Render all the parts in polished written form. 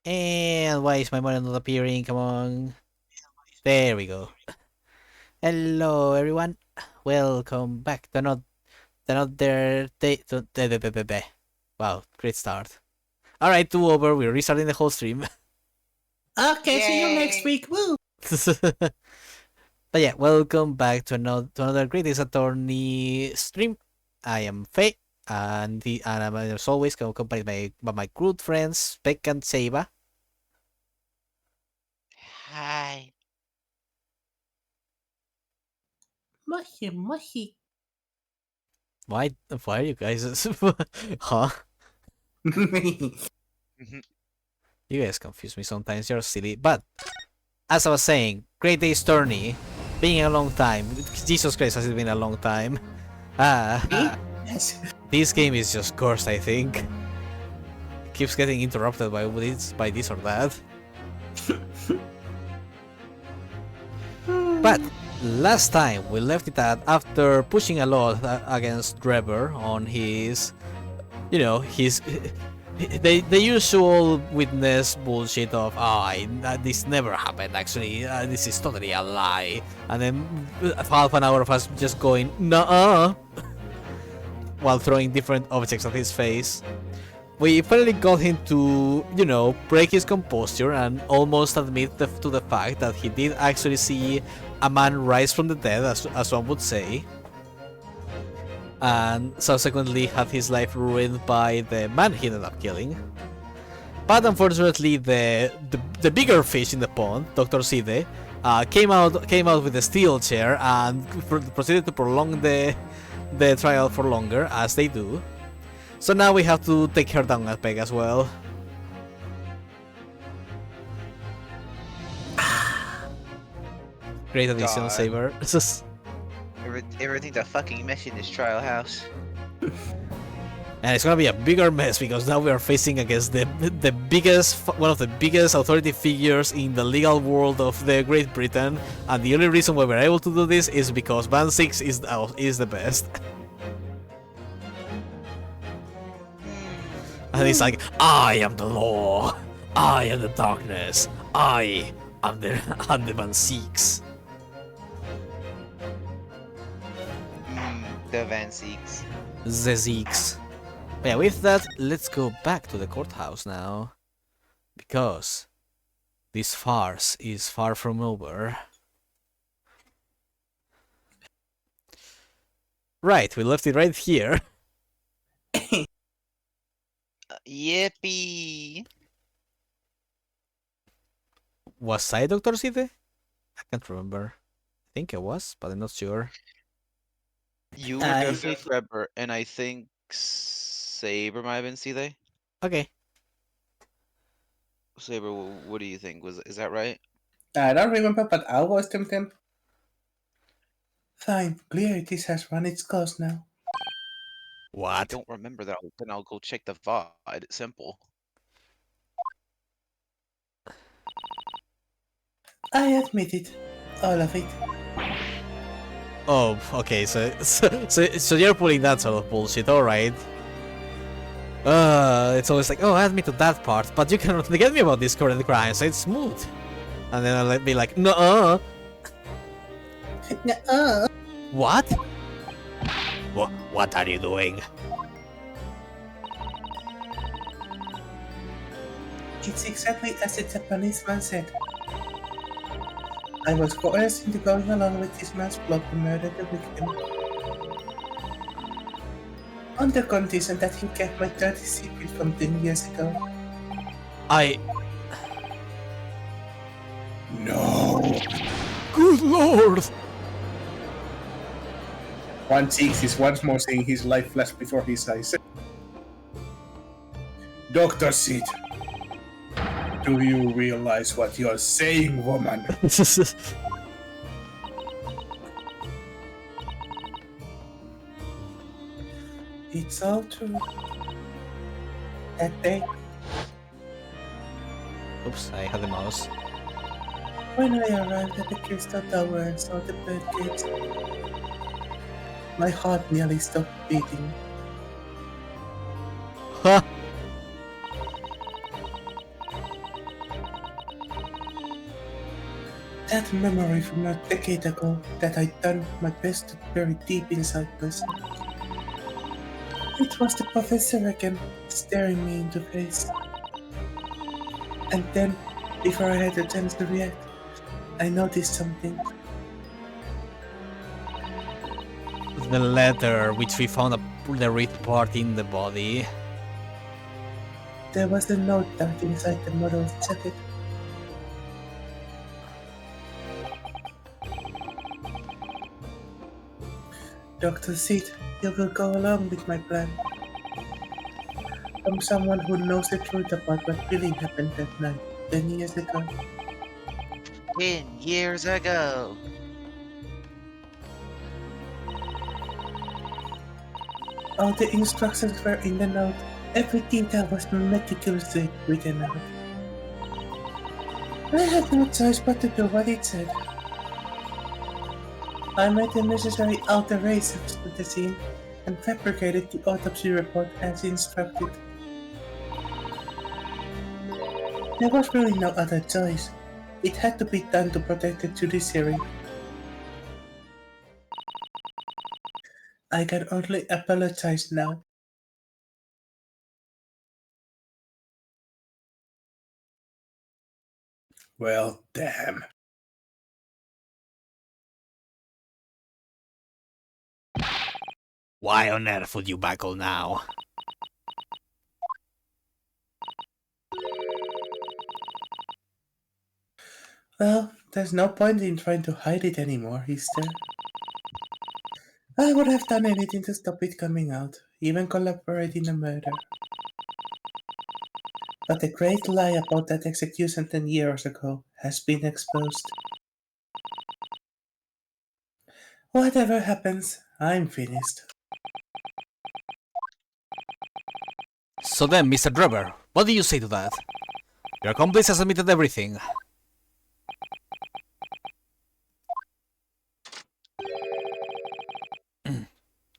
And why is my money not appearing? Come on. There we go. Hello, everyone. Welcome back to another day. Wow, great start. Alright, two over. We're restarting the whole stream. Okay, see you next Yay! week. Woo! But yeah, welcome back to another Great Ace Attorney stream. I am Faye, and I'm as always accompanied by my good friends Beck and Seiba. Hi. Mushy. Why are you guys? Huh? Mhm. You guys confuse me sometimes. You're silly. But as I was saying, Great Ace Tourney, being a long time. Jesus Christ, has it been a long time? Ah, Yes. this game is just cursed. I think it keeps getting interrupted by this or that. But last time we left it at after pushing a lot against Trevor on his, his the usual witness bullshit of this never happened actually, this is totally a lie, and then half an hour of us just going nuh-uh while throwing different objects at his face. We finally got him to, break his composure and almost admit to the fact that he did actually see a man rise from the dead, as one would say, and subsequently had his life ruined by the man he ended up killing. But unfortunately, the bigger fish in the pond, Dr. Side, came out with a steel chair and proceeded to prolong the trial for longer, as they do. So now we have to take her down a peg as well. Great addition, God. Saber. Everything's a fucking mess in this trial house. And it's gonna be a bigger mess because now we are facing against one of the biggest authority figures in the legal world of the Great Britain, and the only reason why we're able to do this is because Band 6 is the best. And he's like, I am the law, I am the darkness, I am the Band 6. The Van Seeks. The Zeeks. Yeah, with that, let's go back to the courthouse now, because this farce is far from over. Right, we left it right here. Yippee! Was I Dr. Side? I can't remember. I think I was, but I'm not sure. You were definitely Trevor, and I think Saber might have been Sile. Okay. Saber, what do you think? Is that right? I don't remember, but I'll voice them. Fine, clarity has run its course now. If you What? don't remember that, then I'll go check the VOD. It's simple. I admit it. All of it. Oh, okay, so you're pulling that sort of bullshit, alright. It's always like, oh, add me to that part, but you cannot get me about this current crime, so it's smooth. And then I'll be like, nuh-uh. Nuh-uh. What? What are you doing? It's exactly as the Japanese man said. I was coerced into going along with this man's plot to murder the victim. On the condition that he kept my dirty secret from 10 years ago. No! Good lord! 1/6 is once more seeing his life flash before his eyes. Dr. Sid, do you realize what you're saying, woman? It's all true. That day, Oops, I had the mouse. when I arrived at the Crystal Tower and saw the bird gates, my heart nearly stopped beating. Huh? That memory from a decade ago that I'd done my best to bury deep inside myself. It was the professor again, staring me in the face. And then, before I had a chance to react, I noticed something. The letter which we found the written part in the body. There was a note tucked inside the model's jacket. Dr. Seed, you will go along with my plan. From someone who knows the truth about what really happened that night, 10 years ago. 10 years ago. All the instructions were in the note. Every detail was meticulously written out. I had no choice but to do what it said. I made the necessary alterations to the scene and fabricated the autopsy report as instructed. There was really no other choice. It had to be done to protect the judiciary. I can only apologize now. Well, damn. Why on earth would you buckle now? Well, there's no point in trying to hide it anymore, is there? I would have done anything to stop it coming out, even collaborate in a murder. But the great lie about that execution 10 years ago has been exposed. Whatever happens, I'm finished. So then, Mr. Drebber, what do you say to that? Your accomplice has admitted everything.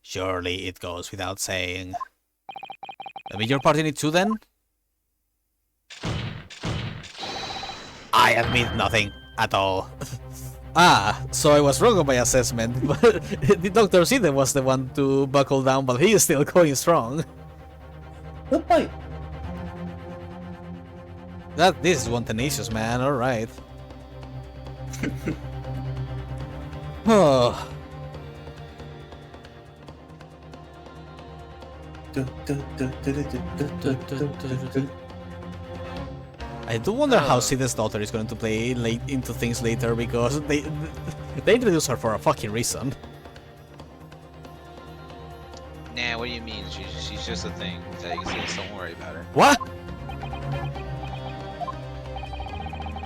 Surely it goes without saying. Admit your part in it too, then? I admit nothing at all. Ah, so I was wrong on my assessment, but the Dr. Siden was the one to buckle down, but he is still going strong. Good point. This is one tenacious man, alright. Oh. I do wonder how Siden's daughter is going to play into things later, because they introduce her for a fucking reason. Nah, what do you mean? She's just a thing that exists. Don't worry about her. What?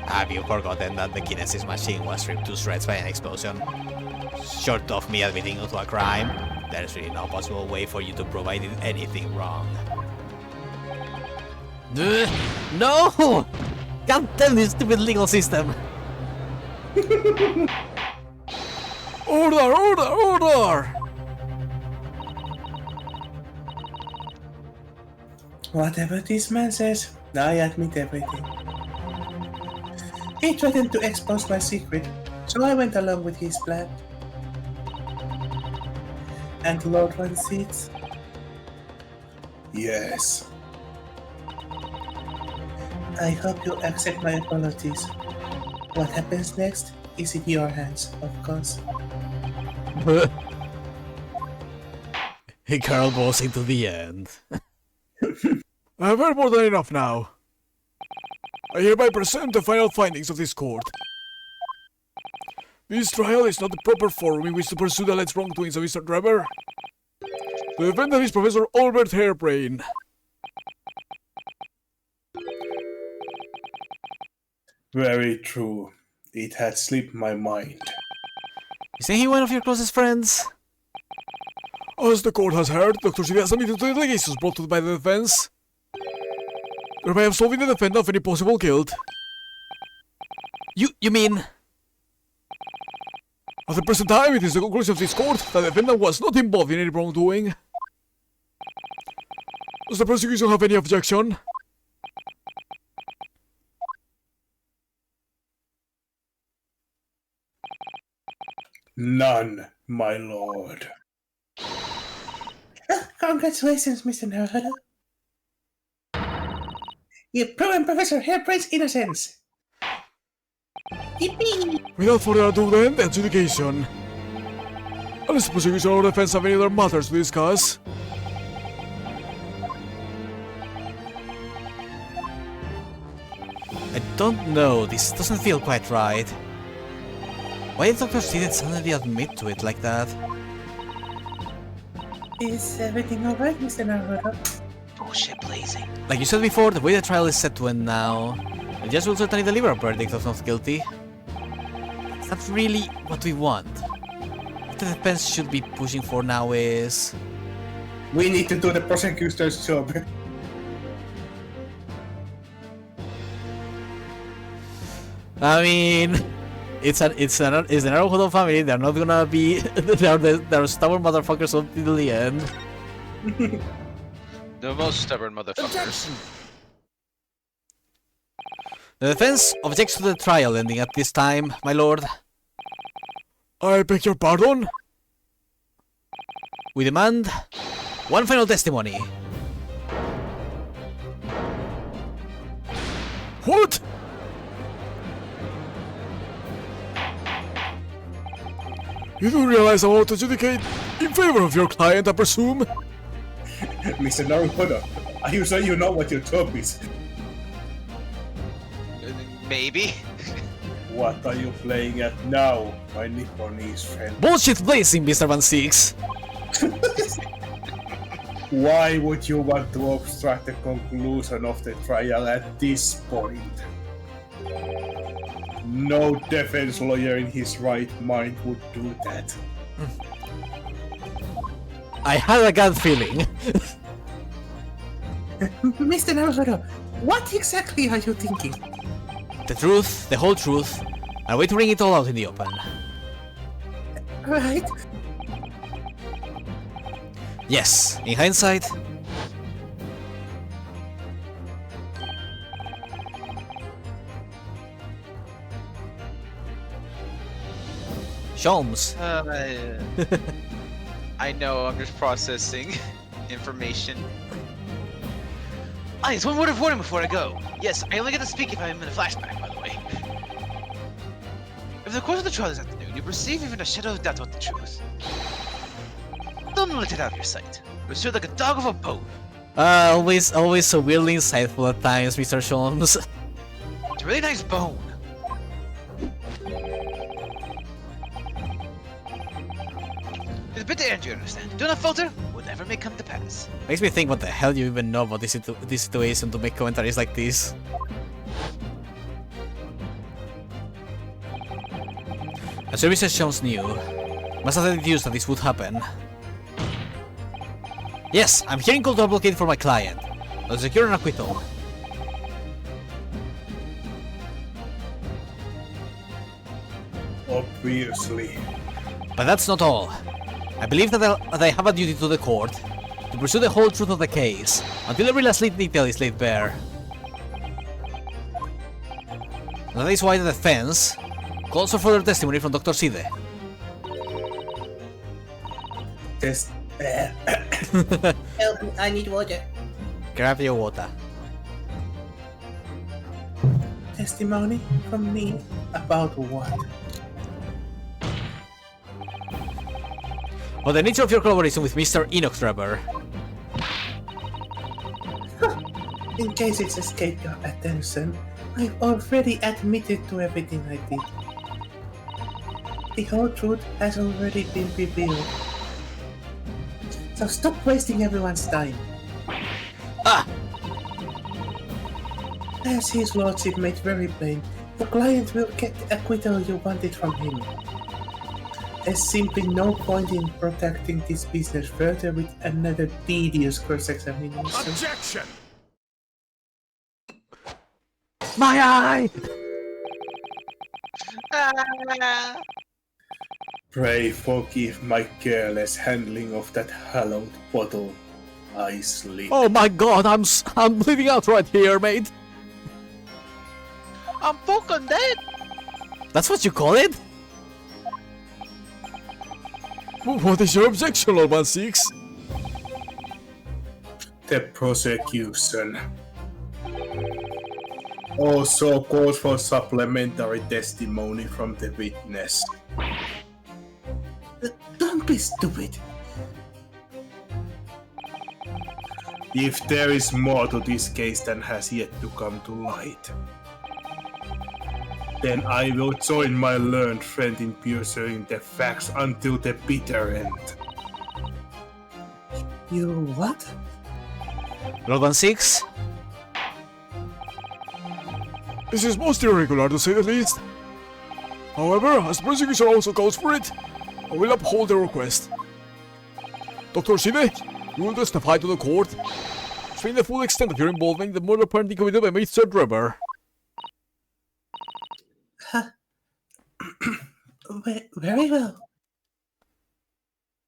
Have you forgotten that the Kinesis machine was ripped to shreds by an explosion? Short of me admitting to a crime, there's really no possible way for you to prove I did anything wrong. No! God damn this stupid legal system! Order! Order! Order! Whatever this man says, I admit everything. He threatened to expose my secret, so I went along with his plan. And Lord Van Seeds? Yes. I hope you accept my apologies. What happens next is in your hands, of course. He Carl balls into the end. I've heard more than enough now. I hereby present the final findings of this court. This trial is not the proper forum in which to pursue the alleged wrongdoings of Mr. Drebber. The defendant is Professor Albert Hairbrain. Very true. It had slipped my mind. Isn't he one of your closest friends? As the court has heard, Dr. Sidi has admitted to the allegations brought by the defense, thereby absolving the defendant of any possible guilt. You mean... At the present time, it is the conclusion of this court that the defendant was not involved in any wrongdoing. Does the prosecution have any objection? None, my lord. Congratulations, Mr. Naruto. You've proven Professor Hairbrain's innocence. Yippee! Without further ado then, adjudication. Unless the prosecution or defense have any other matters to discuss. I don't know, this doesn't feel quite right. Why did Dr. Steven suddenly admit to it like that? Is everything alright, Mr. Naruto? Bullshit blazing. Like you said before, the way the trial is set to end now, the judge will certainly deliver a verdict of not guilty. It's not really what we want. What the defense should be pushing for now is... We need to do the prosecutor's job. I mean... It's the Naruto family, they're not gonna be... they're stubborn motherfuckers until the end. The most stubborn motherfuckers. The defense objects to the trial ending at this time, my lord. I beg your pardon? We demand one final testimony. What? You do realize I want to adjudicate in favor of your client, I presume? Mr. Naruto, are you sure you know what your job is? Maybe. What are you playing at now, my Nipponese friend? Bullshit blazing, Mr. Van Six. Why would you want to obstruct the conclusion of the trial at this point? No defense lawyer in his right mind would do that. I had a gut feeling. Mr. Naruto, what exactly are you thinking? The truth, the whole truth, and a way to bring it all out in the open. Right? Yes, in hindsight... Sholmes. I know, I'm just processing information. Ah, it's one word of warning before I go. Yes, I only get to speak if I'm in a flashback, by the way. If the course of the trial this afternoon, you perceive even a shadow of doubt about the truth, don't let it out of your sight. Pursue like a dog of a bone. Always so weirdly insightful at times, Mr. Sholmes. It's a really nice bone. It's a bit to end, you understand. Do not falter, whatever may come to pass. Makes me think what the hell you even know about this situation to make commentaries like this. As Mr. Sholmes knew, must have deduced that this would happen. Yes, I'm here in court to advocate for my client. I'll secure an acquittal. Obviously. But that's not all. I believe that I have a duty to the court to pursue the whole truth of the case until every last detail is laid bare. And that is why the defense calls for further testimony from Dr. Side. Help me, I need water. Grab your water. Testimony from me about what? But the nature of your collaboration with Mr. Enoch Trevor. In case it's escaped your attention, I've already admitted to everything I did. The whole truth has already been revealed. So stop wasting everyone's time. Ah! As his lordship made very plain, the client will get the acquittal you wanted from him. There's simply no point in protecting this business further with another tedious cross-examination. Objection! My eye! Pray forgive my careless handling of that hallowed bottle. I sleep. Oh my god, I'm bleeding out right here, mate. I'm fucking dead! That's what you call it? What is your objection, Lord 16? The prosecution also calls for supplementary testimony from the witness. Don't be stupid. If there is more to this case than has yet to come to light, then I will join my learned friend in pursuing the facts until the bitter end. You what? Lord 16? This is most irregular to say the least. However, as the prosecution also calls for it, I will uphold the request. Dr. Shide, you will testify to the court, explain the full extent of your involvement in the murder apparently committed by Mr. Drebber. Very well.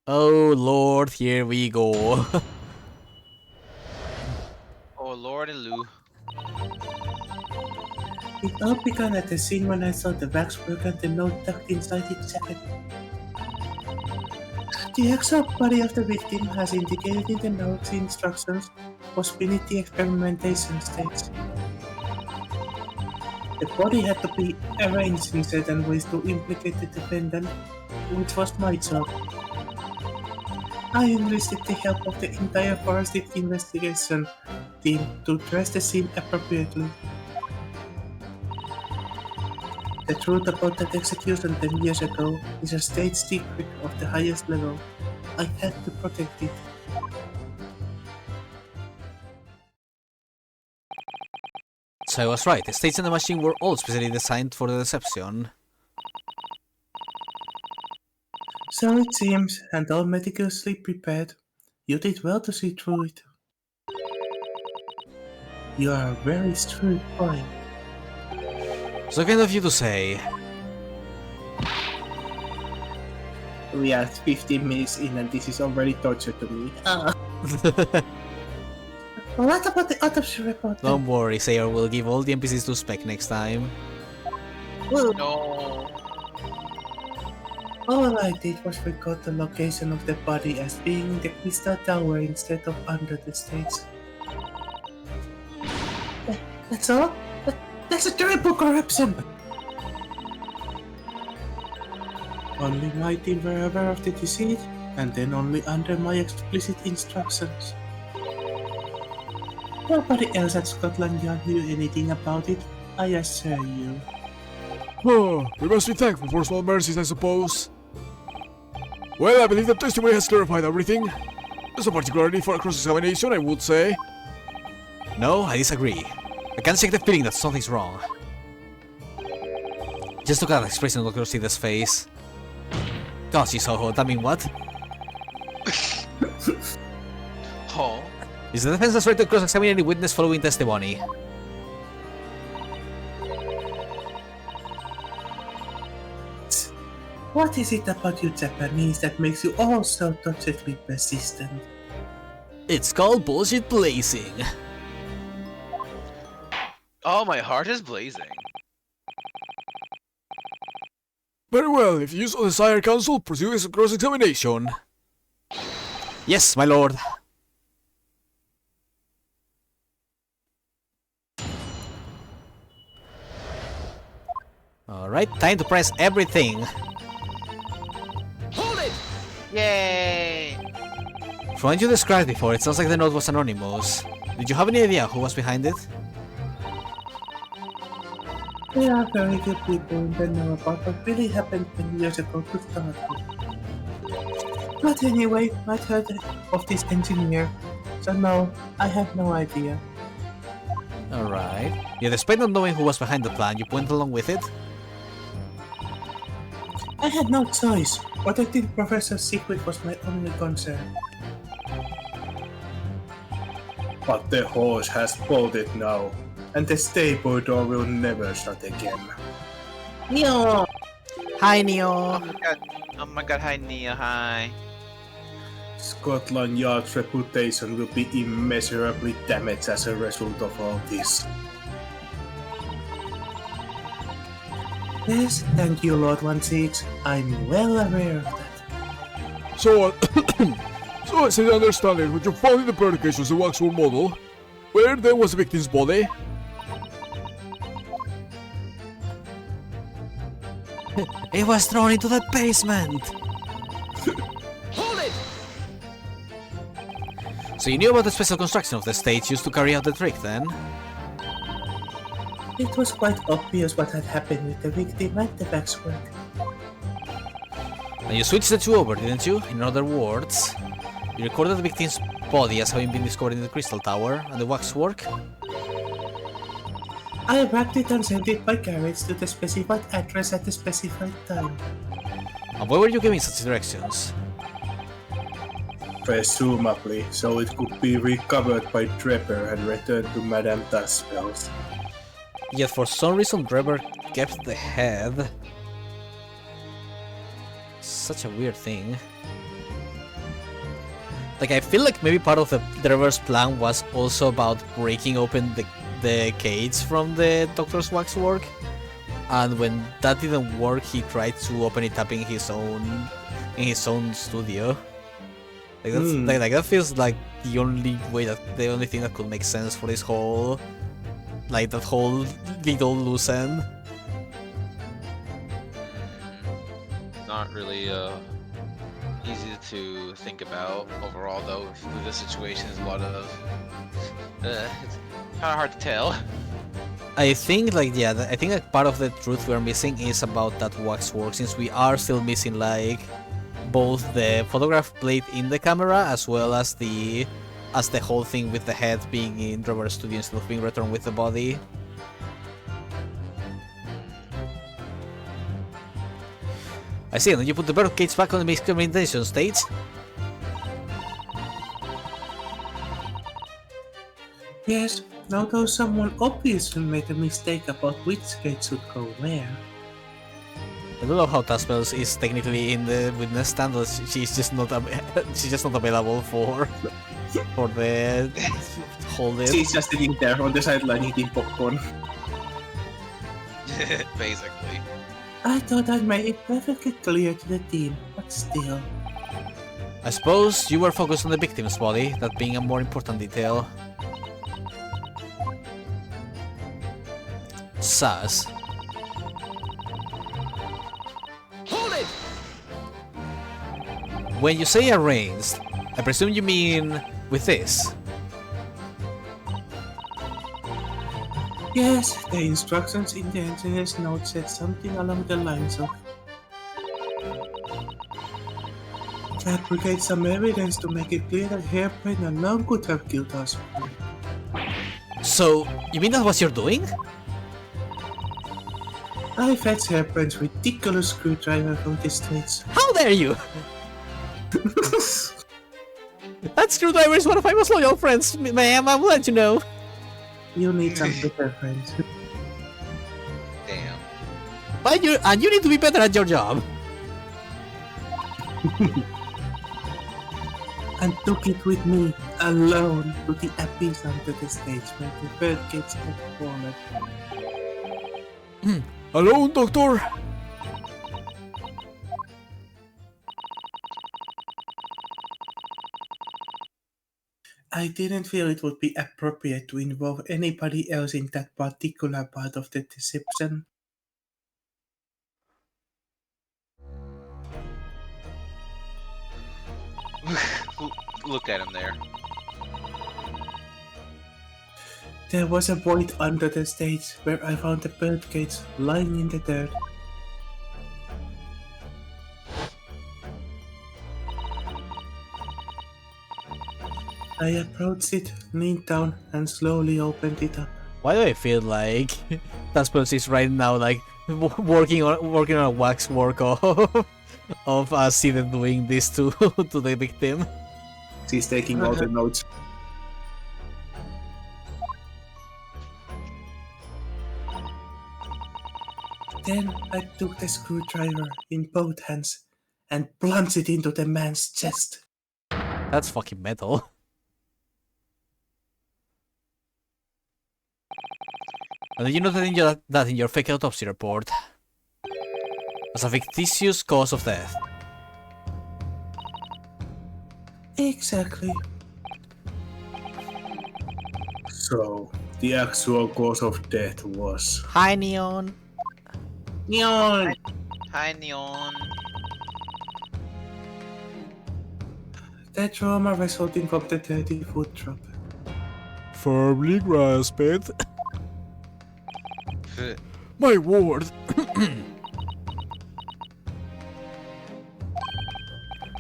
Oh lord, here we go. Oh Lord and Lou. It all began at the scene when I saw the waxwork and the note tucked inside its jacket. The actual body of the victim, as indicated in the note's instructions, was beneath the experimentation stage. The body had to be arranged in certain ways to implicate the defendant, which was my job. I enlisted the help of the entire forensic investigation team to dress the scene appropriately. The truth about that execution 10 years ago is a state secret of the highest level. I had to protect it. So I was right, the states in the machine were all specially designed for the deception. So it seems, and all meticulously prepared. You did well to see through it. You are a very shrewd boy. So kind of you to say. We are 15 minutes in and this is already torture to me. What about the autopsy report? Don't worry, Sayer will give all the NPCs to spec next time. No. All I did was record the location of the body as being in the Crystal Tower instead of under the stage. That's all? That's a terrible corruption! Only my team were aware of the deceit, and then only under my explicit instructions. Nobody else at Scotland Yard knew anything about it, I assure you. Oh, we must be thankful for small mercies, I suppose. Well, I believe that testimony has clarified everything. There's no particular need for a cross-examination, I would say. No, I disagree. I can't shake the feeling that something's wrong. Just look at the expression on Dr. Sida's face. God, she's so hot, I mean what? Oh. Is the defense right to cross-examine any witness following testimony? What is it about you Japanese that makes you all so doggedly persistent? It's called bullshit blazing. Oh, my heart is blazing. Very well, if you use the Sire Council, proceed with cross-examination. Yes, my lord. Alright, time to press everything. Hold it! Yay! From what you described before, it sounds like the note was anonymous. Did you have any idea who was behind it? There are very good people in the know about what really happened 10 years ago to start with. But anyway, I'd heard of this engineer, so no, I have no idea. Alright. Yeah, despite not knowing who was behind the plan, you went along with it? I had no choice, but I think Professor Secret was my only concern. But the horse has bolted now, and the stable door will never shut again. Neo! Hi, Oh Neo! my god. Oh my god, hi Nia, hi. Scotland Yard's reputation will be immeasurably damaged as a result of all this. Yes, thank you, Lord 16. I'm well aware of that. So, so as I understand it, what you found in the birdcage was a waxwork model. Where then was the victim's body? It was thrown into the basement! Hold it! So you knew about the special construction of the stage used to carry out the trick then? It was quite obvious what had happened with the victim and the waxwork. And you switched the two over, didn't you? In other words, you recorded the victim's body as having been discovered in the crystal tower and the waxwork? I wrapped it and sent it by carriage to the specified address at the specified time. And why were you giving such directions? Presumably, so it could be recovered by Trevor and returned to Madame Taspel's. Yet for some reason Trevor kept the head. Such a weird thing. Like, I feel like maybe part of the Trevor's plan was also about breaking open the cage from the Doctor's waxwork. And when that didn't work, he tried to open it up in his own studio. Like that's like that feels like the only thing that could make sense for this whole, like, that whole little loose end. Not really easy to think about overall, though. With this situation, is a lot of it's kind of hard to tell. I think, like, yeah, I think that part of the truth we're missing is about that waxwork, since we are still missing, like, both the photograph played in the camera as well as the whole thing with the head being in Trevor's studio instead of being returned with the body. I see, and you put the bird cage back on the miscommunication stage. Yes, now though someone obviously made a mistake about which cage should go where. I don't know how Taspels is technically in the witness stand, but she's just not available for the hold it. She's just sitting there on the sideline eating popcorn. Basically. I thought I made it perfectly clear to the team, but still. I suppose you were focused on the victim's body, that being a more important detail. Sus. Hold it! When you say arranged, I presume you mean with this. Yes, the instructions in the engineer's note said something along the lines of fabricate some evidence to make it clear that Hairbrain alone could have killed us. So, you mean that's what you're doing? I fetched Hairbrain's ridiculous screwdriver from the streets. How dare you! That screwdriver is one of my most loyal friends, ma'am, I'm glad you know. You need some better friends. Damn. But you need to be better at your job. And took it with me, alone, to the abyss under the stage where the bird gets had fallen. Alone, Doctor? I didn't feel it would be appropriate to involve anybody else in that particular part of the deception. Look at him there. There was a void under the stage where I found the birdcage lying in the dirt. I approached it, leaned down, and slowly opened it up. Why do I feel like Taspels is right now, like, working on a waxwork of Steven doing this to the victim? She's taking all the notes. Then I took the screwdriver in both hands and plunged it into the man's chest. That's fucking metal. And did you know that in your fake autopsy report as a fictitious cause of death? Exactly. So, the actual cause of death was... Hi, Neon. Neon! Hi, Neon. That trauma resulting from the 30-foot drop. Firmly grasp it. My word.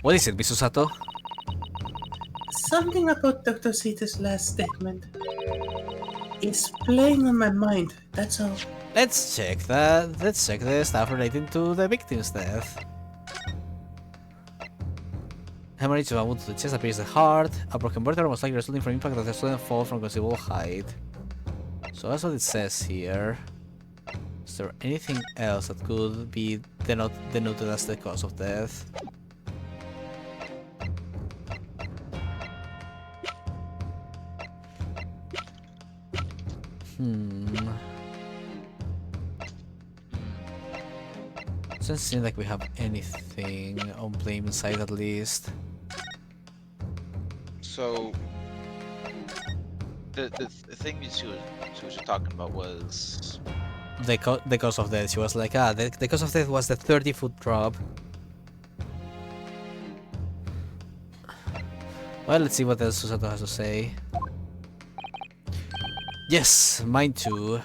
What is it, Misusato? Something about Dr. Sita's last statement is playing on my mind, that's all. Let's check that. Let's check the stuff relating to the victim's death. Hemorrhage of a wound to the chest appears at the heart. A broken vertebra most likely resulting from impact of the sudden fall from considerable height. So that's what it says here. Is there anything else that could be denoted as the cause of death? Doesn't seem like we have anything on blame side at least. So the thing that she was talking about was The cause of death. She was like, the cause of death was the 30-foot drop. Well, let's see what else Susato has to say. Yes, mine too.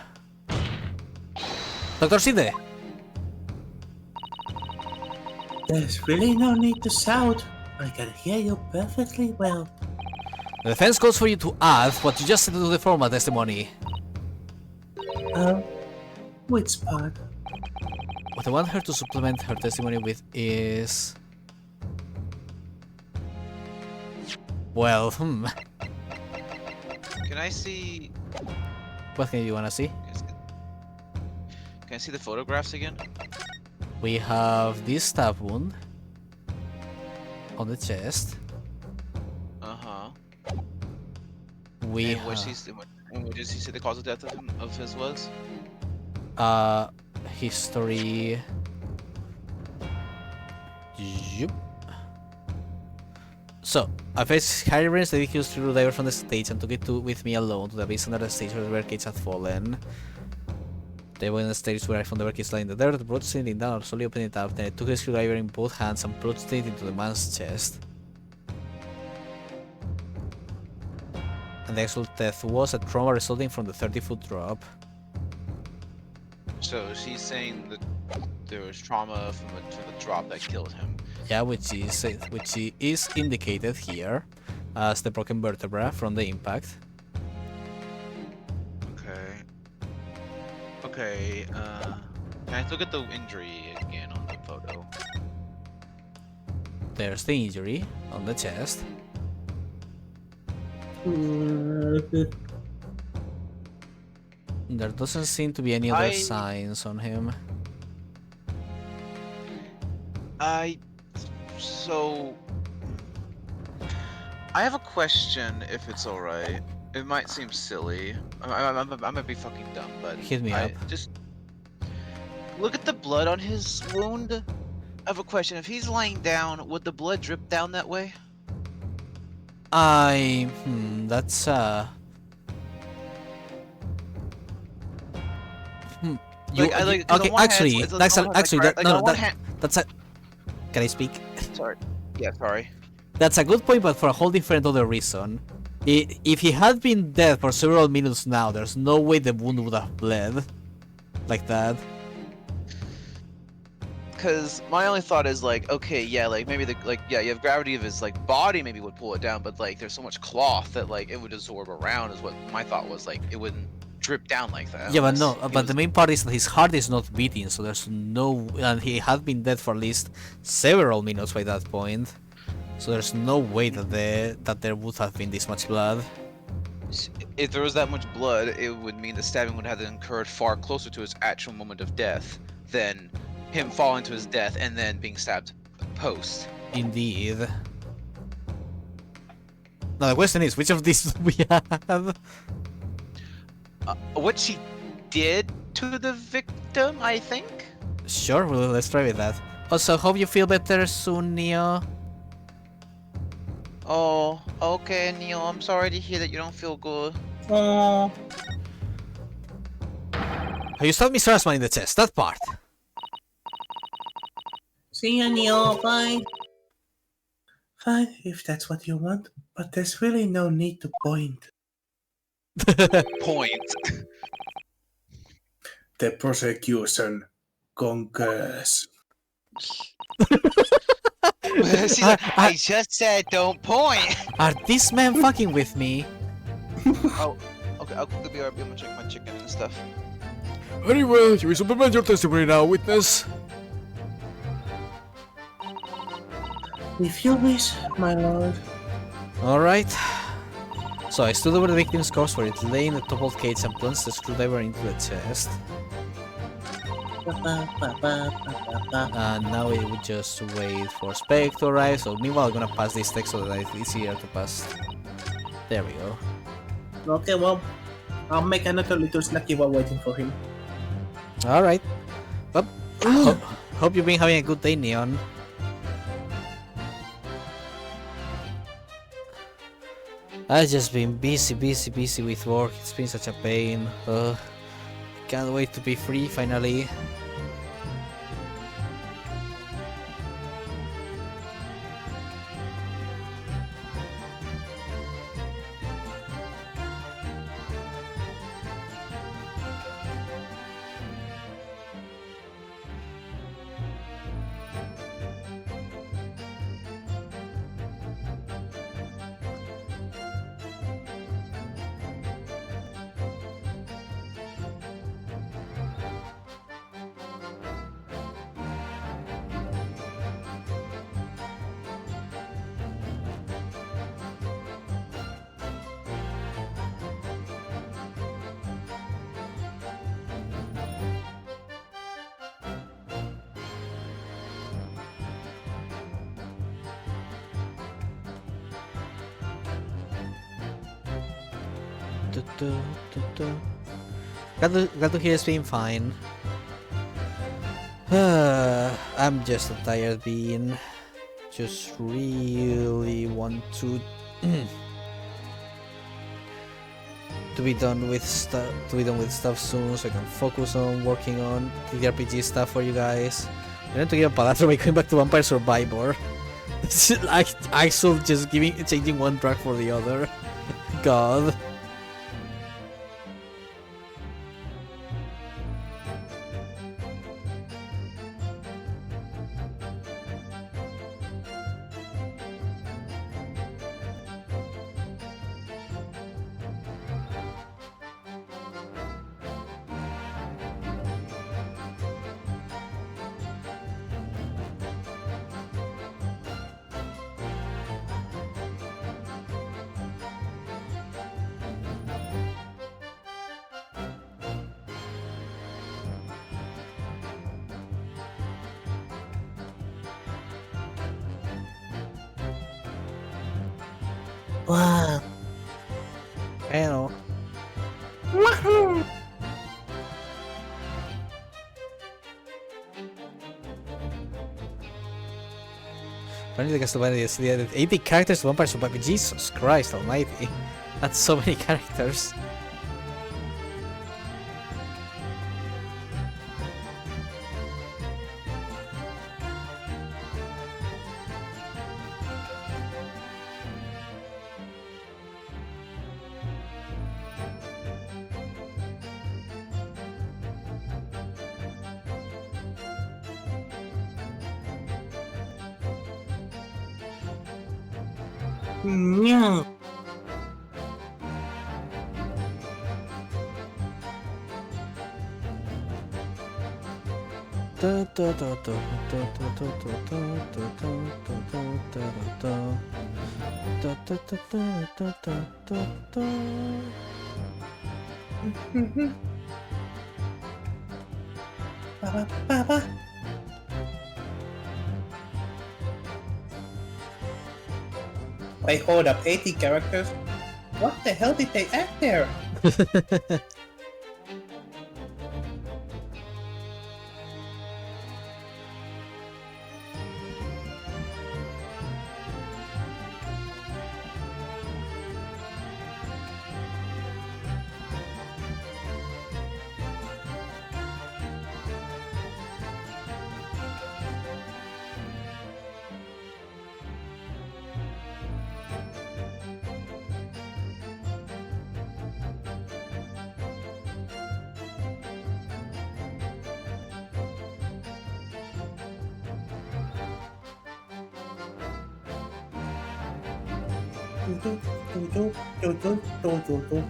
Dr. Sinde! There's really no need to shout. I can hear you perfectly well. The defense calls for you to add what you just said to the formal testimony. Which part? What I want her to supplement her testimony with is... Well, Can I see? What can you wanna see? Can I see the photographs again? We have this stab wound on the chest. We And what did he say the cause of death of his was? History. Yup. So, I faced Harry Rains the accused to diver from the stage and took it with me alone to the base under the stage where the barricades had fallen. They went on the stage where I found the barricades lying in the dirt, brought it down, slowly opened it up, then I took the screwdriver in both hands and plunged it into the man's chest. And the actual death was a trauma resulting from the 30-foot drop. So she's saying that there was trauma from the drop that killed him. Yeah, which is indicated here as the broken vertebra from the impact. Okay, can I look at the injury again on the photo? There's the injury on the chest. There doesn't seem to be any other signs on him. So I have a question, if it's alright. It might seem silly. I might be fucking dumb, but Hit me up. Just look at the blood on his wound. I have a question. If he's lying down, would the blood drip down that way? That's that's a. Can I speak? Sorry. Yeah, sorry. That's a good point, but for a whole different other reason. If he had been dead for several minutes now, there's no way the wound would have bled like that. Because my only thought is like, okay, yeah, like maybe you have gravity of his like body maybe would pull it down, but like there's so much cloth that like it would absorb around is what my thought was. Like it wouldn't drip down like that. Yeah, but no, but the main part is that his heart is not beating, so there's no, and he had been dead for at least several minutes by that point. So there's no way that there would have been this much blood. If there was that much blood, it would mean the stabbing would have occurred far closer to his actual moment of death than him falling to his death and then being stabbed post. Indeed. Now the question is, which of these do we have? What she did to the victim, I think? Sure, well, let's try with that. Also, hope you feel better soon, Neo. Oh, okay, Neil. I'm sorry to hear that you don't feel good. Oh, You stopped Mr. Asman in the chest, that part. see you, Neo. Bye. Fine, if that's what you want, but there's really no need to point. Point. The prosecution conquers. She's like, I just said don't point. Are these men fucking with me? Oh, okay. I'll quickly be right. I'm gonna check my chicken and stuff. Very well, you will supplement your testimony now, witness. If you wish, my lord. Alright. So I stood over the victim's corpse where it lay in the toppled cage and plunged the screwdriver into the chest. And now it would just wait for Spec to arrive. So meanwhile I'm gonna pass this text so that it's easier to pass. There we go. Okay, well, I'll make another little snacky while waiting for him. Alright. Well, hope you've been having a good day, Neon. I've just been busy with work. It's been such a pain. Can't wait to be free finally. Glad to hear it's been fine. I'm just a tired being. Just really want to to be done with stuff soon, so I can focus on working on the RPG stuff for you guys. I need to give a palatro by going back to Vampire Survivor. It's like Axel just changing one track for the other. God. Wow. I know. Wahoo! Apparently the Castlevania is added 80 characters to Vampire Survivor. Jesus Christ almighty. That's so many characters. Yeah. Baba, baba. Wait, hold up, 80 characters? What the hell did they add there? Do-do, do-do, do-do, do-do-do.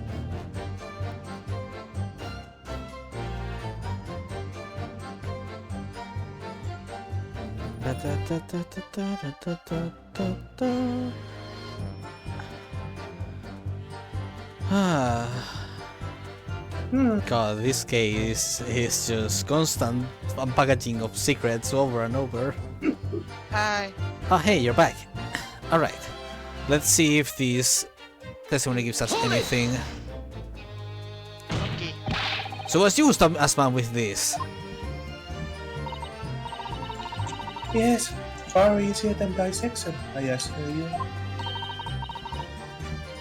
God, this case is just constant unpackaging of secrets over and over. Hi. Oh, hey, you're back. Alright, let's see if this testimony gives us anything. Okay. So, what's you, Asman, with this? Yes, far easier than dissection, I assure you.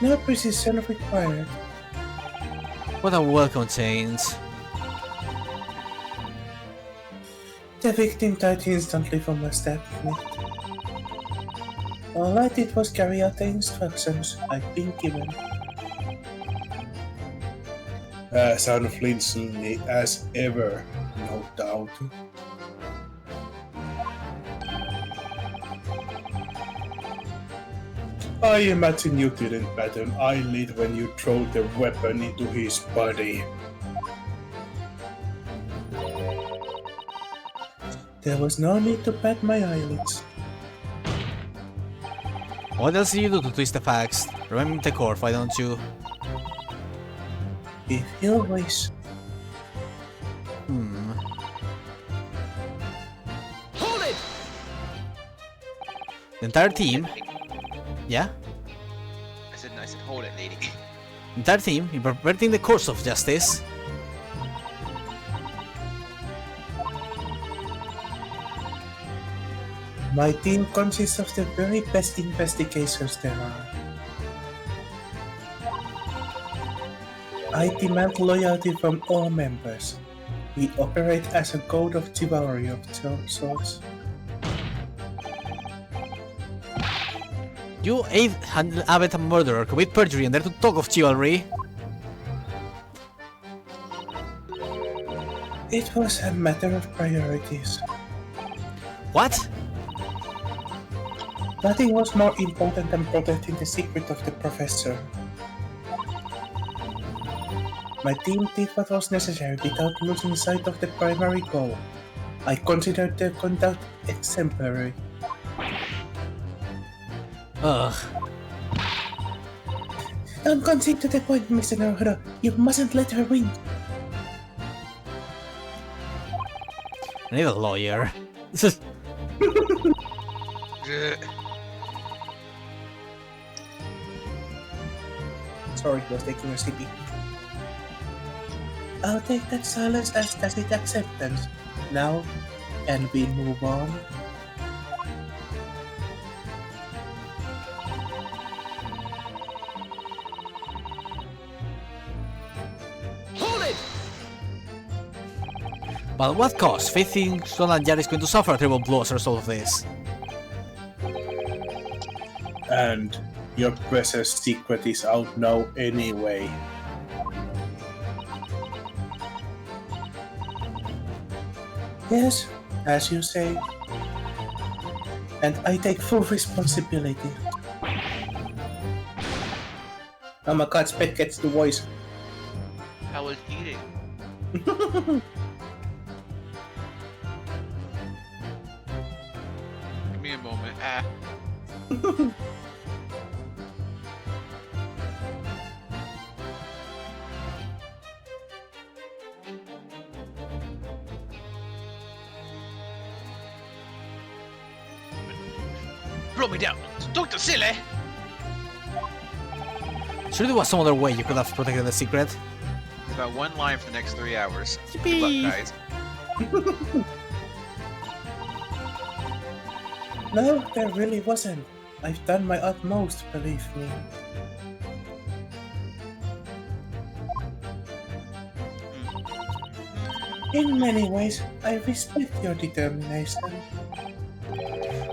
No precision required. What a well contains. The victim died instantly from a stab wound. All I did was carry out the instructions I'd been given. As unflinchingly as ever, no doubt. I imagine you didn't bat an eyelid when you threw the weapon into his body. There was no need to bat my eyelids. What else did you do to twist the facts? Remember the core, why don't you? If you wish. Hold it. The entire team, yeah? I said hold it, lady. The entire team, in perverting the course of justice. My team consists of the very best investigators there are. I demand loyalty from all members. We operate as a code of chivalry of sorts. You eighth-handed abbot and murderer commit perjury and dare to talk of chivalry. It was a matter of priorities. What? Nothing was more important than protecting the secret of the professor. My team did what was necessary without losing sight of the primary goal. I considered their conduct exemplary. Ugh. Don't concede to the point, Mr. Naruto. You mustn't let her win. I need a lawyer. Sorry, I was taking a sippy. I'll take that silence as tacit acceptance. Now, can we move on? Hold it. But at what cost? Faith thinks Roland Jar is going to suffer a terrible blow as a result of this. And your precious secret is out now anyway. Yes, as you say. And I take full responsibility. Oh my god, Spit gets the voice. I was eating. Give me a moment. Blow me down. Dr. Silly! Surely there was some other way you could have protected the secret. About one line for the next 3 hours. Yippee. Good luck, guys. No, there really wasn't. I've done my utmost, believe me. In many ways, I respect your determination.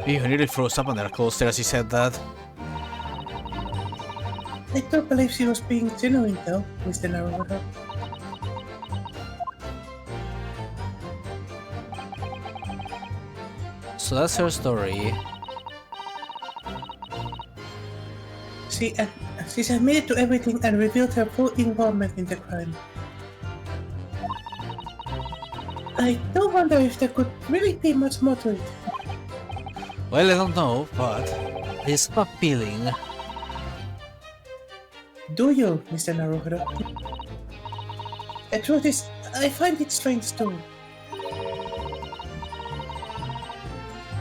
He nearly froze up on there close there as he said that. I don't believe she was being genuine though, Mr. Naruto. So that's her story. She's admitted to everything and revealed her full involvement in the crime. I do wonder if there could really be much more to it. Well, I don't know, but it's appealing. Do you, Mr. Naruhodo? The truth is, I find it strange too.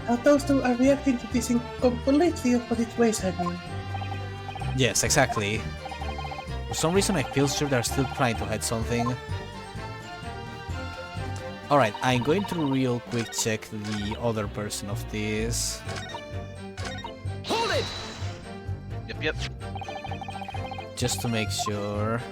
How those two are reacting to this in completely opposite ways, I mean. Yes, exactly. For some reason I feel sure they're still trying to hide something. Alright, I'm going to real quick check the other version of this. Hold it! Yep. Just to make sure.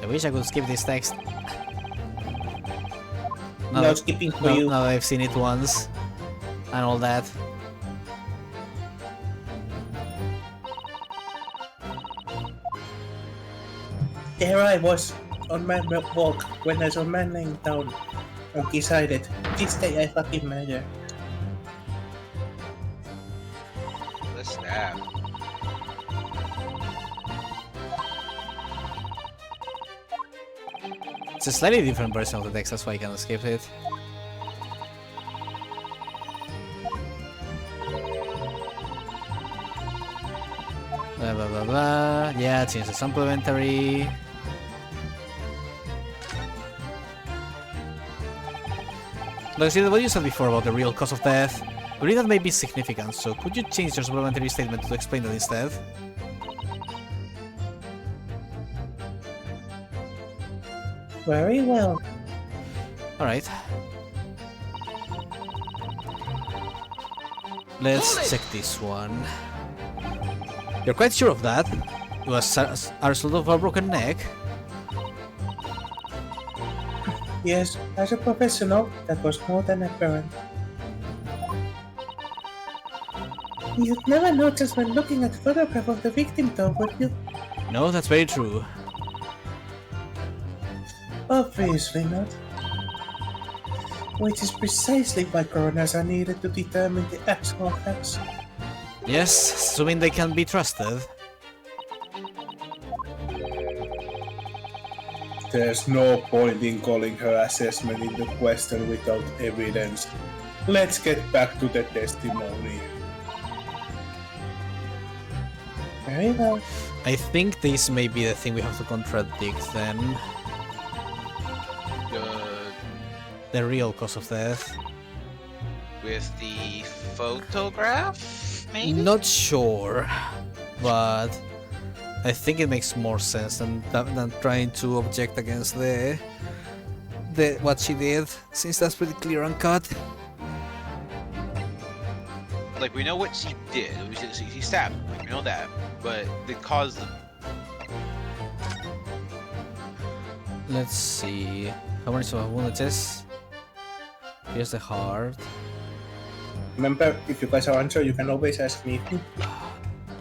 I wish I could skip this text. No skipping for you. Now that I've seen it once. And all that. There I was, on my walk, when I saw a man laying down, and decided, this day I fucking murder. The stab. It's a slightly different version of the text, that's why I can skip it. Blah blah blah blah. Yeah, change the supplementary. Like, see what you said before about the real cause of death. Really, that may be significant, so could you change your supplementary statement to explain that instead? Very well. Alright. Let's check this one. You're quite sure of that? It was a result of a broken neck? Yes, as a professional, that was more than apparent. You'd never notice when looking at the photograph of the victim though, would you? No, that's very true. Obviously not. Which is precisely why coroners are needed to determine the actual facts. Yes, assuming they can be trusted. There's no point in calling her assessment into question without evidence. Let's get back to the testimony. Very well. I think this may be the thing we have to contradict then. The real cause of death. With the photograph, maybe? Not sure, but I think it makes more sense than trying to object against the what she did, since that's pretty clear and cut. Like, we know what she did. She stabbed him. Like, we know that. But the cause of... Let's see. How much of a wound it is? Here's the heart. Remember, if you guys are unsure, you can always ask me.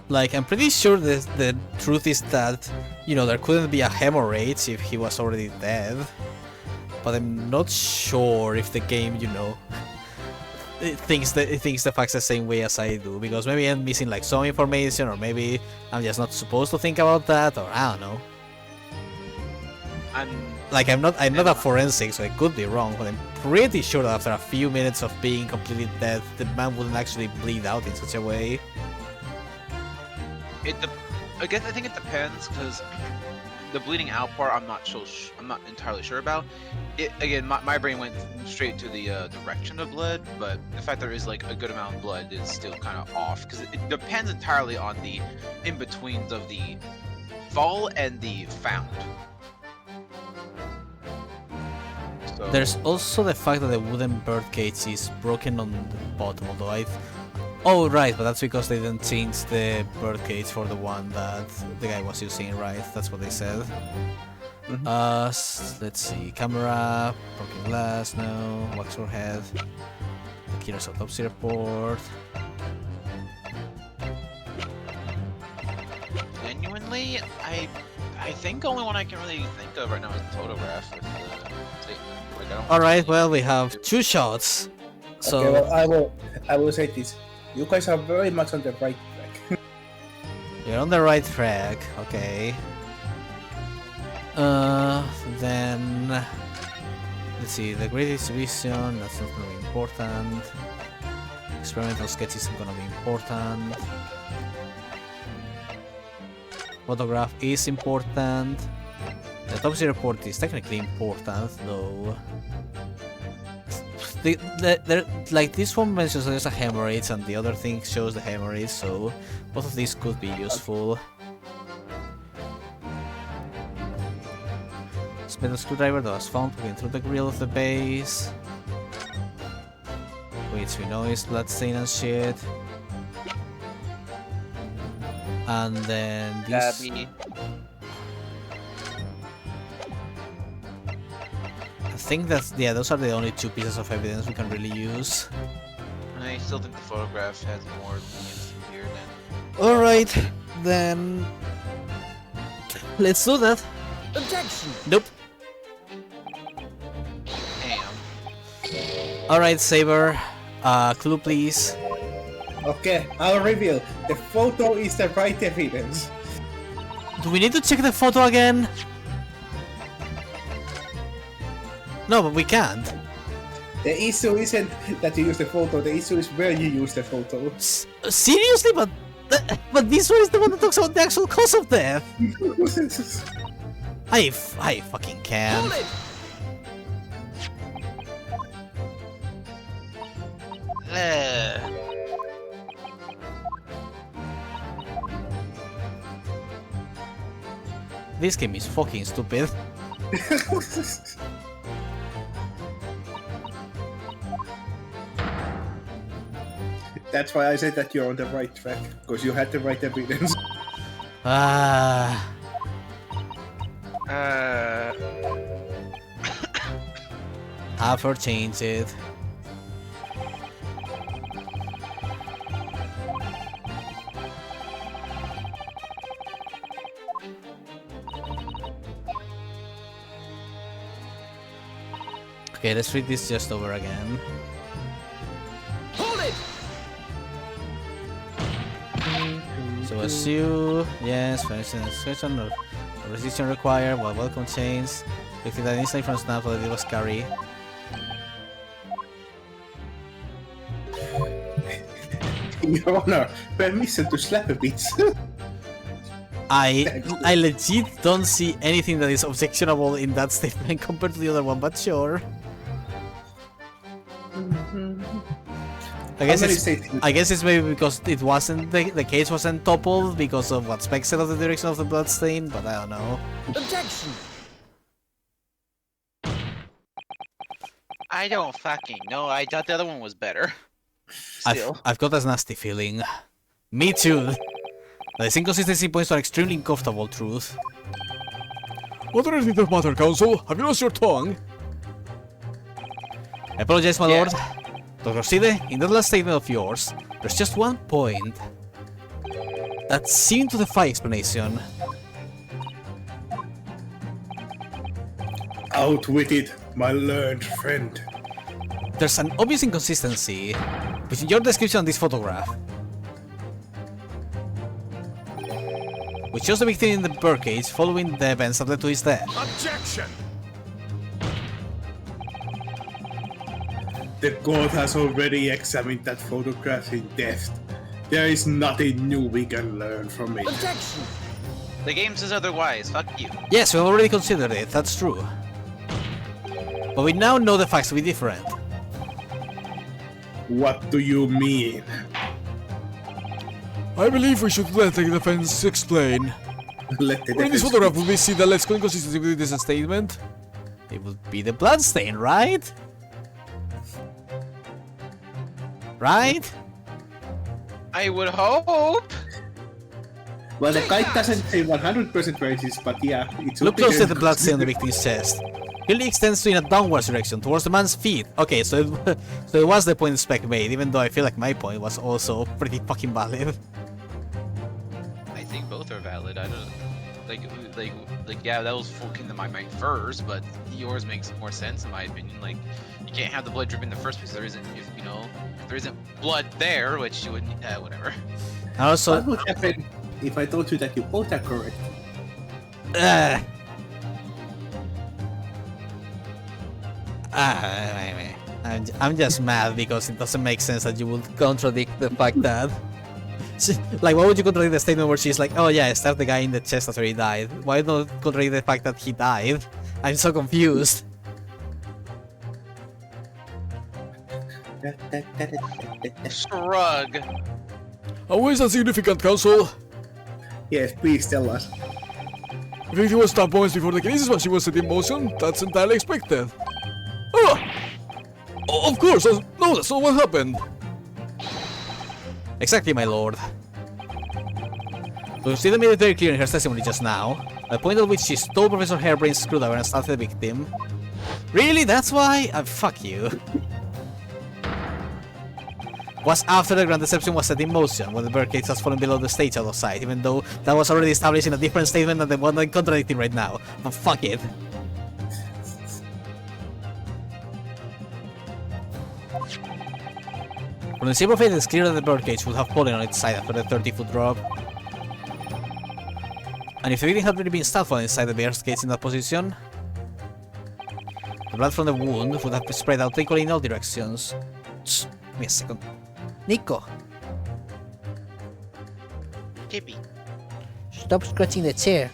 Like, I'm pretty sure the truth is that, you know, there couldn't be a hemorrhage if he was already dead. But I'm not sure if the game, you know, it thinks the facts the same way as I do. Because maybe I'm missing like some information, or maybe I'm just not supposed to think about that, or I don't know. I'm not a forensic, so I could be wrong, but I'm pretty sure that after a few minutes of being completely dead, the man wouldn't actually bleed out in such a way. I guess I think it depends, because the bleeding out part I'm not entirely sure about. Again, my brain went straight to the direction of blood, but the fact there is like a good amount of blood is still kind of off, because it depends entirely on the in-betweens of the fall and the found. So, There's also the fact that the wooden birdcage is broken on the bottom, although oh right, but that's because they didn't change the birdcage for the one that the guy was using, right? That's what they said. Let's see. Camera, broken glass, no. Wax forehead. The killer's autopsy report. genuinely, I think only one I can really think of right now is the photograph with the statement. Like, I don't Alright, well, we have 2 shots. So, Okay, well, I will say this. You guys are very much on the right track. you're on the right track, okay. Then... Let's see, the grid distribution, that's not gonna be important. Experimental sketch isn't gonna be important. Photograph is important. The autopsy report is technically important, though. Like this one mentions there's a hemorrhage, and the other thing shows the hemorrhage, so both of these could be useful. Metal screwdriver that was found poking through the grill of the base, which we know is bloodstain and shit. And then this. Gabby. I think that's, yeah, those are the only 2 pieces of evidence we can really use. I still think the photograph has more here than. Alright, then let's do that. Objection! Nope. Damn. Alright, Saber. Clue please. Okay, I'll reveal. The photo is the right evidence. Do we need to check the photo again? No, but we can't. The issue isn't that you use the photo, the issue is where you use the photo. Seriously? But this one is the one that talks about the actual cause of death. I fucking can. Hold it! This game is fucking stupid. That's why I said that you're on the right track, because you had the right evidence. Ah. Have her change it. Okay, let's read this just over again. Hold it! So assume, yes, finish the discussion or resistance required, while welcome change. Lifting that instantly from snap that it was carry. Your Honor, permission to slap a bit. I legit don't see anything that is objectionable in that statement compared to the other one, but sure. I guess it's maybe because it wasn't the case wasn't toppled because of what Spec said of the direction of the bloodstain, but I don't know. Objection! I don't fucking know. I thought the other one was better. Still. I've got a nasty feeling. Me too. This inconsistency points to an extremely uncomfortable truth. What on earth is the matter, Council? Have you lost your tongue? I apologize, my Yeah. lord. Dr. Side, in that last statement of yours, there's just one point that seemed to defy explanation. Outwitted, my learned friend. There's an obvious inconsistency between your description and this photograph, which shows the victim in the birdcage following the events that led to his death. Objection! The court has already examined that photograph in depth. There is nothing new we can learn from it. Objection! The game says otherwise. Fuck you. Yes, we've already considered it, that's true. But we now know the facts to be different. What do you mean? I believe we should let the defense explain. Let the When this defense photograph will we see the let's go inconsistency with this statement? It would be the bloodstain, right? Right? I would hope. Well, the kite doesn't say 100% racist, but yeah, it's Look closely at the bloodstain on the victim's chest. Clearly extends in a downwards direction, towards the man's feet. Okay, so it was the point Spec made, even though I feel like my point was also pretty fucking valid. I think both are valid. I don't like like, yeah, that was full Kingdom I might first, but yours makes more sense in my opinion. Like, you can't have the blood drip in the first place. There isn't, if there isn't blood there, which you wouldn't, whatever. And also, What would happen if I told you that you both are correct? I'm just mad because it doesn't make sense that you would contradict the fact that. Like, why would you contradict the statement where she's like, oh yeah, I stabbed the guy in the chest after he died? Why not contradict the fact that he died? I'm so confused. Shrug. How is that significant, Council? Yes, please tell us. If it was stop moments before the kinesis when she was set in motion, that's entirely expected. Oh! Of course, no, that's not what happened. Exactly, my lord. Lucida made it very clear in her testimony just now, the point at which she stole Professor Hairbrain's screwdriver and stabbed the victim. Really? That's why? Fuck you. Was after the Grand Deception was set in motion, when the birdcage has fallen below the stage out of sight, even though that was already established in a different statement than the one I'm contradicting right now. But fuck it. From the zero fate, it's clear that the birdcage would have fallen on its side after the 30-foot drop. And if the victim had really been stabbed while inside the birdcage in that position, the blood from the wound would have spread out equally in all directions. Shh, give me a second. Nico! Kippy. Stop scratching the chair.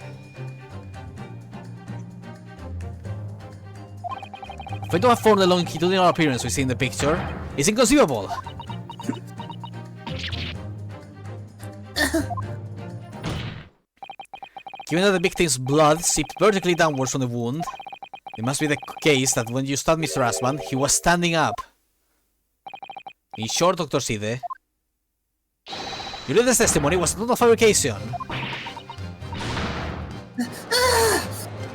For it to have formed the longitudinal appearance we see in the picture, it's inconceivable! Given that the victim's blood seeped vertically downwards from the wound, it must be the case that when you stabbed Mr. Asman, he was standing up. In short, Dr. Side, your witness testimony was not a fabrication.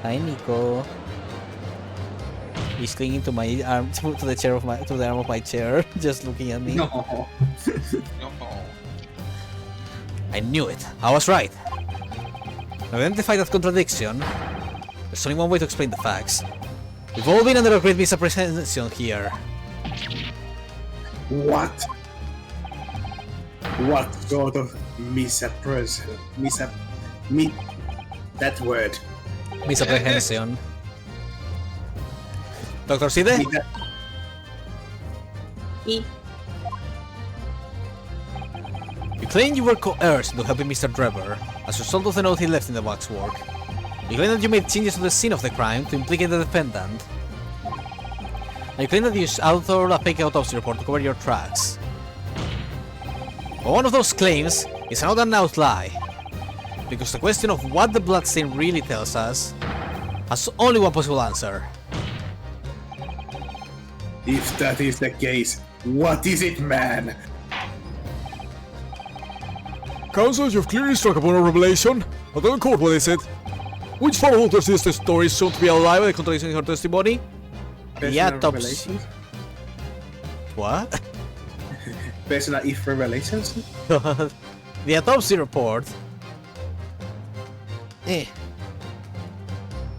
Hi, Nico. He's clinging to my arm, to the arm of my chair, just looking at me. No. I knew it. I was right. To identify that contradiction, there's only one way to explain the facts. We've all been under a great misapprehension here. What? What sort of misapprehension? That word. Misapprehension. Dr. Side? You claim you were coerced into helping Mr. Drebber as a result of the note he left in the waxwork. You claim that you made changes to the scene of the crime to implicate the defendant. And you claim that you authored a fake autopsy report to cover your tracks. But one of those claims is an out-and-out lie. Because the question of what the bloodstain really tells us has only one possible answer. If that is the case, what is it, man? Council, you've clearly struck upon a revelation. But on court, what is it? Which follow does this story shown to be alive and contradicting her testimony? The autopsy. What? Personal if revelations? The autopsy report.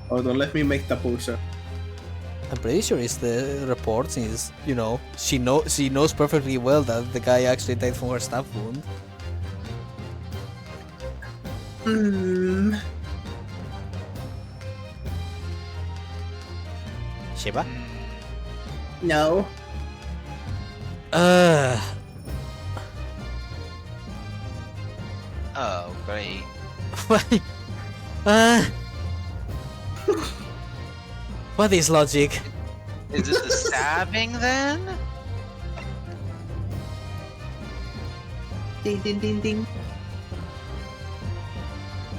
Oh, don't let me make the poster. I'm pretty sure it's the report, since, she knows perfectly well that the guy actually died from her stab wound. Shiba? No. Oh, great. What is logic? Is it the stabbing then? Ding ding ding ding.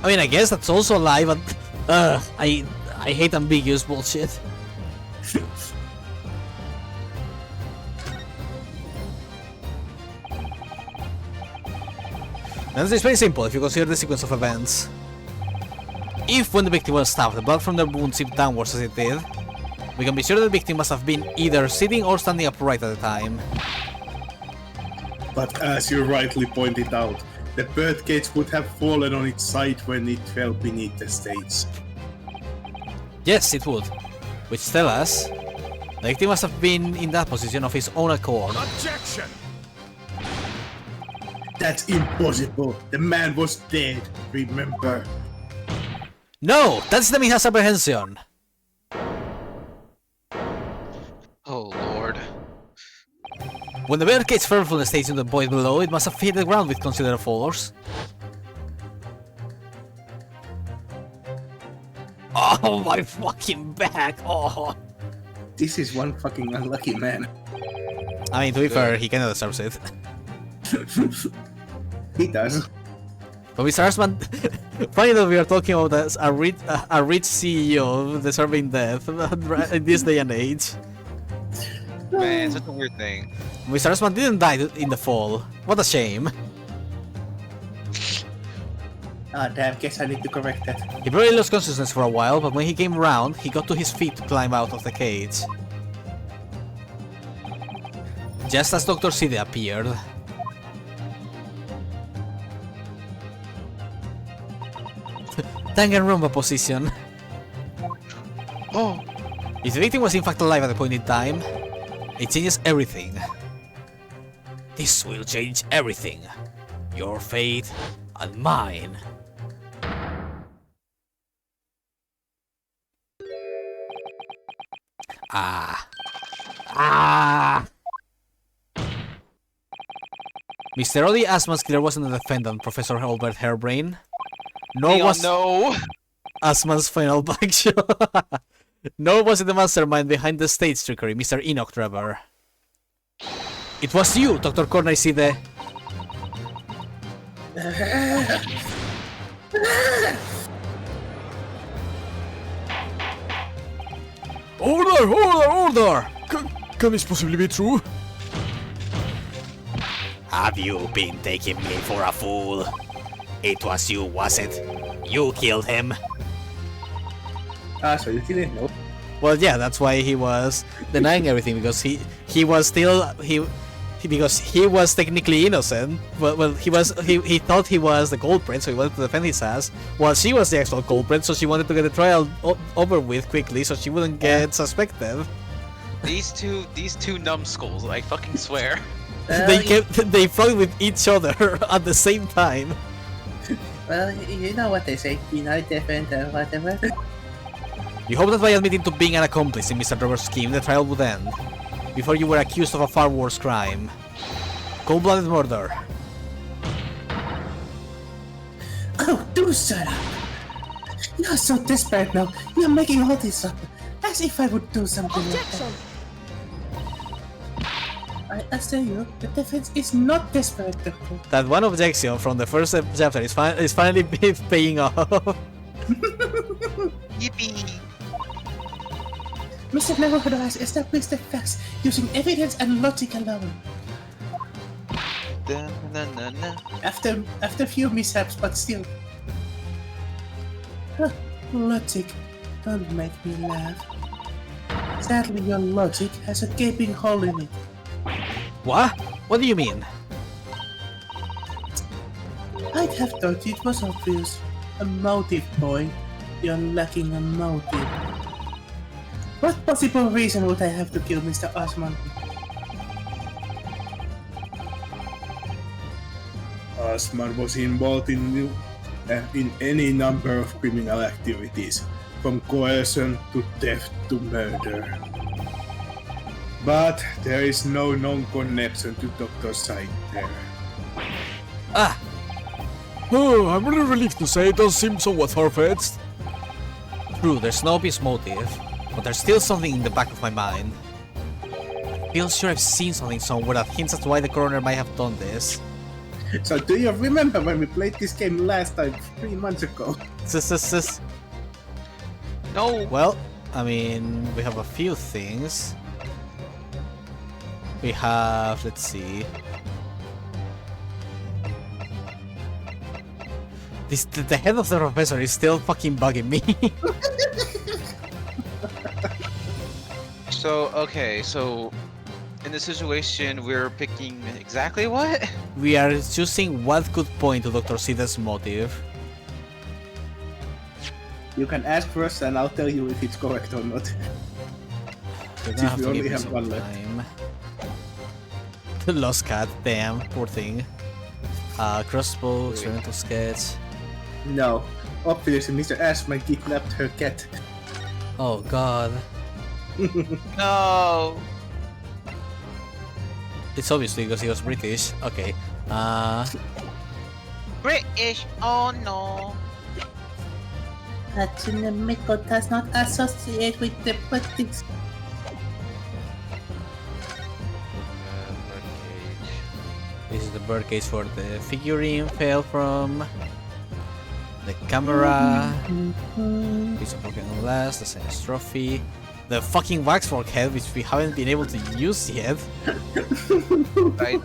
I mean, I guess that's also a lie, but I hate ambiguous bullshit. And it's very simple if you consider the sequence of events. If when the victim was stabbed, the blood from their wound seeped downwards as it did, we can be sure that the victim must have been either sitting or standing upright at the time. But as you rightly pointed out, the birdcage would have fallen on its side when it fell beneath the stage. Yes, it would. Which tell us the victim must have been in that position of his own accord. Objection! That's impossible. The man was dead, remember? No! That's the misapprehension! Oh lord. When the barricade's fearful stays in the void below, it must have hit the ground with considerable force. Oh, my fucking back! Oh! This is one fucking unlucky man. I mean, to be fair, he kinda deserves it. He does. But Mr. Arsman, funny that we are talking about this, a rich CEO deserving death in this day and age. Man, such a weird thing. Mr. Arsman didn't die in the fall. What a shame. Ah, damn, guess I need to correct that. He probably lost consciousness for a while, but when he came around, he got to his feet to climb out of the cage. Just as Dr. Side appeared. Danganronpa position. Oh. If the victim was in fact alive at the point in time, it changes everything. This will change everything. Your fate and mine. Mr. Oli Asman's killer wasn't the defendant, Professor Albert Hairbrain. Nor was No. Asman's final backshot. Nor was it the mastermind behind the stage trickery, Mr. Enoch Trevor. It was you, Dr. Corner Side. Order! Order! Order! Can this possibly be true? Have you been taking me for a fool? It was you, was it? You killed him. Ah, so you didn't know? Well, yeah, that's why he was denying everything, because he was still because he was technically innocent. Well, he thought he was the culprit, so he wanted to defend his ass. While she was the actual culprit, so she wanted to get the trial over with quickly, so she wouldn't get suspected. These two numbskulls, I fucking swear. They fought with each other at the same time. Well, you know what they say, you know, different, whatever. You hope that by admitting to being an accomplice in Mr. Trevor's scheme, the trial would end, before you were accused of a far worse crime. Cold-blooded murder. Oh, do shut up! You're so desperate now, you're making all this up, as if I would do something Objection! like that. I tell you, the defense is not desperate, Doctor. That one objection from the first chapter is finally paying off. Yippee! Mr. Naruhodo has established the facts using evidence and logic alone. After a few mishaps, but still. Huh, logic, don't make me laugh. Sadly, your logic has a gaping hole in it. What? What do you mean? I'd have thought it was obvious. A motive, boy. You're lacking a motive. What possible reason would I have to kill Mr. Osman? Osman was involved in any number of criminal activities, from coercion to theft to murder. But there is no known connection to Dr. Side there. Ah! Oh, I'm really relieved to say it does seem somewhat far-fetched. True, there's no obvious motive, but there's still something in the back of my mind. Feels sure I've seen something somewhere that hints as to why the coroner might have done this. So do you remember when we played this game last time, 3 months ago? No. Well, I mean, we have a few things. We have, let's see. The head of the professor is still fucking bugging me. So okay, so in this situation, we're picking exactly what? We are choosing what could point to Dr. Sida's motive. You can ask first, and I'll tell you if it's correct or not. You're gonna have we to only give me have some one left. time. The lost cat, damn, poor thing. Crossbow, experimental sketch. No. Obviously, Mr. Ashman kidnapped her cat. Oh god. No. It's obviously because he was British. Okay. British. Oh no. Hatsune Miku does not associate with the British. This is the birdcage for the figurine fell from. The camera. Piece of broken glass, the science trophy. The fucking waxwork head, which we haven't been able to use yet. I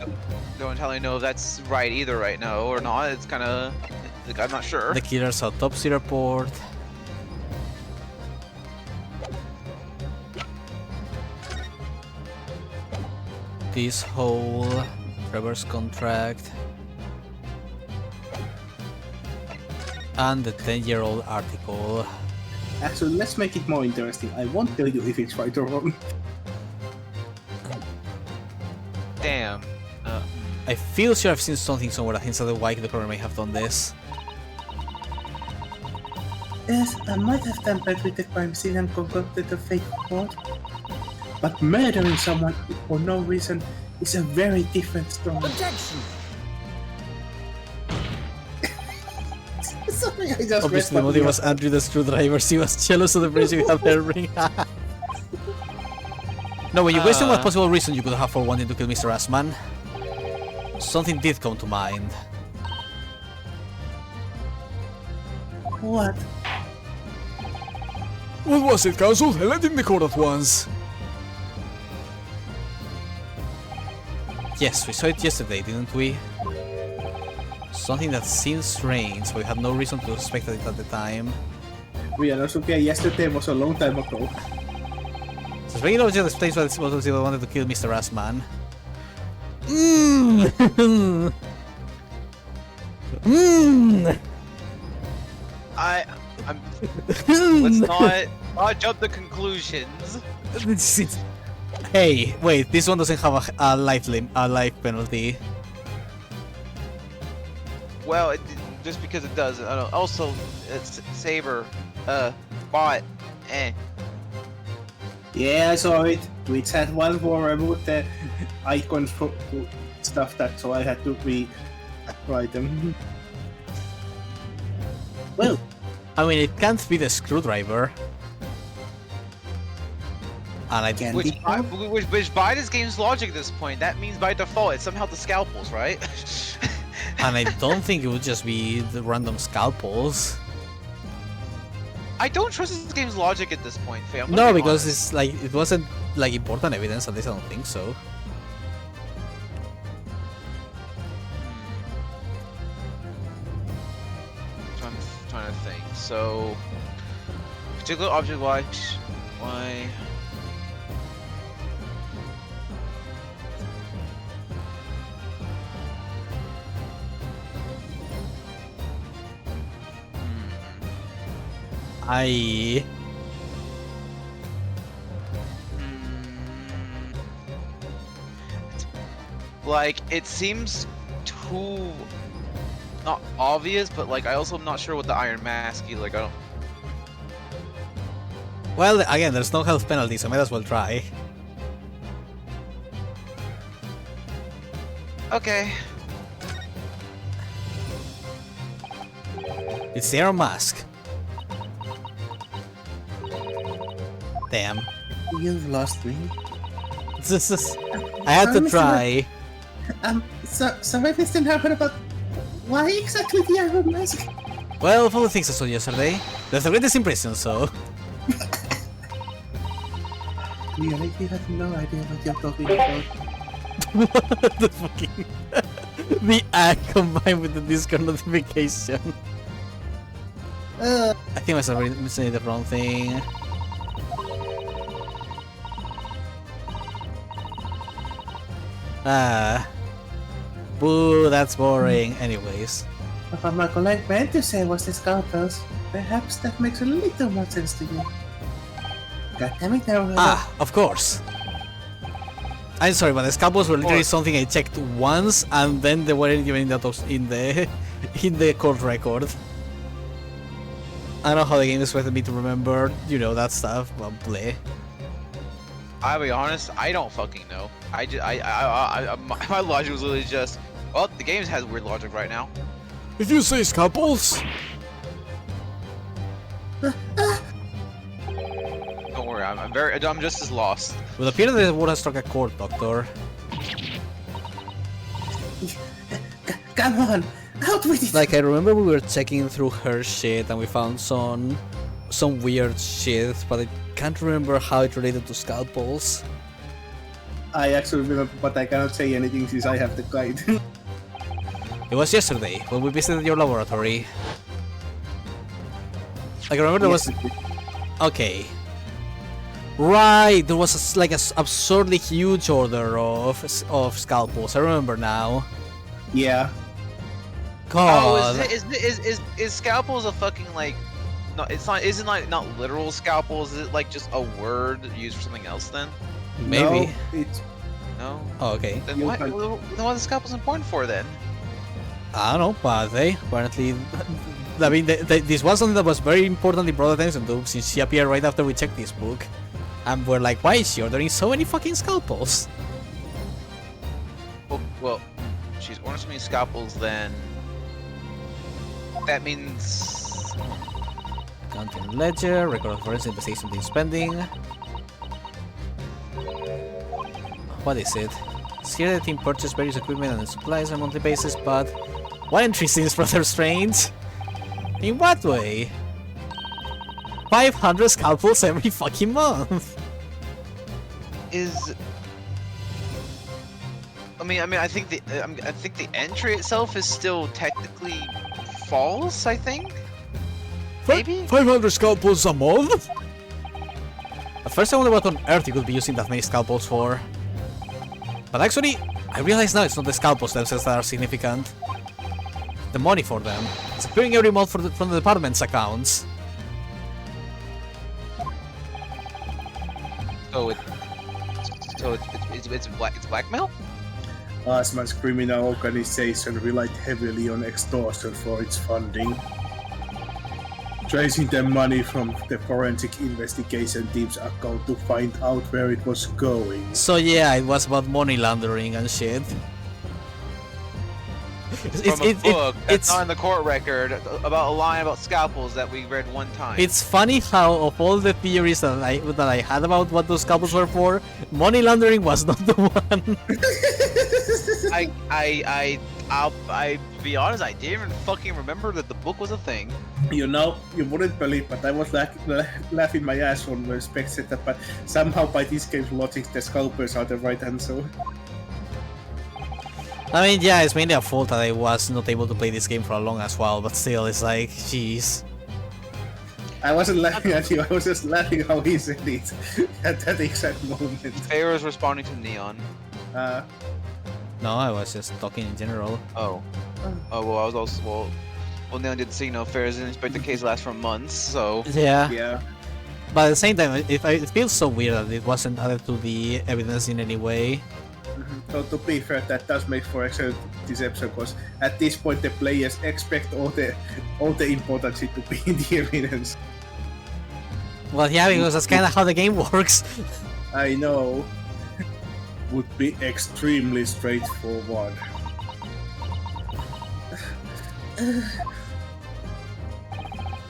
don't entirely know if that's right either right now or not. It's kind of like, I'm not sure. The killer's autopsy report. This whole Trevor's contract. And the 10-year-old article. Actually, let's make it more interesting. I won't tell you if it's right or wrong. Damn. I feel sure I've seen something somewhere that hints at why the programmer may have done this. Yes, I might have tampered with the crime scene and concocted a fake report. But murdering someone for no reason is a very different story. Objection! Sorry, I just Obviously, the motive was Andrew the screwdriver. He was jealous of the bridge you have their ring. No, when you question what possible reason you could have for wanting to kill Mr. Assman, something did come to mind. What? What was it, Council? Let in the court at once. Yes, we saw it yesterday, didn't we? Something that seems strange, but we had no reason to suspect it at the time. Ryanosuke, yesterday was a long time ago. So speaking of just explains what was wanted to kill Mr. Assman. I'm. Let's not jump to conclusions. Hey, wait, this one doesn't have a life penalty. Well, just because it does. I don't. Also, it's Saber, bot, Yeah, I saw it. Twitch had one for remove the icons for stuff that, so I had to rewrite them. Well, I mean, it can't be the screwdriver. And I Can which be. which by this game's logic at this point, that means by default it's somehow the scalpels, right? and I don't think it would just be the random scalpels. I don't trust this game's logic at this point, Faye. No, because it's like it wasn't like important evidence. At least I don't think so. Trying to think. So, particular object wise, why? I Like, it seems too not obvious, but like I also am not sure what the Iron Mask is. Like, I don't. well, again, there's no health penalty, so I might as well try. Okay. It's the Iron Mask. Damn. You've lost me. I had to try. Sorry, Mr. Harper, but why exactly the Iron Mask? Well, of all the things I saw yesterday, there's the greatest impression, so. Really? You have no idea what you're talking about. What the fucking. The ad combined with the Discord notification. I think I was saying the wrong thing. Boo, that's boring. Anyways. What my colleague meant to say was the scalpels. Perhaps that makes a little more sense to me. God damn it, now. Ah, of course. I'm sorry, but the scalpels were literally something I checked once, and then they weren't even in the court record. I don't know how the game expected me to remember, you know, that stuff, but bleh. I'll be honest, I don't fucking know. My logic was literally just, well, the game has weird logic right now. If you say scalpels, Don't worry, I'm just as lost. It would appear that they would have struck a chord, Doctor. Come on, out with it! Like, I remember we were checking through her shit and we found some weird shit, but I can't remember how it related to scalpels. I actually remember, but I cannot say anything since I have the guide. It was yesterday, when we visited your laboratory. Like, I remember there was... Okay. Right, there was like an absurdly huge order of scalpels, I remember now. Yeah. God. Oh, is scalpels a fucking like? No, it's not. Isn't like not literal scalpels? Is it like just a word used for something else then? Maybe. No, it's No. Oh, okay. Then what? Then what are the scalpels important for then? I don't know, but they apparently... I mean, this was something that was very importantly brought attention to since she appeared right after we checked this book. And we're like, why is she ordering so many fucking scalpels? Well, she's ordering so many scalpels. Then that means Counting ledger, record of forensic investigation being spending. What is it? It's here that the team purchased various equipment and supplies on a monthly basis, but one entry seems rather strange. In what way? 500 scalpels every fucking month. is. I think the entry itself is still technically false. I think. Maybe? 500 scalpels a month? At first I wondered what on earth you could be using that many scalpels for. But actually, I realize now it's not the scalpels themselves that are significant. The money for them. It's appearing every month from the department's accounts. It's blackmail. Asman's criminal organization relied heavily on extortion for its funding. Tracing the money from the forensic investigation team's account to find out where it was going. So yeah, it was about money laundering and shit. From a book that's not in the court record about a line about scalpels that we read one time. It's funny how of all the theories that I had about what those scalpels were for, money laundering was not the one. I'll be honest, I didn't even fucking remember that the book was a thing. You know, you wouldn't believe, but I was laughing my ass on when Spec said that, but somehow by this game's logic, the scalpers are the right answer. I mean, yeah, it's mainly a fault that I was not able to play this game for a long as well, but still, it's like, jeez. I wasn't laughing at you, I was just laughing how he said it at that exact moment. Pharaoh's responding to Neon. No, I was just talking in general. Oh, well, I was also Neon did say, Pharaoh's didn't expect the case to last for months, so. Yeah. But at the same time, it feels so weird that it wasn't added to the evidence in any way. So to be fair, that does make for excellent deception, because at this point the players expect all the important shit to be in the evidence. Well, yeah, because that's kind of how the game works. I know. Would be extremely straightforward.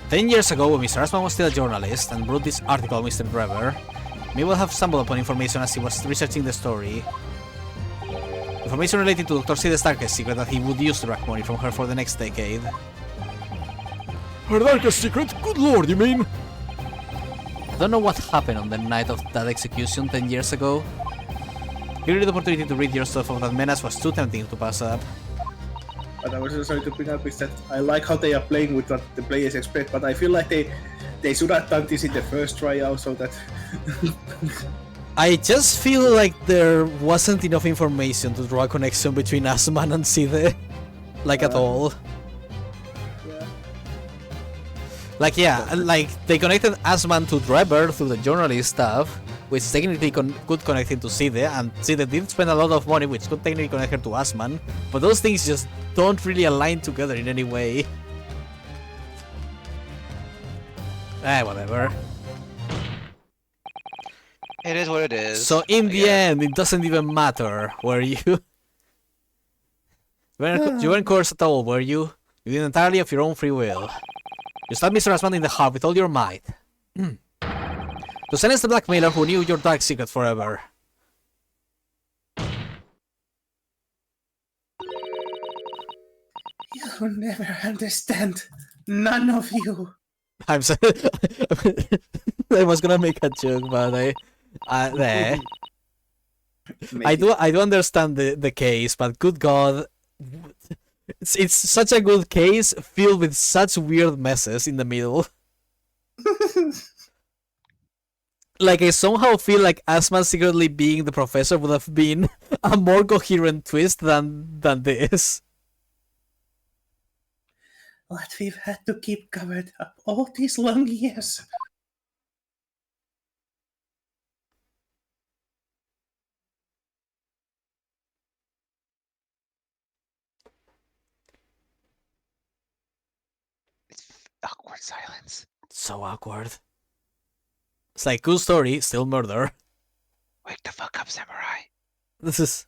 10 years ago, when Mr. Asman was still a journalist and wrote this article on Mr. Brewer, may well have stumbled upon information as he was researching the story. Information related to Dr. Sid's darkest secret that he would use to rack money from her for the next decade. Her darkest secret? Good lord, you mean? I don't know what happened on the night of that execution 10 years ago. Giving you the opportunity to read your stuff of that menace was too tempting to pass up. But I was just trying to bring up is that I like how they are playing with what the players expect, but I feel like they should have done this in the first trial so that... I just feel like there wasn't enough information to draw a connection between Asman and Side. Like at all. Yeah. Like, yeah, like they connected Asman to Drebber through the journalist stuff, which technically could connect him to Side, and Side did spend a lot of money, which could technically connect her to Asman, but those things just don't really align together in any way. Whatever. It is what it is. So in I the guess. end, it doesn't even matter, were you? You weren't coerced at all, were you? You did entirely of your own free will. You stabbed Mr. Asman in the heart with all your might. To silence the blackmailer who knew your dark secret forever. You'll never understand. None of you. I'm sorry. I was gonna make a joke, but there. I do understand the case, but good God, it's such a good case filled with such weird messes in the middle. Like, I somehow feel like Asman secretly being the professor would have been a more coherent twist than this. What we've had to keep covered up all these long years. It's awkward silence. So awkward. It's like, good story, still murder. Wake the fuck up, samurai. This is...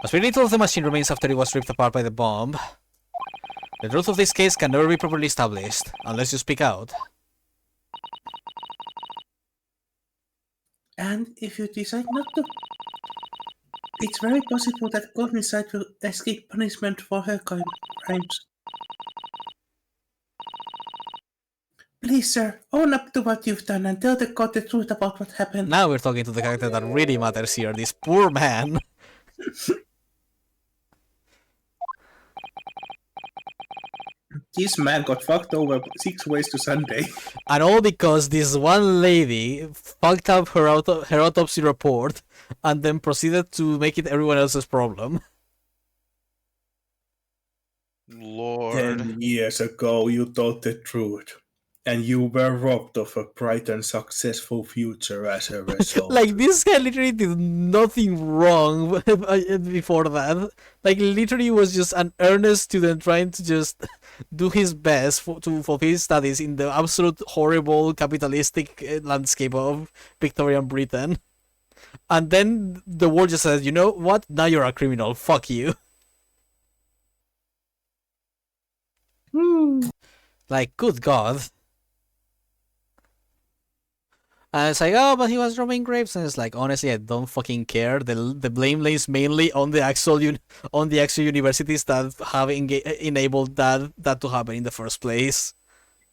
As very little of the machine remains after it was ripped apart by the bomb. The truth of this case can never be properly established, unless you speak out. And if you decide not to, it's very possible that Cognizite will escape punishment for her crimes. Please, sir, own up to what you've done and tell the court the truth about what happened. Now we're talking to the character that really matters here, this poor man. This man got fucked over 6 ways to Sunday. And all because this one lady fucked up her autopsy report and then proceeded to make it everyone else's problem. Lord. 10 years ago, you told the truth. And you were robbed of a bright and successful future as a result. Like, this guy literally did nothing wrong before that. Like, literally was just an earnest student trying to just do his best to fulfill his studies in the absolute horrible capitalistic landscape of Victorian Britain. And then the world just says, you know what? Now you're a criminal. Fuck you. Like, good God. And it's like, oh, but he was robbing grapes, and it's like, honestly, I don't fucking care. The blame lays mainly on the actual universities that have enabled that to happen in the first place.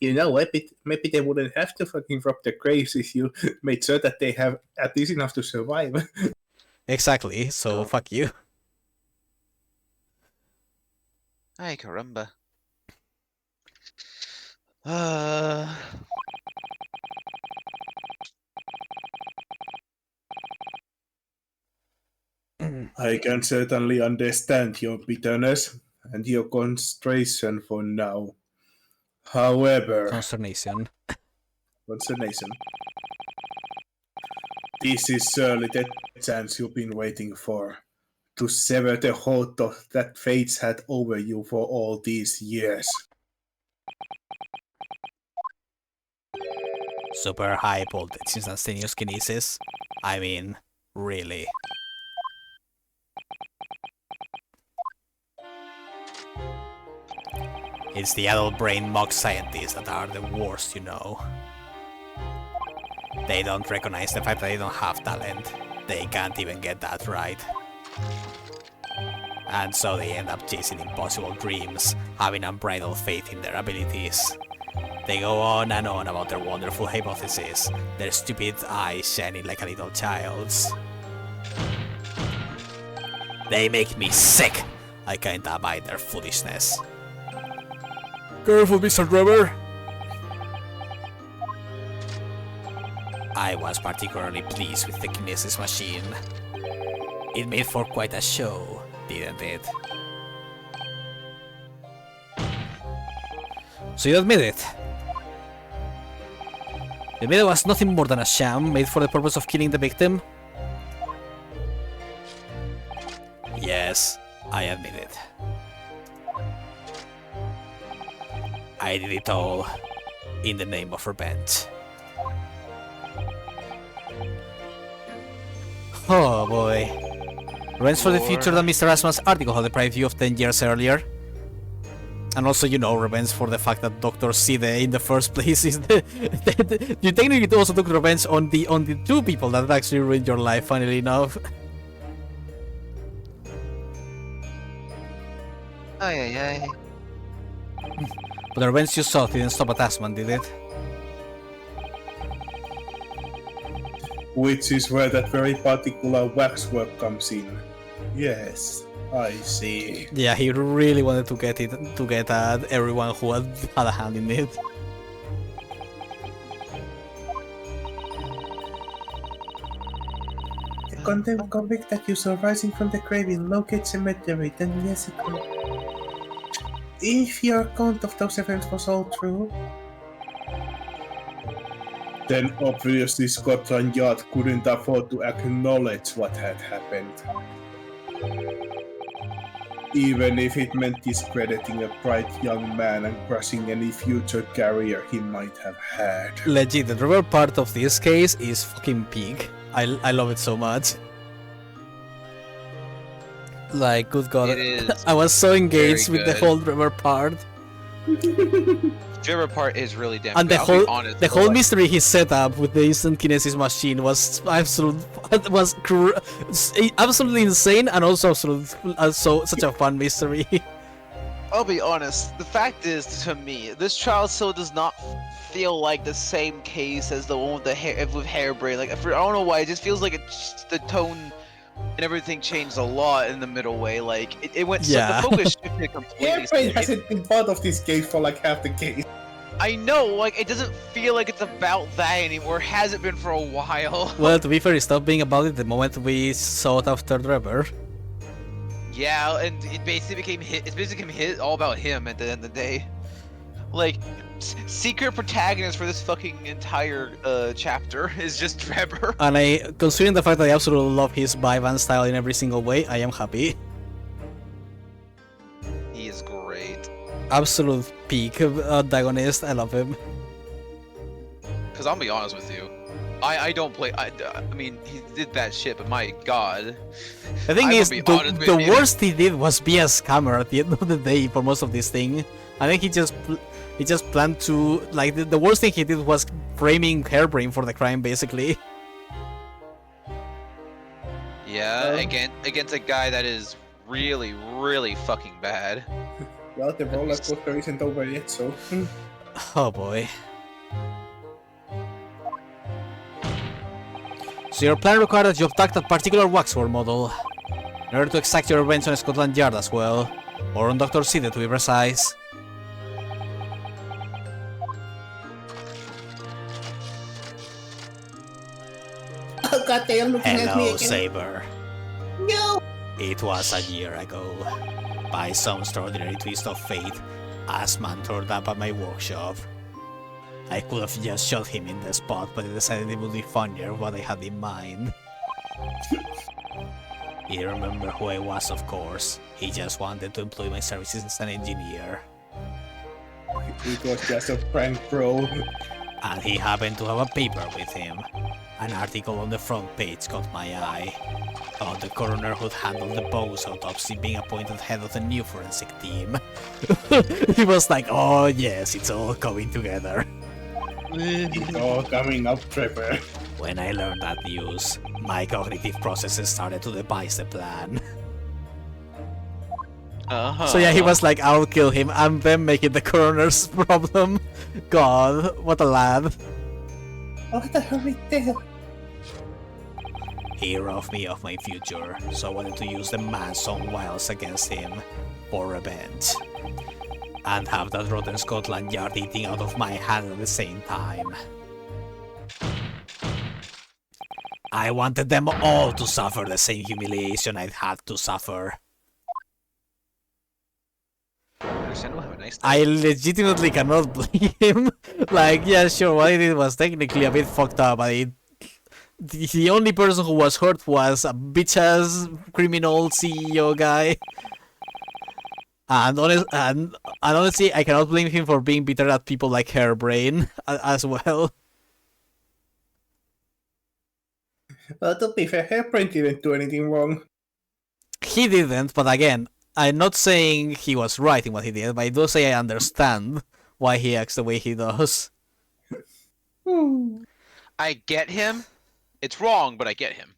You know, maybe they wouldn't have to fucking rob the graves if you made sure that they have at least enough to survive. Exactly. So fuck you. Ay, caramba. I can certainly understand your bitterness and your consternation for now. However, Consternation. consternation. This is surely the chance you've been waiting for. To sever the hold that fates had over you for all these years. Super high voltage instantaneous kinesis. I mean, really. It's the adult brain mock scientists that are the worst, you know. They don't recognize the fact that they don't have talent. They can't even get that right. And so they end up chasing impossible dreams, having unbridled faith in their abilities. They go on and on about their wonderful hypotheses, their stupid eyes shining like a little child's. They make me sick! I can't abide their foolishness. Careful, Mr. Drebber. I was particularly pleased with the kinesis machine. It made for quite a show, didn't it? So you admit it. The video was nothing more than a sham made for the purpose of killing the victim? Yes, I admit it. I did it all in the name of revenge. Oh boy. Revenge for the future that Mr. Asman's article had deprived you of 10 years earlier. And also, you know, revenge for the fact that Dr. Side in the first place is you technically also took revenge on the two people that actually ruined your life, funnily enough. Ay, ay, ay. But the revenge you sought didn't stop at Asman, did it? Which is where that very particular waxwork comes in. Yes, I see. Yeah, he really wanted to get at everyone who had a hand in it. The condemned convict that you saw rising from the grave in Locate Cemetery 10 years ago. If your account of those events was all true, then obviously Scotland Yard couldn't afford to acknowledge what had happened. Even if it meant discrediting a bright young man and crushing any future career he might have had. Legit, the real part of this case is fucking peak. I love it so much. Like, good god, It is I was so engaged with the good. whole river part. Trevor part is really damn And good. the I'll be whole honest, the though, whole like, mystery he set up with the instant kinesis machine was absolutely insane, and also such a fun mystery. I'll be honest. The fact is, to me, this trial still does not feel like the same case as the one with the hairbrain. Like, I don't know why. It just feels like the tone and everything changed a lot in the middle way. Like it went. Yeah. The focus shifted completely. Airplane hasn't been part of this case for like half the case. I know. Like it doesn't feel like it's about that anymore. Has it been for a while? Well, to be fair, it stopped being about it the moment we sought after Trevor. Yeah, and it basically became hit. It's basically became all about him at the end of the day. Like, secret protagonist for this fucking entire chapter is just Trevor. And considering the fact that I absolutely love his vibe and style in every single way, I am happy. He is great. Absolute peak antagonist, I love him. Cause I'll be honest with you, I don't play. I mean, he did that shit, but my god. The thing I will is, be honest with the you. worst he did was be a scammer at the end of the day for most of this thing. I think he just planned to, like, the worst thing he did was framing Hairbrain for the crime, basically. Yeah, against a guy that is really, really fucking bad. Well, the roller coaster isn't over yet, so. Oh boy. So your plan required that you abduct that particular waxwork model in order to exact your revenge on Scotland Yard as well, or on Dr. Side to be precise. Oh god, they are looking at me Hello, again. Saber. No! It was a year ago. By some extraordinary twist of fate, Asman turned up at my workshop. I could have just shot him in the spot, but I decided it would be funnier what I had in mind. He remembered who I was, of course. He just wanted to employ my services as an engineer. It was just a prank, bro. And he happened to have a paper with him. An article on the front page caught my eye. About the coroner who'd handled the Bo's autopsy being appointed head of the new forensic team. He was like, oh yes, it's all coming together. It's all coming up, Trevor. When I learned that news, my cognitive processes started to devise the plan. So yeah, he was like, I'll kill him and then make it the coroner's problem. God, what a lad. What the hell is there? He robbed me of my future, so I wanted to use the man's own wiles against him for revenge. And have that rotten Scotland Yard eating out of my hand at the same time. I wanted them all to suffer the same humiliation I'd had to suffer. Understandable. Have a nice missed it. I legitimately cannot blame him. Like, yeah, sure, what he did was technically a bit fucked up, but the only person who was hurt was a bitch-ass criminal CEO guy. And honestly, I cannot blame him for being bitter at people like Hairbrain as well. Well, to be fair, Hairbrain didn't do anything wrong. He didn't, but again, I'm not saying he was right in what he did, but I do say I understand why he acts the way he does. I get him. It's wrong, but I get him.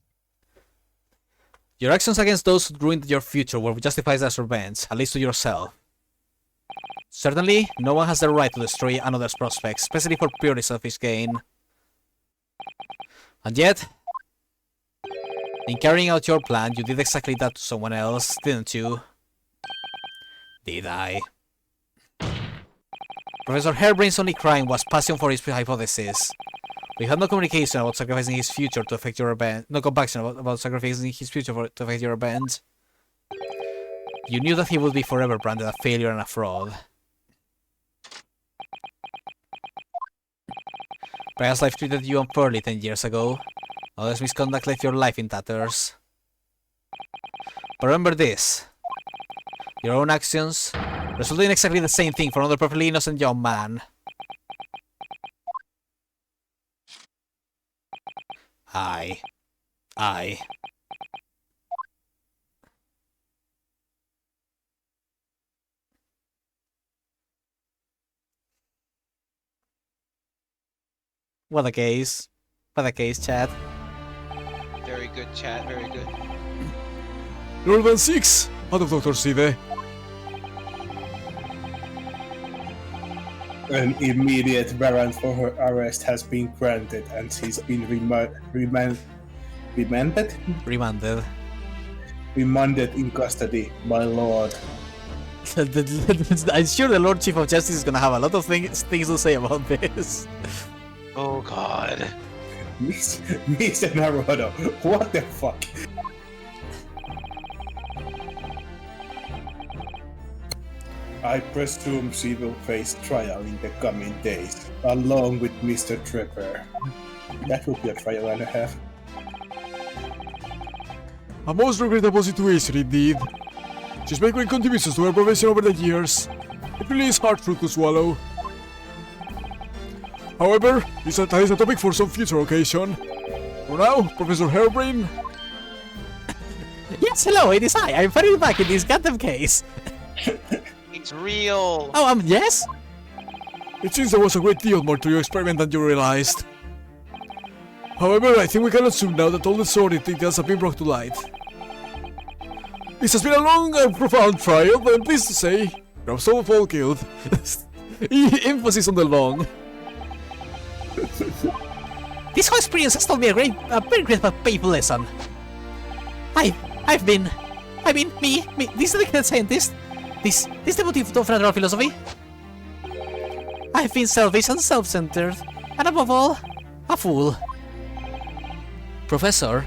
Your actions against those who ruined your future were justified as revenge, at least to yourself. Certainly, no one has the right to destroy another's prospects, especially for purely selfish gain. And yet, in carrying out your plan, you did exactly that to someone else, didn't you? Did I? Professor Hairbrain's only crime was passion for his hypothesis. We had no communication about sacrificing his future to affect your revenge. No compassion about sacrificing his future to affect your revenge. You knew that he would be forever branded a failure and a fraud. Perhaps life treated you unfairly 10 years ago. Others' misconduct left your life in tatters. But remember this. Your own actions resulted in exactly the same thing for another perfectly innocent young man. I. What a case. What a case, chat. Very good, chat. Very good. Lower than 6 out of Dr. Side. An immediate warrant for her arrest has been granted, and she's been remanded in custody, my lord. I'm sure the Lord Chief of Justice is gonna have a lot of things to say about this. Oh God. Mr. Naruto, what the fuck? I presume she will face trial in the coming days, along with Mr. Trevor. That will be a trial and a half. A most regrettable situation indeed. She's made great contributions to her profession over the years. It really is hard fruit to swallow. However, that is a topic for some future occasion. For now, Professor Hairbrain. Yes, hello, it is I. I'm finally back in this goddamn case. It's real. Oh, yes? It seems there was a great deal more to your experiment than you realized. However, I think we can assume now that all the sordid details have been brought to light. This has been a long and profound trial, but I'm pleased to say, you have solved all killed. Emphasis on the long. This whole experience has taught me a very great but painful lesson. I've been me, this dedicated scientist, this devotee of natural philosophy. I've been selfish and self-centered, and above all, a fool. Professor,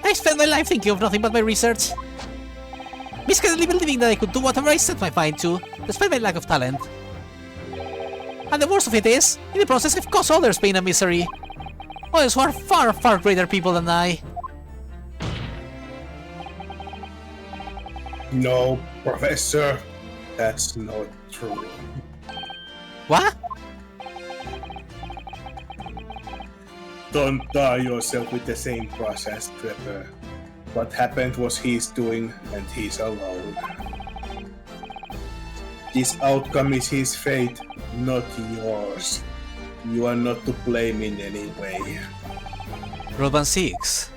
I spent my life thinking of nothing but my research, misguidedly believing that I could do whatever I set my mind to, despite my lack of talent. And the worst of it is, in the process I've caused others pain and misery. Others who are far, far greater people than I. No, Professor, that's not true. What? Don't tie yourself with the same process, Trevor. What happened was he's doing, and he's alone. This outcome is his fate, not yours. You are not to blame in any way. Roban 6.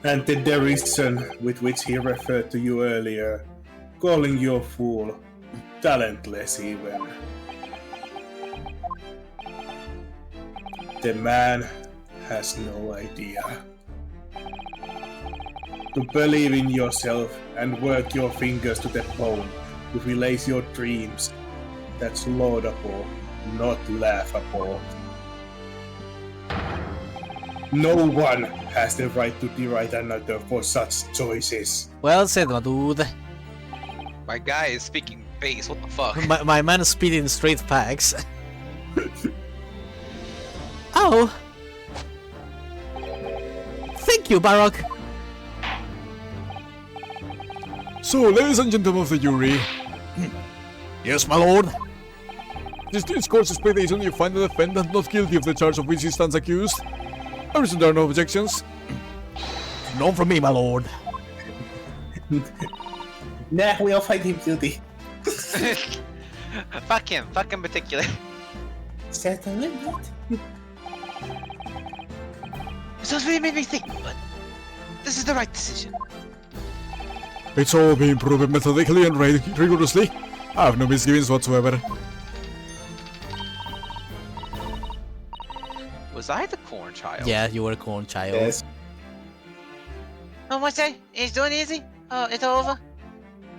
And the derision with which he referred to you earlier, calling you a fool, talentless even. The man has no idea. To believe in yourself and work your fingers to the bone to realize your dreams, that's laudable, not laughable. No one has the right to deride another for such choices. Well said, my dude. My guy is speaking bass. What the fuck? My man is spitting straight facts. Oh. Thank you, Baroque. So, ladies and gentlemen of the jury, Yes, my lord. this court's explanation you find the defendant not guilty of the charge of which he stands accused. I reason there are no objections. None from me, my lord. Nah, we all find him guilty. Fuck him. Fuck in particular. Certainly not. So it's really made me think, but this is the right decision. It's all being proven methodically and rigorously. I have no misgivings whatsoever. Was I the corn child? Yeah, you were a corn child. Yes. Oh, what's that? It's doing easy? Oh, it's over?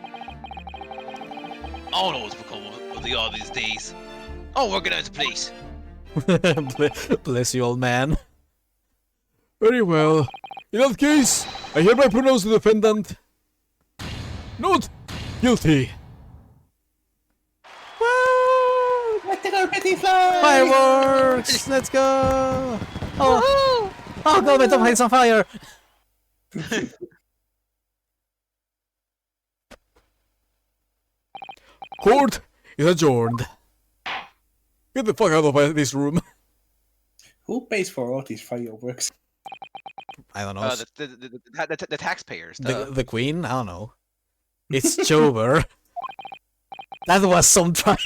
I don't know what's become of the all these days. I'll organize the place. Bless you, old man. Very well. In that case, I hereby pronounce the defendant not guilty. Woo! Let the confetti fly! Fireworks! Let's go! Oh, oh, go! My top head's on fire! Court is adjourned. Get the fuck out of this room. Who pays for all these fireworks? I don't know. The taxpayers. The queen? I don't know. It's Chober. That was some trial.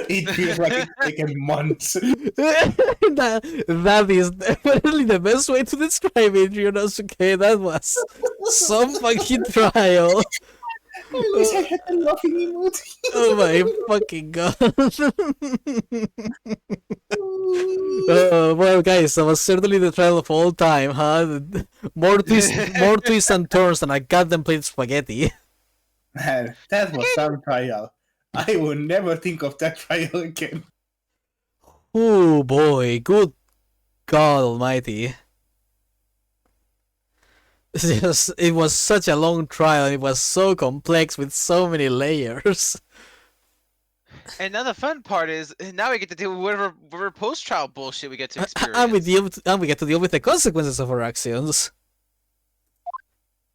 It feels like it's taken months. that is definitely the best way to describe it, Ryonosuke. That was some fucking trial. I wish I had the laughing emoji. Oh my fucking god. Well, guys, that was certainly the trial of all time, huh? More twists and turns than a goddamn plate of spaghetti. Man, that was some trial. I will never think of that trial again. Oh boy, good God Almighty. It was such a long trial, it was so complex with so many layers. And now the fun part is, now we get to deal with whatever post-trial bullshit we get to experience. And we get to deal with the consequences of our actions.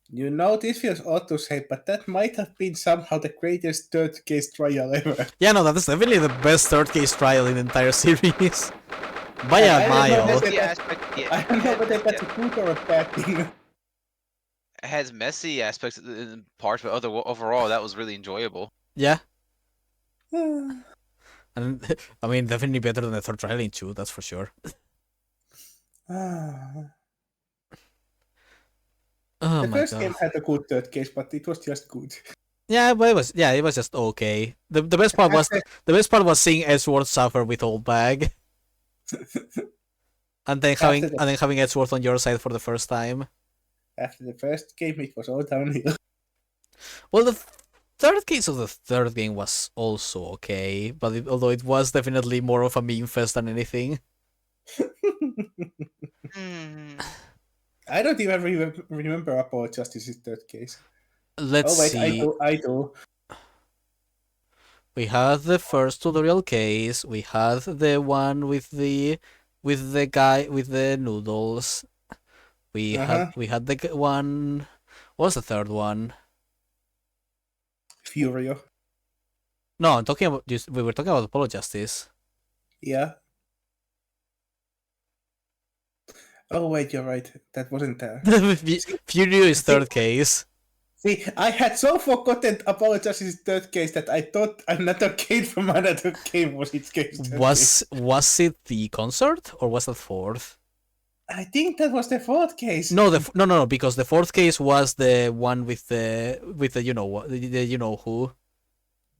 You know, this feels odd to say, but that might have been somehow the greatest third case trial ever. Yeah, no, that is definitely the best third case trial in the entire series. By a mile. I don't know whether that's a good or a bad thing. It has messy aspects in parts, but overall, that was really enjoyable. Yeah. And I mean, definitely better than the third trial in 2, that's for sure. Oh The my first god. game had a good third case, but it was just good. Yeah, but it was just okay. The best part was seeing Edgeworth suffer with old bag. and then having Edgeworth on your side for the first time. After the first game, it was all downhill. Well, the third case of the third game was also okay, but although it was definitely more of a meme fest than anything. I don't even remember about Justice's third case. Let's see. I do. We had the first tutorial case. We had the one with the guy with the noodles. We had the one. What was the third one? Furio. No, I'm talking about we were talking about Apollo Justice. Yeah. Oh wait, you're right. That wasn't there. Furio is third case. See, I had so forgotten about Justice's third case that I thought another game from another game was its case. Was it the concert or was that fourth? I think that was the fourth case. No, no, because the fourth case was the one with the you know what, the you know who.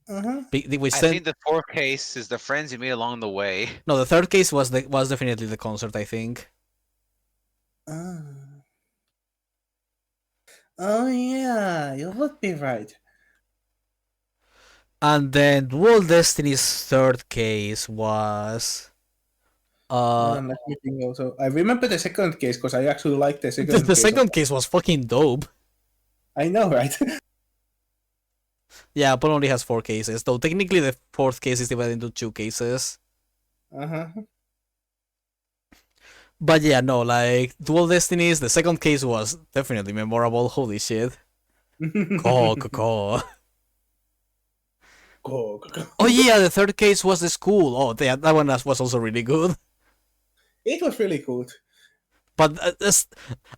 Uh-huh. I think the fourth case is the friends you made along the way. No, the third case was definitely the concert, I think. Oh yeah, you would be right. And then Dual Destiny's third case was Let me think also. I remember the second case because I actually liked the second the case. second case was fucking dope. I know, right? Yeah, Apollo only has 4 cases, though technically the 4th case is divided into 2 cases. Uh-huh. But yeah, no, like Dual Destinies, the second case was definitely memorable. Holy shit. Caw. Go, go, go. Oh yeah, the third case was the school. Oh, yeah, that one was also really good. It was really good. But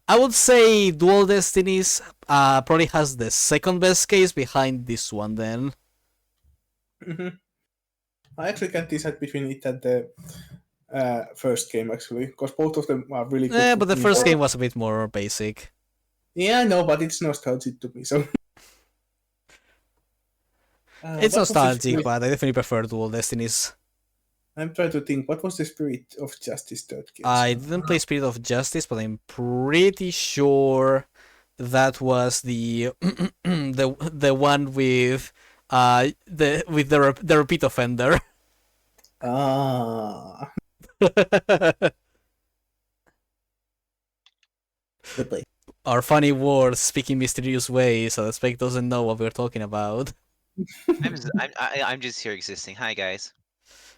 I would say Dual Destinies probably has the second best case behind this one then. I actually can't decide between it and the first game, actually, because both of them are really good. Yeah, but the me. first game was a bit more basic. Yeah, I know, but it's nostalgic to me, so... It's what was the nostalgic, spirit- but I definitely prefer Dual Destinies. I'm trying to think, what was the Spirit of Justice third case? I didn't play Spirit of Justice, but I'm pretty sure that was the the one with the repeat offender. Ah, the play. Our funny words speaking mysterious ways, so the spec doesn't know what we're talking about. I'm just here existing. Hi guys.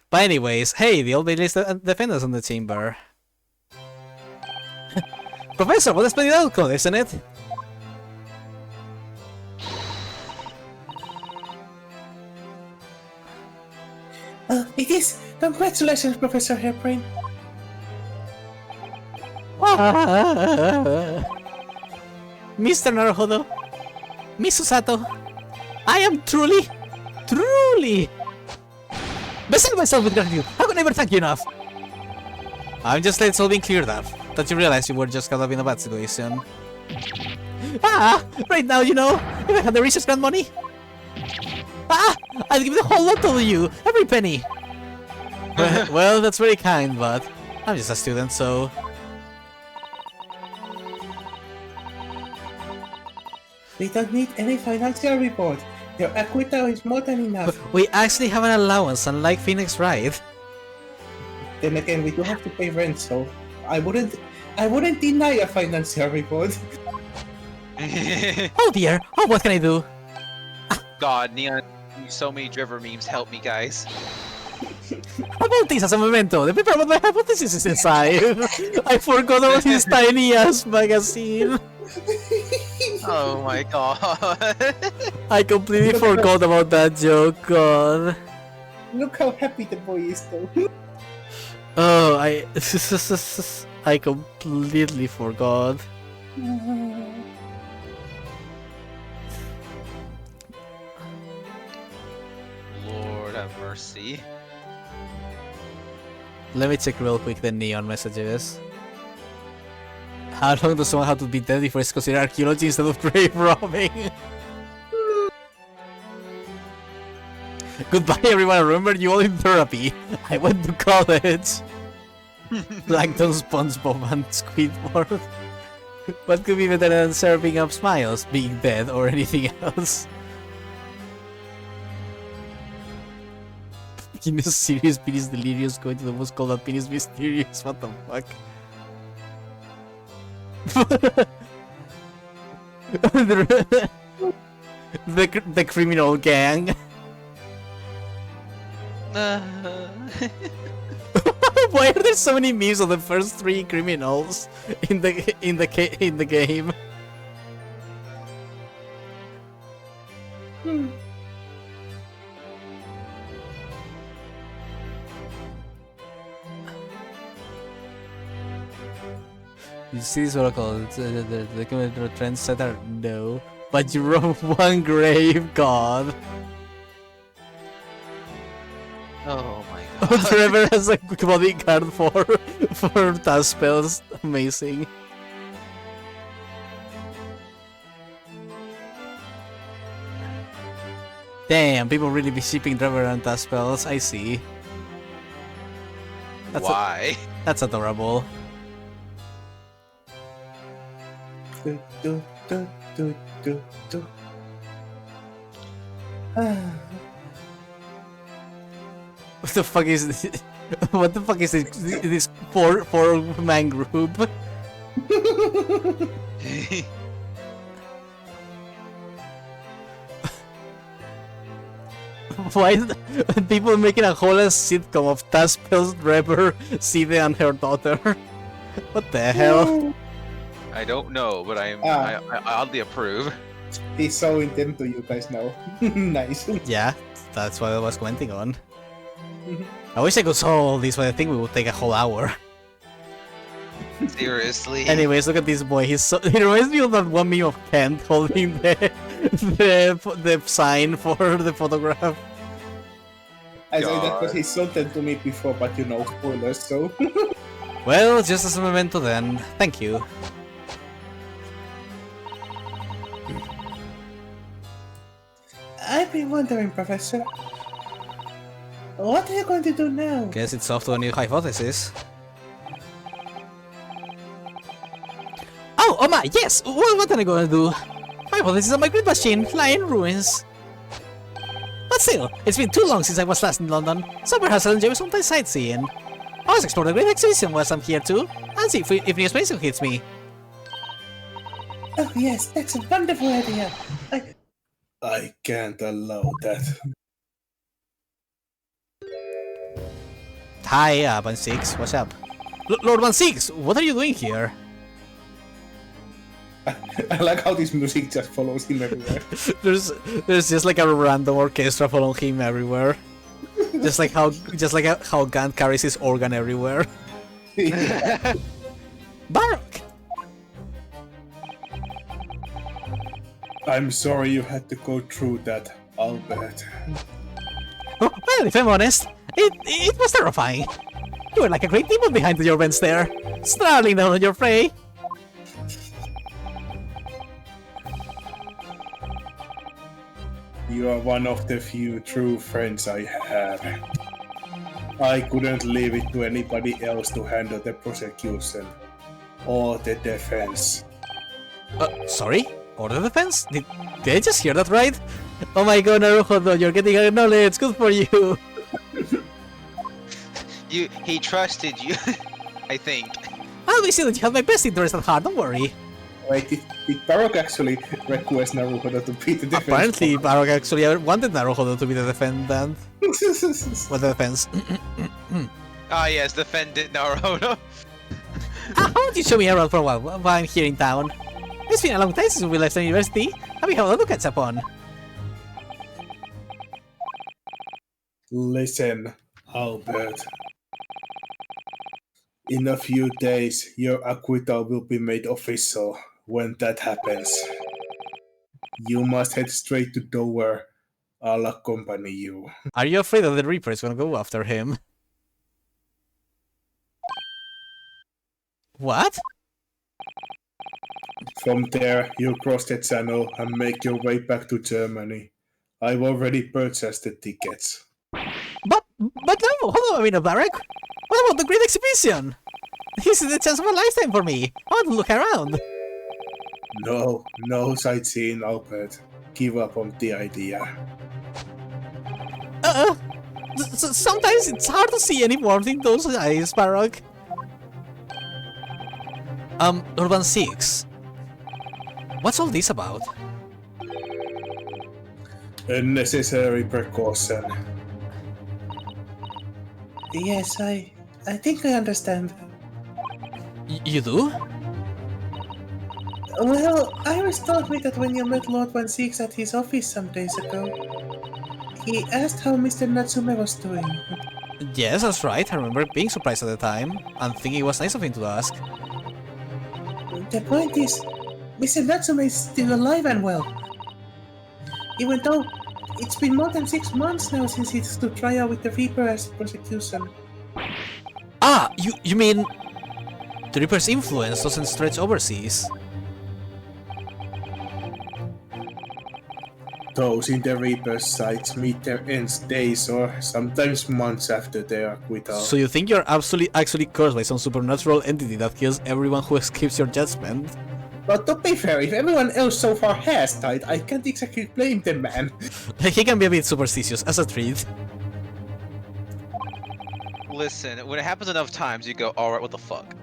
But anyways, hey, the old lady defenders on the chamber. Professor, what a splendid outcome, isn't it? It is! Congratulations, Professor Hairbrain! Mr. Naruhodo, Miss Susato, I am truly beside myself with gratitude. How can I ever thank you enough? I'm just letting it's all being cleared up. That you realize you were just caught up in a bad situation. Right now, you know, if I had the research grant money, I'd give the whole lot to you, every penny. Well, that's very kind, but I'm just a student, so... We don't need any financial report. Your acquittal is more than enough. We actually have an allowance, unlike Phoenix, right? Then again, we do have to pay rent, so I wouldn't deny a financial report. Oh dear, oh, what can I do? God, Neon, so many driver memes. Help me, guys. How about this as a memento? The paper about my hypothesis is inside. I forgot about his tiny ass magazine. Oh my god. I completely forgot about that joke, God. Look how happy the boy is, though. Oh, I completely forgot. Lord have mercy. Let me check real quick the neon messages. How long does someone have to be dead before it's considered archaeology instead of grave robbing? Goodbye everyone, remember you all in therapy. I went to college. Plankton, SpongeBob, and Squidward. What could be better than serving up smiles, being dead, or anything else? Penis serious, penis delirious, going to the most called out penis mysterious, what the fuck? the criminal gang. Why are there so many memes of the first 3 criminals in the game? You see this oracle, the trendsetter? No. But you rob one grave, God. Oh my god. Trevor has a quick bodyguard for task spells. Amazing. Damn, people really be shipping Trevor and task spells. I see. Why? That's adorable. Do, do, do, do, do, do. Ah. What the fuck is this? What the fuck is this four man group? Why is people making a whole sitcom of Taspel's Trevor, Side, and her daughter? What the hell? I don't know, but I oddly approve. He's so into you guys now. Nice. Yeah, that's what I was commenting on. I wish I could solve all this, but I think we would take a whole hour. Seriously. Anyways, look at this boy. He reminds me of that one meme of Kent holding the sign for the photograph. I said that because he sold it to me before, but you know, spoilers, so... Well, just as a memento then. Thank you. I've been wondering, Professor. What are you going to do now? Guess it's off to a new hypothesis. Oh my, yes! What am I gonna do? My hypothesis on my grid machine, lying in ruins. But still, it's been too long since I was last in London, so perhaps I'll enjoy some sightseeing. I was exploring the Great Exhibition whilst I'm here too, and see if new space hits me. Oh yes, that's a wonderful idea. I can't allow that. Hi, 16, what's up? Lord 16, what are you doing here? I like how this music just follows him everywhere. there's just like a random orchestra following him everywhere. just like how Gant carries his organ everywhere. Baroque! I'm sorry you had to go through that, Albert. Oh, well, if I'm honest, it was terrifying. You were like a great demon behind your vents there, snarling down on your prey. You are one of the few true friends I have. I couldn't leave it to anybody else to handle the prosecution or the defense. Sorry? Or the defense? Did I just hear that right? Oh my god, Naruhodo, you're getting acknowledged, good for you! He trusted you, I think. I'll be sure that you have my best interest at heart, don't worry. Wait, did Baroque actually request Naruhodo to be the defense? Apparently, Baroque actually wanted Naruhodo to be the defendant. Well, the defense. Ah yes, defendant Naruto. How about you show me around for a while I'm here in town? It's been a long time since we left the university, and we have a lot to catch up on. Listen, Albert. In a few days, your acquittal will be made official. When that happens, you must head straight to Dover. I'll accompany you. Are you afraid that the Reaper is gonna go after him? What? From there, you cross the channel and make your way back to Germany. I've already purchased the tickets. But no, hold on a minute, Baroque. What about the Great Exhibition? This is the chance of a lifetime for me. I want to look around. No sightseeing, Albert. Give up on the idea. Sometimes it's hard to see any warmth in those eyes, Baroque. Urban 6. What's all this about? A necessary precaution. Yes, I think I understand. You do? Well, Iris told me that when you met Lord 16 at his office some days ago, he asked how Mr. Natsume was doing. Yes, that's right. I remember being surprised at the time, and thinking it was nice of him to ask. The point is, Mr. Natsume is still alive and well. Even though it's been more than 6 months now since he stood trial with the Reaper as prosecution. Ah, you mean the Reaper's influence doesn't stretch overseas? Those in the Reaper's sights meet their ends days or sometimes months after their acquittal. So you think you're actually cursed by some supernatural entity that kills everyone who escapes your judgment? But to be fair, if everyone else so far has died, I can't exactly blame the man. He can be a bit superstitious, as a treat. Listen, when it happens enough times, you go, all right, what the fuck?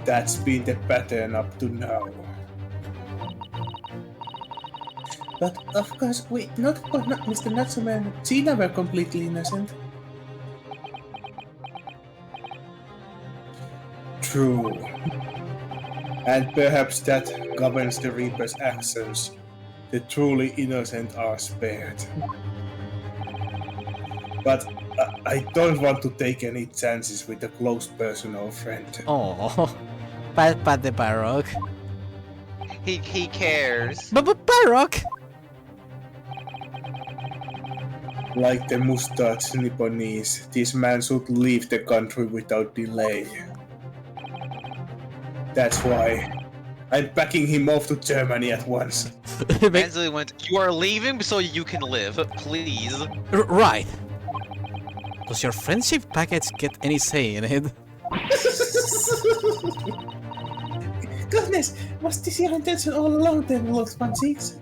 That's been the pattern up to now. But of course, not Mr. Natsume and Gina were completely innocent. True. And perhaps that governs the Reaper's actions. The truly innocent are spared. But I don't want to take any chances with a close personal friend. Oh, pat the Barrock. He cares. But Barrock! Like the mustached Nipponese, this man should leave the country without delay. That's why I'm packing him off to Germany at once. Mansley went, you are leaving so you can live, please. Right. Does your friendship package get any say in it? Goodness, was this your intention all along then, Lord 1-6?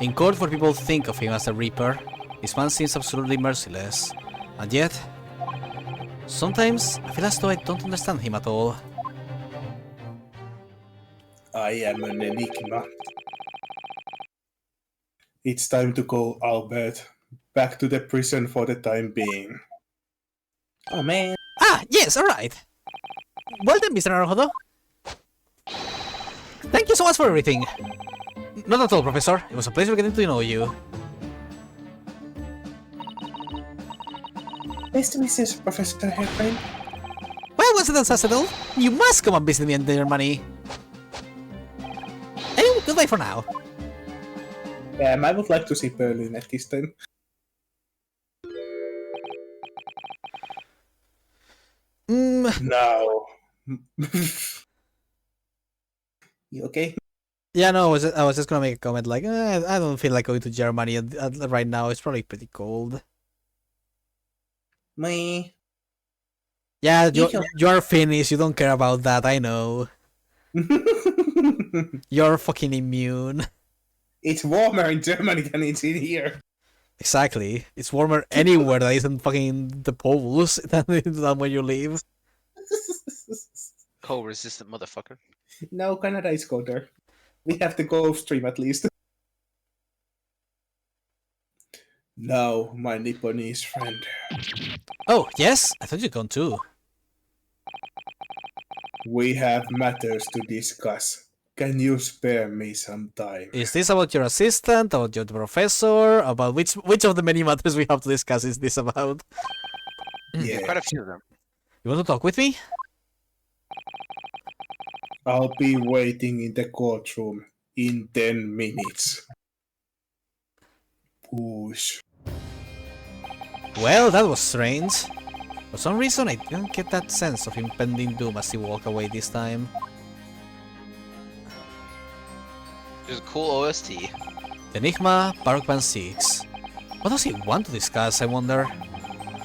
In court, where people think of him as a Reaper, this man seems absolutely merciless. And yet, sometimes I feel as though I don't understand him at all. I am an enigma. It's time to go, Albert. Back to the prison for the time being. Oh man. Ah, yes, alright. Well then, Mr. Naruhodo. Thank you so much for everything. Not at all, Professor. It was a pleasure getting to know you. Nice to meet you, Professor Hairbrain. Well, once that's settled, you must come and visit me in Germany. Anyway, goodbye for now. I would like to see Berlin at this time. No. You okay? Yeah, no, I was just gonna make a comment like, I don't feel like going to Germany right now. It's probably pretty cold. Me. Yeah, you're Finnish. You don't care about that. I know. You're fucking immune. It's warmer in Germany than it's in here. Exactly. It's warmer anywhere that isn't fucking the poles than where you live. Co-resistant motherfucker. No, Canada is colder. We have the Gulf Stream at least. Now, my Nipponese friend. Oh, yes? I thought you'd gone too. We have matters to discuss. Can you spare me some time? Is this about your assistant, about your professor, about which of the many matters we have to discuss is this about? Yeah, Quite a few of them. You want to talk with me? I'll be waiting in the courtroom in 10 minutes. Push. Well, that was strange. For some reason, I didn't get that sense of impending doom as he walked away this time. There's a cool OST. Enigma, Barkman 6. What does he want to discuss, I wonder?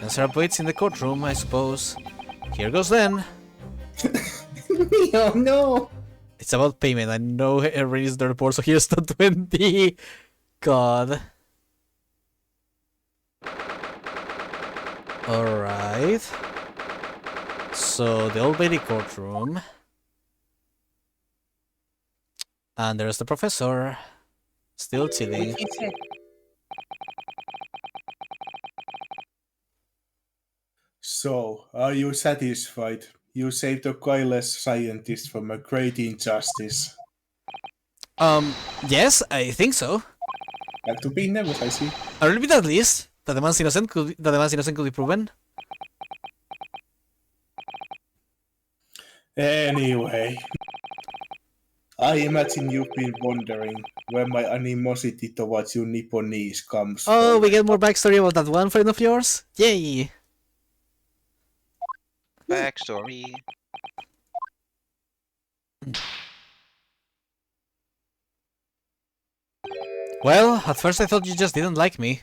Answer awaits in the courtroom, I suppose. Here goes then. Oh no! It's about payment. I know I released the report, so here's the 20. God. Alright. So, the Old Bailey courtroom. And there's the professor. Still chilling. So, are you satisfied? You saved a guileless scientist from a great injustice. Yes, I think so. Have to be nervous, I see. A little bit at least. That the man's innocent could be proven. Anyway, I imagine you've been wondering where my animosity towards you Nipponese comes Oh, from. we get more backstory about that one friend of yours? Yay! Backstory. Well, at first I thought you just didn't like me.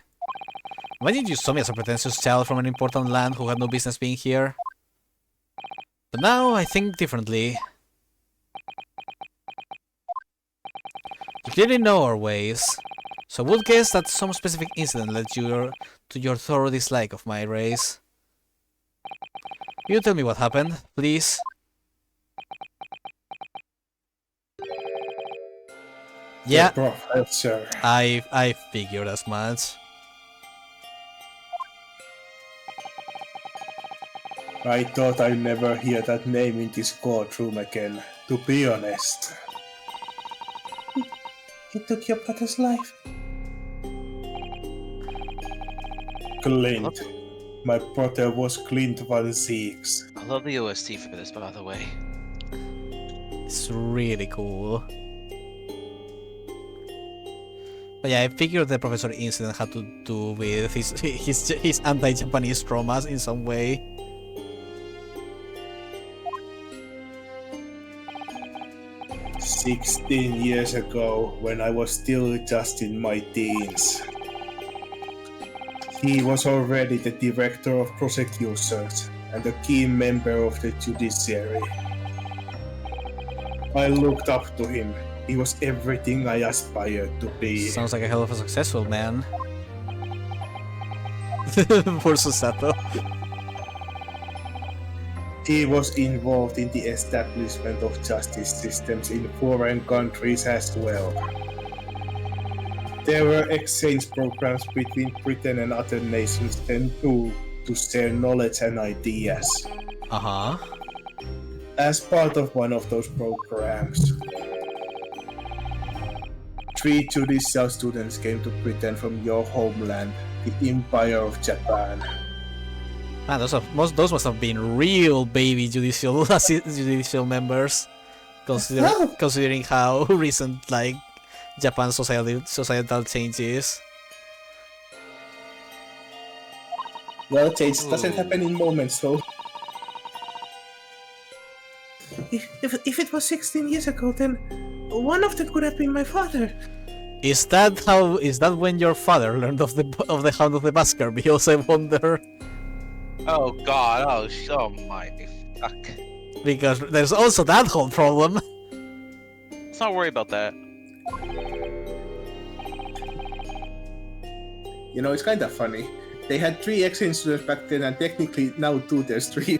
Why did you saw me as a pretentious child from an important land who had no business being here? But now I think differently. You clearly know our ways, so So I would guess that some specific incident led to your thorough dislike of my race. You tell me what happened, please. Yeah, The professor. I figured as much. I thought I'd never hear that name in this courtroom again, to be honest. He took your brother's life. Clint. My brother was Clint 1-6. I love the OST for this, by the way. It's really cool. But yeah, I figured the professor incident had to do with his anti-Japanese traumas in some way. "16 years ago, when I was still just in my teens. He was already the director of prosecutions and a key member of the judiciary. I looked up to him. He was everything I aspired to be. Sounds like a hell of a successful man. For Susato. He was involved in the establishment of justice systems in foreign countries as well. There were exchange programs between Britain and other nations then too, to share knowledge and ideas. Uh-huh. As part of one of those programs, 3 judicial students came to Britain from your homeland, the Empire of Japan. Man, those must have been real baby judicial members, considering how recent like Japan's societal changes. Well, change doesn't happen in moments, so. If it was 16 years ago, then one of them could have been my father. Is that when your father learned of the Hound of the Baskervilles? I wonder. Oh god, oh my fuck. Because there's also that whole problem. Let's not worry about that. You know, it's kind of funny. They had 3 exchange students back then, and technically now 2 there's 3.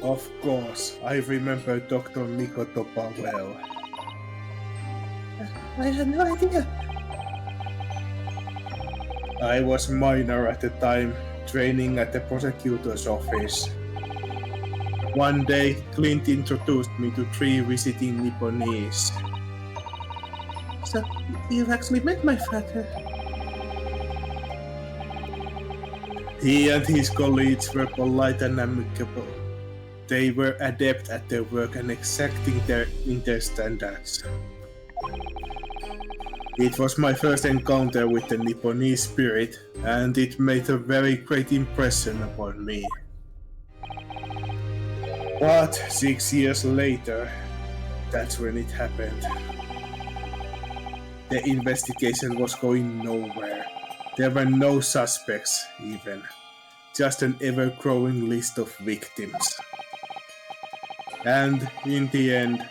Of course, I remember Dr. Mikotopa well. I had no idea. I was minor at the time, training at the prosecutor's office. One day, Clint introduced me to 3 visiting Nipponese. So, you've actually met my father? He and his colleagues were polite and amicable. They were adept at their work and exacting in their standards. It was my first encounter with the Nipponese spirit, and it made a very great impression upon me. But 6 years later, that's when it happened. The investigation was going nowhere. There were no suspects, even. Just an ever-growing list of victims. And in the end,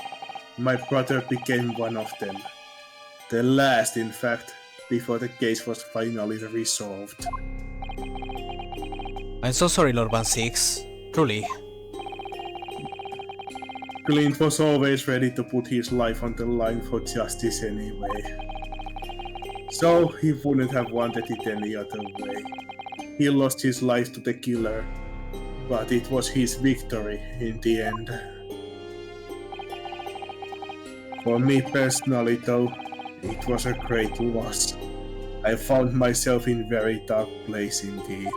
my brother became one of them. The last, in fact, before the case was finally resolved. I'm so sorry, Lord 1-6. Truly. Clint was always ready to put his life on the line for justice anyway. So he wouldn't have wanted it any other way. He lost his life to the killer, but it was his victory in the end. For me personally though, it was a great loss. I found myself in a very dark place indeed.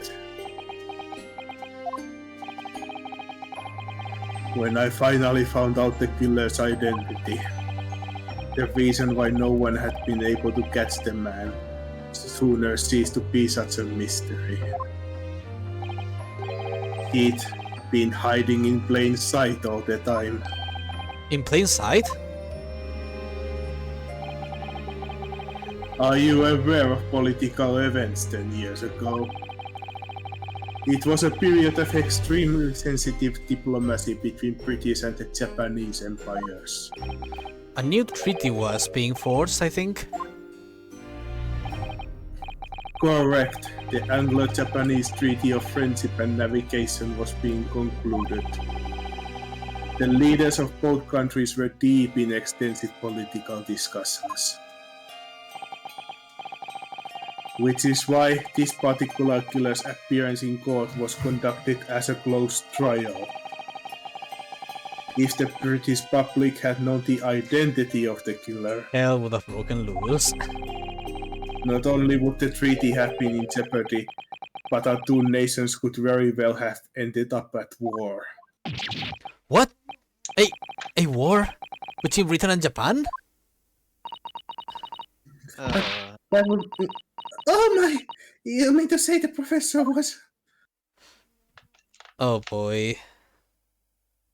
When I finally found out the killer's identity, the reason why no one had been able to catch the man sooner ceased to be such a mystery. He'd been hiding in plain sight all the time. In plain sight? Are you aware of political events 10 years ago? It was a period of extremely sensitive diplomacy between British and the Japanese empires. A new treaty was being forged, I think. Correct. The Anglo-Japanese Treaty of Friendship and Navigation was being concluded. The leaders of both countries were deep in extensive political discussions. Which is why this particular killer's appearance in court was conducted as a closed trial. If the British public had known the identity of the killer, Hell would have broken loose. not only would the treaty have been in jeopardy, but our two nations could very well have ended up at war. What? A war between Britain and Japan? That would... Oh my! You mean to say the professor was... Oh boy.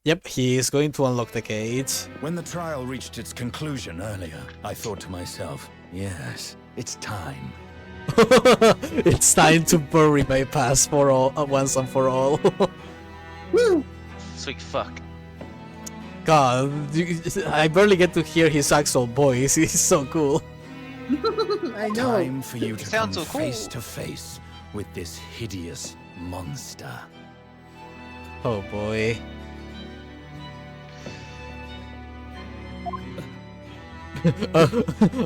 Yep, he is going to unlock the cage. When the trial reached its conclusion earlier, I thought to myself, yes, it's time. It's time to bury my past for all, once and for all. Woo! Sweet fuck. God, I barely get to hear his actual voice. He's so cool. I know. Time for you to come Sounds so cool. face to face with this hideous monster. Oh boy.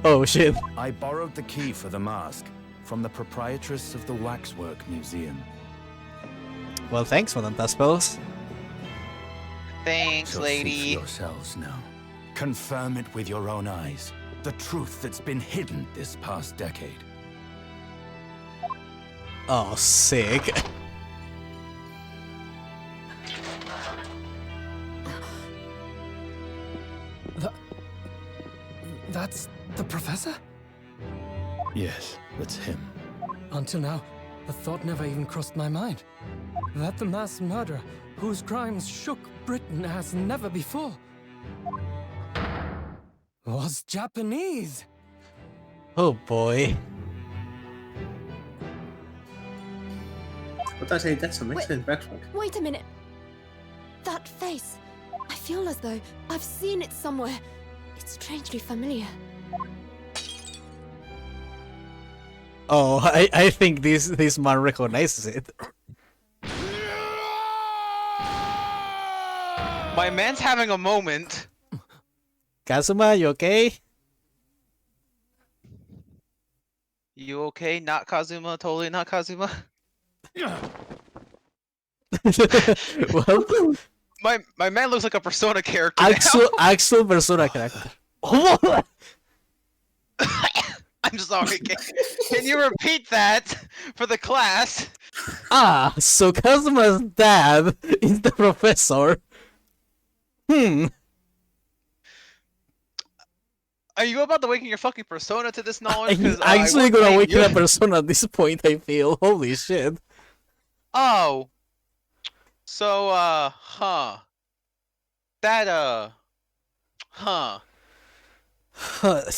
Oh shit. I borrowed the key for the mask from the proprietress of the Waxwork Museum. Well, thanks, Madame Taspels. Thanks, So think for lady. yourselves now. Confirm it with your own eyes. The truth that's been hidden this past decade. Oh, sick. That's the professor? Yes, that's him. Until now, the thought never even crossed my mind. That the mass murderer, whose crimes shook Britain as never before, was Japanese. Oh boy. But I say that's some excellent background. Wait a minute. That face. I feel as though I've seen it somewhere. It's strangely familiar. Oh, I think this man recognizes it. My man's having a moment. Kazuma, you okay? You okay? Not Kazuma? Totally not Kazuma? Well, My man looks like a Persona character actual Persona character. Oh, I'm sorry. Can you repeat that for the class? ah, so Kazuma's dad is the professor. Are you about to awaken your fucking Persona to this knowledge? I'm 'Cause, I actually won't gonna blame awaken you. a Persona at this point, I feel. Holy shit. Oh. So, That, huh.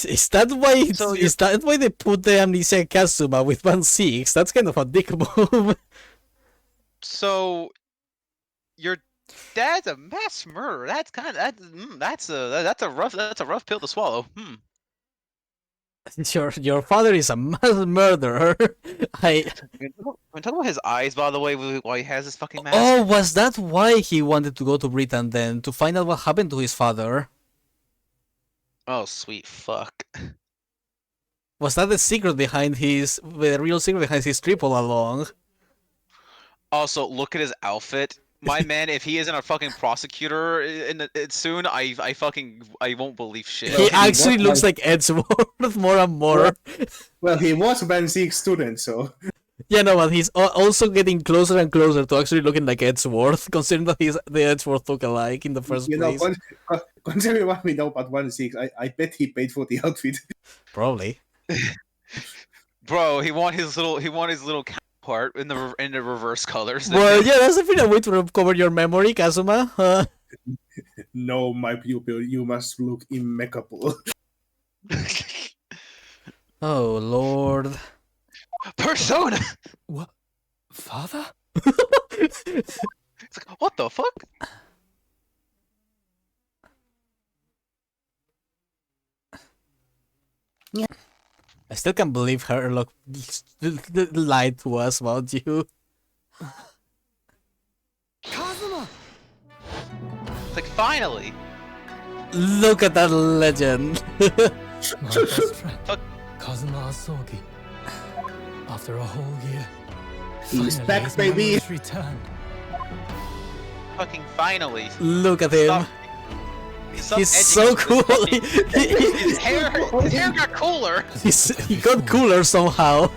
Is that why So is that why they put the amnesia Kazuma with 1-6? That's kind of a dick move. So, your dad's a mass murderer. That's kind of that's a rough pill to swallow. Your father is a mass murderer. Can we talk about his eyes, by the way, while he has this fucking mask? Oh, was that why he wanted to go to Britain then, to find out what happened to his father? Oh, sweet fuck. Was that the real secret behind his trip all along? Also, look at his outfit. My man, if he isn't a fucking prosecutor soon, I won't believe shit. He actually looks like Edgeworth more and more. Well, he was a Band 6 student, so... Yeah, no, but he's also getting closer and closer to actually looking like Edgeworth, considering that he's the Edgeworth look-alike in the first place. Considering what we know about 1-6, I bet he paid for the outfit. Probably. Bro, he want his little counterpart in the reverse colors. Well, yeah, that's a pretty way to recover your memory, Kazuma. No, my pupil, you must look impeccable. Oh, Lord. Persona. What? Father? It's like, what the fuck? I still can't believe her lied to us about you. Kazuma! Like finally. Look at that legend. My best friend, Fuck. Kazuma Asogi. After a whole year, He's finally back, his baby. memories returned. Fucking finally. Look at him. Stop- stop He's edging so up this cool. fucking- his hair got cooler. He got cooler somehow.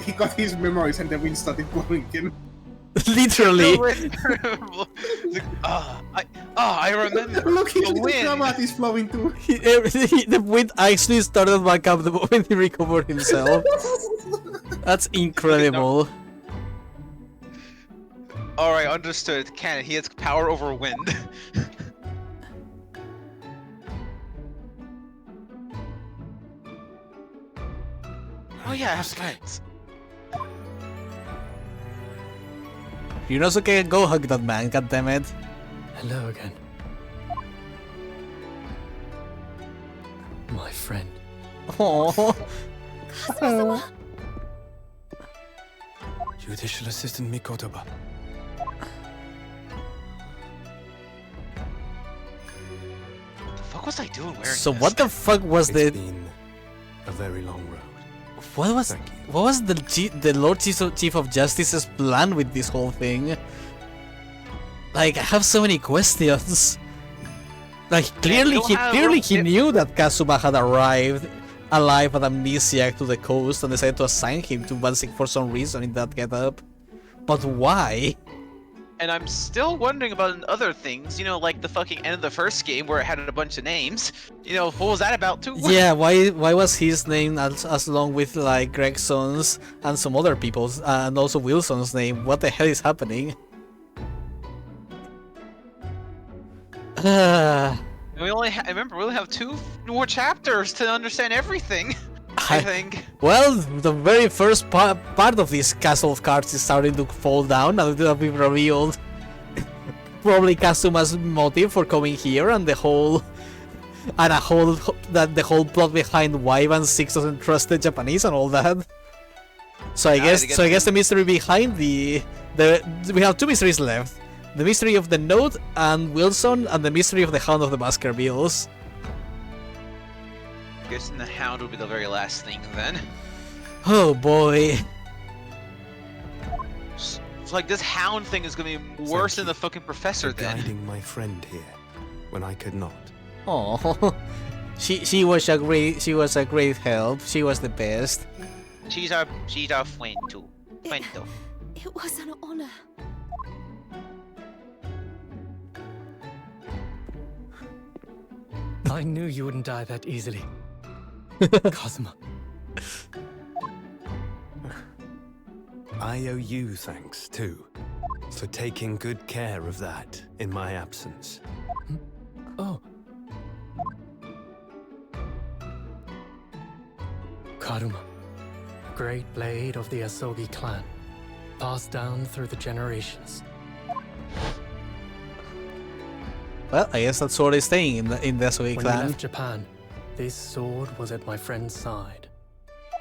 He got his memories and the wind started blowing in. Literally. I remember. Look, the the wind. Kravat is flowing too. The wind actually started back up the moment he recovered himself. That's incredible. Alright, understood. Canon, he has power over wind. Oh yeah, I have friends. Ryunosuke, go hug that man, goddammit. Hello again. My friend. Aww. Kazuma-sama. Judicial Assistant Mikotoba. What the fuck was I doing wearing So this? what the fuck was the... been a very long road. What was the Lord Chief of Justice's plan with this whole thing? Like, I have so many questions. Like, clearly he knew that Kazuma had arrived alive at Amnesiac to the coast and decided to assign him to Bansik for some reason in that getup. But why? And I'm still wondering about other things, you know, like the fucking end of the first game where it had a bunch of names. You know, what was that about too? Yeah, why was his name as long with like Gregson's and some other people's and also Wilson's name? What the hell is happening? We only I remember we only have 2 more chapters to understand everything. I think. Well, the very first part of this castle of cards is starting to fall down and it will be revealed. Probably Kazuma's motive for coming here and the whole plot behind why Van Six doesn't trust the Japanese and all that. So I guess the mystery behind we have 2 mysteries left. The mystery of the note and Wilson and the mystery of the Hound of the Baskervilles. Guessing the Hound will be the very last thing then. Oh boy. It's like this Hound thing is gonna be worse than the fucking professor then. Guiding my friend here when I could not. Oh, she was a great help. She was the best. She's our friend too. Friend though. It was an honor. I knew you wouldn't die that easily. Kazuma. I owe you thanks too, for taking good care of that in my absence. Oh. Karuma. Great blade of the Asogi clan. Passed down through the generations. Well, I guess that sword is staying in the Asogi When we clan. left Japan, this sword was at my friend's side.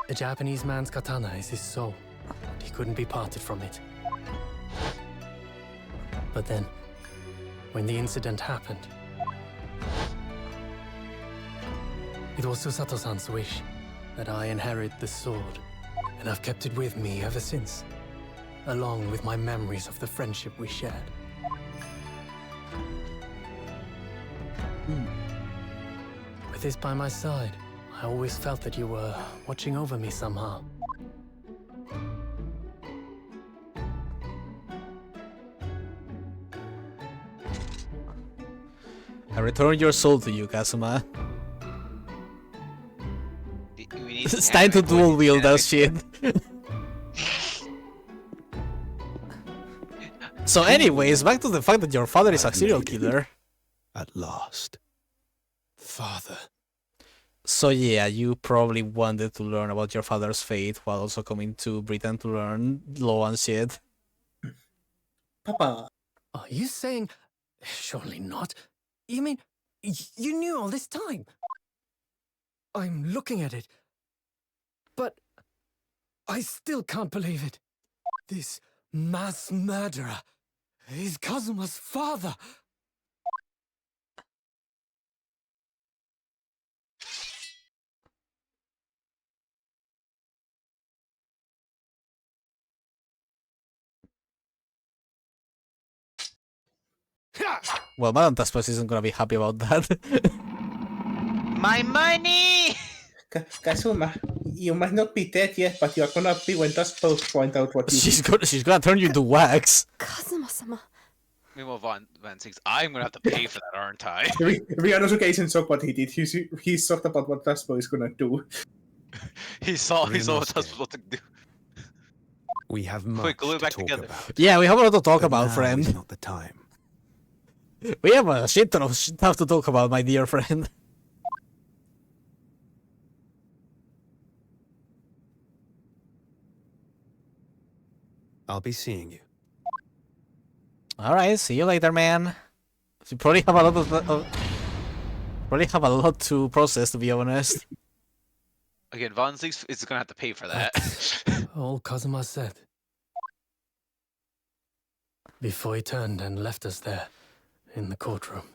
A Japanese man's katana is his soul, and he couldn't be parted from it. But then, when the incident happened, it was Susato-san's wish that I inherit the sword, and I've kept it with me ever since, along with my memories of the friendship we shared. With this by my side, I always felt that you were watching over me somehow. I return your soul to you, Kazuma. It's time to dual wield that shit. So anyways, back to the fact that your father is a serial killer. At last. Father. So yeah, you probably wanted to learn about your father's fate while also coming to Britain to learn law and shit. Papa, Are you saying... Surely not. You mean, you knew all this time? I'm looking at it. But I still can't believe it. This mass murderer is Kazuma's father. Well, Madame Taspas isn't gonna be happy about that. My money! Kazuma, you might not be dead yet, but you're gonna be when Dust both point out what you she's did. gonna turn you to wax. Kazuma-sama. Meanwhile, Van thinks, I'm gonna have to pay for that, aren't I? Ryanosuke isn't shocked what he did. He's shocked about what Dust is gonna do. he saw what Ryanosuke. Dust was about to do. We have Quick, much glue it to back talk together. about. Yeah, we have a lot to talk But about, now friend. is not the time. We have a shit ton of stuff to talk about, my dear friend. I'll be seeing you. Alright, see you later, man. You probably have a lot probably have a lot to process, to be honest. Again, Von thinks is gonna have to pay for that. All Kazuma said. Before he turned and left us there, in the courtroom.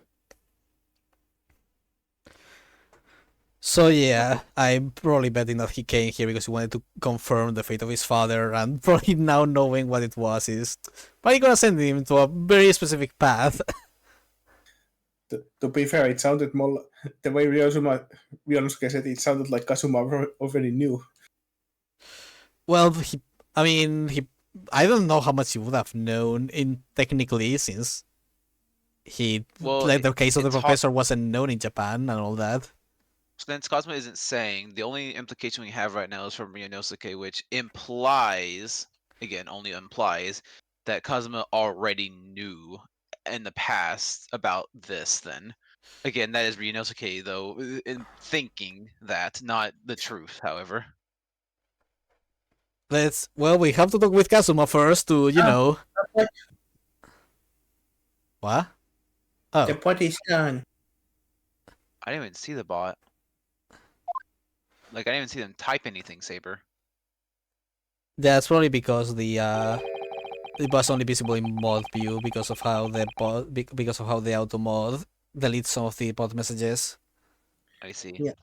So yeah, I'm probably betting that he came here because he wanted to confirm the fate of his father, and probably now knowing what it was is probably gonna send him to a very specific path. To be fair, it sounded more the way Ryanosuke said it sounded like Kazuma already knew. Well, I don't know how much he would have known technically, since the case of the professor wasn't known in Japan and all that. Since Cosmo isn't saying, the only implication we have right now is from Ryanosuke, which implies, again, only implies, that Kazuma already knew in the past about this then. Again, that is Ryanosuke, though, in thinking that, not the truth, however. We have to talk with Kazuma first to, know. What? Oh. The body's gone. I didn't even see the bot. Like, I didn't even see them type anything, Saber. That's probably because it was only visible in mod view because of how the auto mod deletes some of the bot messages. I see. Yeah.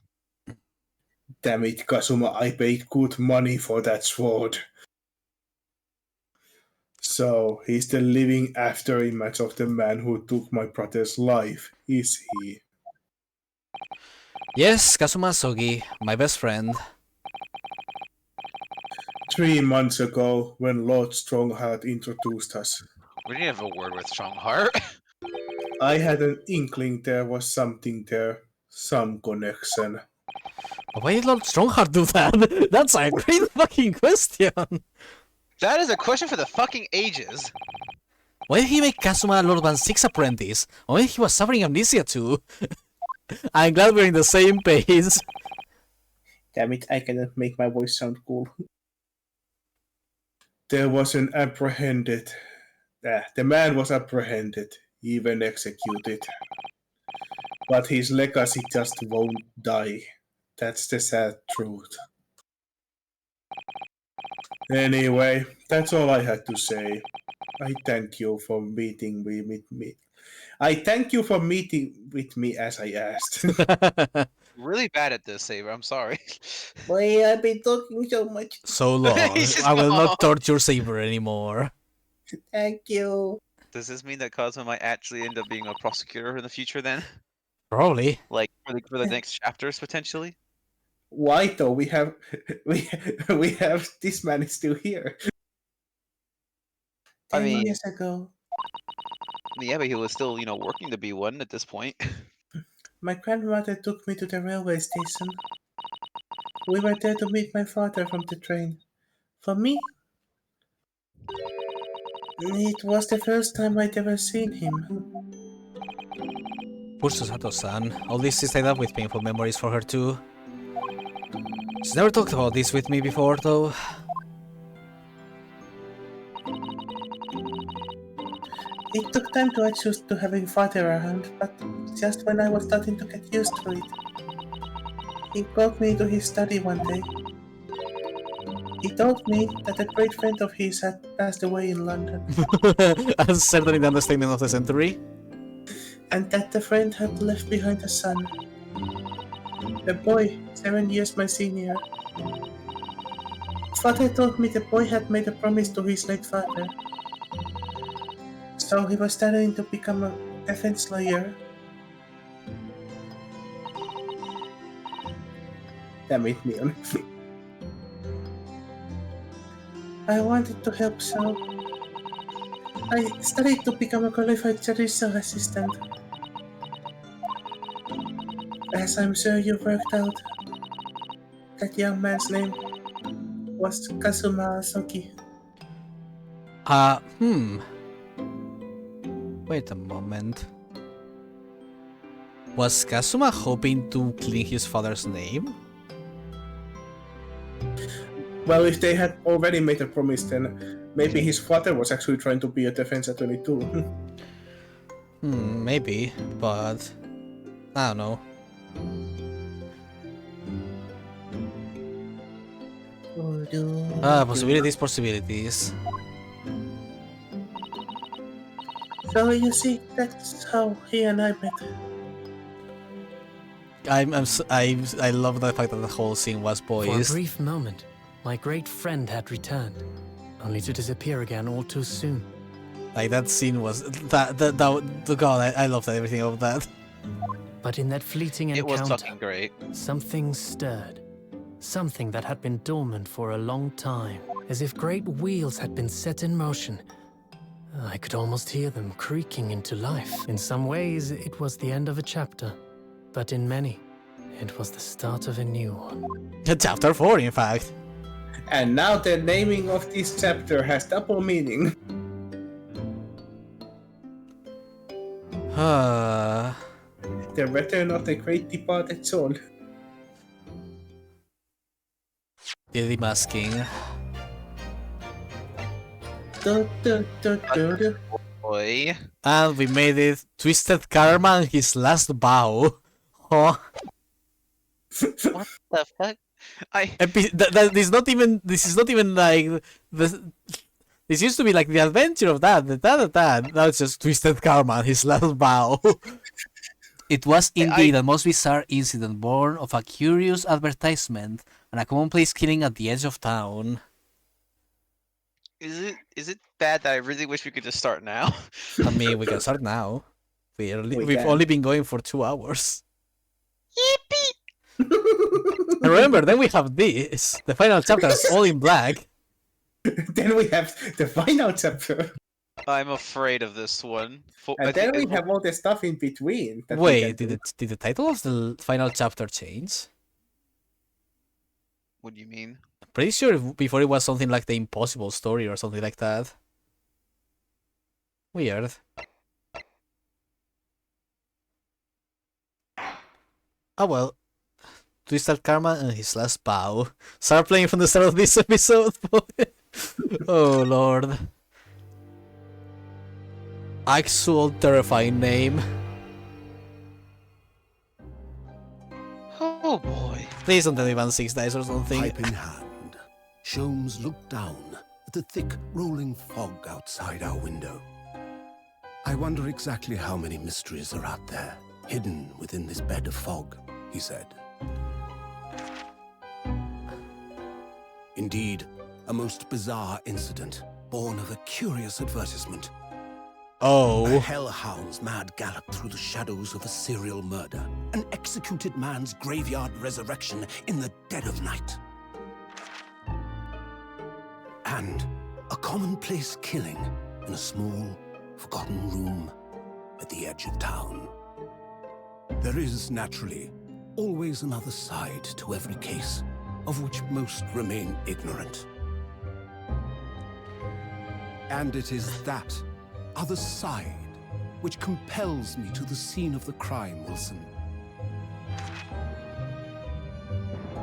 Damn it, Kazuma, I paid good money for that sword. So, he's the living after image of the man who took my brother's life, is he? Yes, Kazuma Sogi, my best friend. 3 months ago, when Lord Strongheart introduced us. We didn't have a word with Strongheart. I had an inkling there was something there. Some connection. Why did Lord Strongheart do that? That's a great fucking question. That is a question for the fucking ages. Why did he make Kazuma Lord Van 6 apprentice? When he was suffering amnesia too? I'm glad we're in the same page. Damn it, I cannot make my voice sound cool. There was an apprehended. The man was apprehended, even executed. But his legacy just won't die. That's the sad truth. Anyway, that's all I had to say. I thank you for meeting with me. I thank you for meeting with me as I asked. Really bad at this, Saber. I'm sorry. Boy, I've been talking so much. So long. I will not torture Saber anymore. Thank you. Does this mean that Cosmo might actually end up being a prosecutor in the future then? Probably. Like for the next chapters potentially? Why though? We have this man is still here. 10 years ago. Yeah, but he was still, working to be one at this point. My grandmother took me to the railway station. We were there to meet my father from the train. For me, it was the first time I'd ever seen him. Poor Susato-san. All this is tied up with painful memories for her too. She's never talked about this with me before, though. It took time to adjust to having father around, but just when I was starting to get used to it. He called me to his study one day. He told me that a great friend of his had passed away in London, That's certainly the understatement of the century. and that the friend had left behind a son. A boy, 7 years my senior. Father told me the boy had made a promise to his late father. So he was studying to become a defense lawyer. That made me on. I wanted to help, so I studied to become a qualified judicial assistant. As I'm sure you worked out, that young man's name was Kazuma Asoki. Wait a moment. Was Kazuma hoping to clean his father's name? Well, if they had already made a promise, then maybe his father was actually trying to be a defense attorney too. Maybe, but I don't know. Possibilities. So you see, that's how he and I met. I love the fact that the whole scene was For a boys. brief moment, my great friend had returned, only to disappear again all too soon. Like that scene was God, I loved everything of that. But in that fleeting It was encounter, fucking great. something stirred. Something that had been dormant for a long time, as if great wheels had been set in motion. I could almost hear them creaking into life. In some ways, it was the end of a chapter, but in many, it was the start of a new one. Chapter 4, in fact. And now the naming of this chapter has double meaning. The return of the great departed soul. Diddy masking. Boy. And we made it. Twisted Karma and his last bow. Huh? What the fuck? This is not even like the. This used to be like the adventure of that. Now it's just Twisted Karma and his last bow. It was indeed a most bizarre incident born of a curious advertisement and a commonplace killing at the edge of town. Is it bad that I really wish we could just start now? I mean, we can start now. We've can. only been going for 2 hours. Yippee! And remember, then we have this. The final chapter is all in black. Then we have the final chapter. I'm afraid of this one. And then we have all the stuff in between. That Wait, did the title of the final chapter change? What do you mean? Pretty sure before it was something like the Impossible Story or something like that. Weird. Oh well. Twisted Karma and his last bow. Start playing from the start of this episode. Oh lord. Actual terrifying name. Oh boy. Please don't tell me 1/6 dice or something. Pipe in hand, Sholmes looked down at the thick, rolling fog outside our window. I wonder exactly how many mysteries are out there, hidden within this bed of fog, he said. Indeed, a most bizarre incident, born of a curious advertisement. Oh. A hellhound's mad gallop through the shadows of a serial murder. An executed man's graveyard resurrection in the dead of night. And a commonplace killing in a small, forgotten room at the edge of town. There is, naturally, always another side to every case, of which most remain ignorant. And it is that other side which compels me to the scene of the crime, Wilson.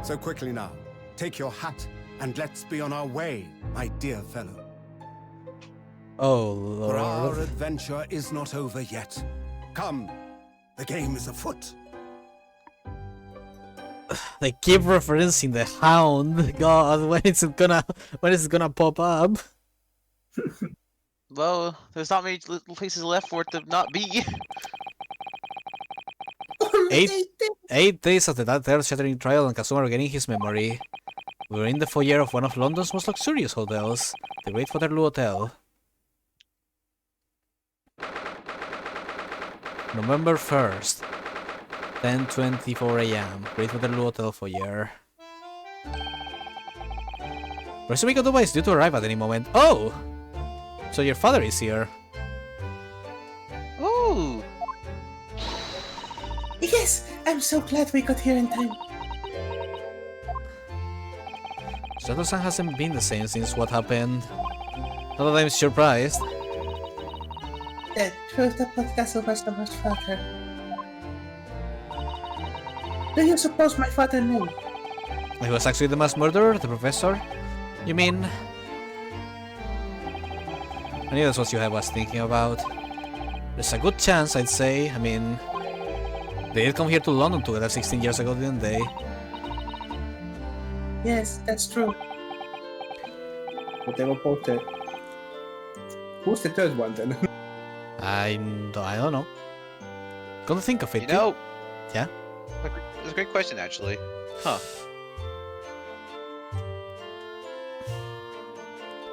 So quickly now, take your hat and let's be on our way, my dear fellow. Oh lord. For our adventure is not over yet. Come, the game is afoot. They keep referencing the hound. God, when is it gonna pop up? Well, there's not many places left for it to not be. Eight 8 days after that earth-shattering trial and Kazuma regaining his memory. We were in the foyer of one of London's most luxurious hotels, the Great Waterloo Hotel. November 1st, 10:24 a.m. Great Waterloo Hotel foyer. Professor Mikotoba is due to arrive at any moment. Oh! So your father is here. Ooh. Yes, I'm so glad we got here in time. Sato-san hasn't been the same since what happened. Not that I'm surprised. The truth about Kazuma's father. Do you suppose my father knew? He was actually the mass murderer, the professor? You mean? I knew that's what you was thinking about. There's a good chance, I'd say. I mean, they did come here to London together 16 years ago, didn't they? Yes, that's true. But they were both dead. Who's the third one then? I don't know. Come to think of it, You know. Yeah? That's a great question, actually. Huh.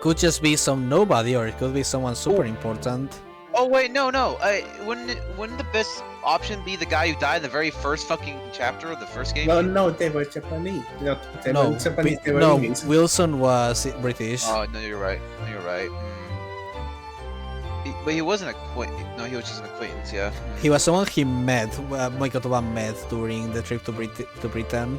Could just be some nobody, or it could be someone super important. Oh wait, no. Wouldn't the best option be the guy who died in the very first fucking chapter of the first game? No, they were Japanese. They were Japanese, they were no, English. Wilson was British. Oh no, you're right. But he wasn't No, he was just an acquaintance. Yeah. He was someone he met, Mikotoba met during the trip to Britain.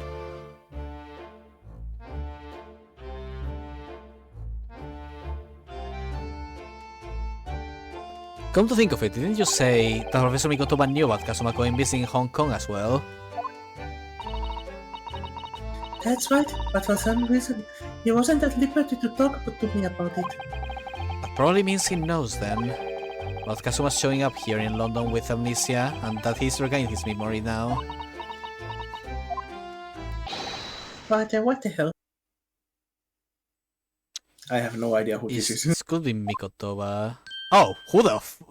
Come to think of it, didn't you say that Professor Mikotoba knew about Kazuma going visiting Hong Kong as well? That's right, but for some reason, he wasn't at liberty to talk to me about it. That probably means he knows then. About Kazuma showing up here in London with amnesia, and that he's regained his memory now. But what the hell? I have no idea who this is. This could be Mikotoba. Oh, who the f-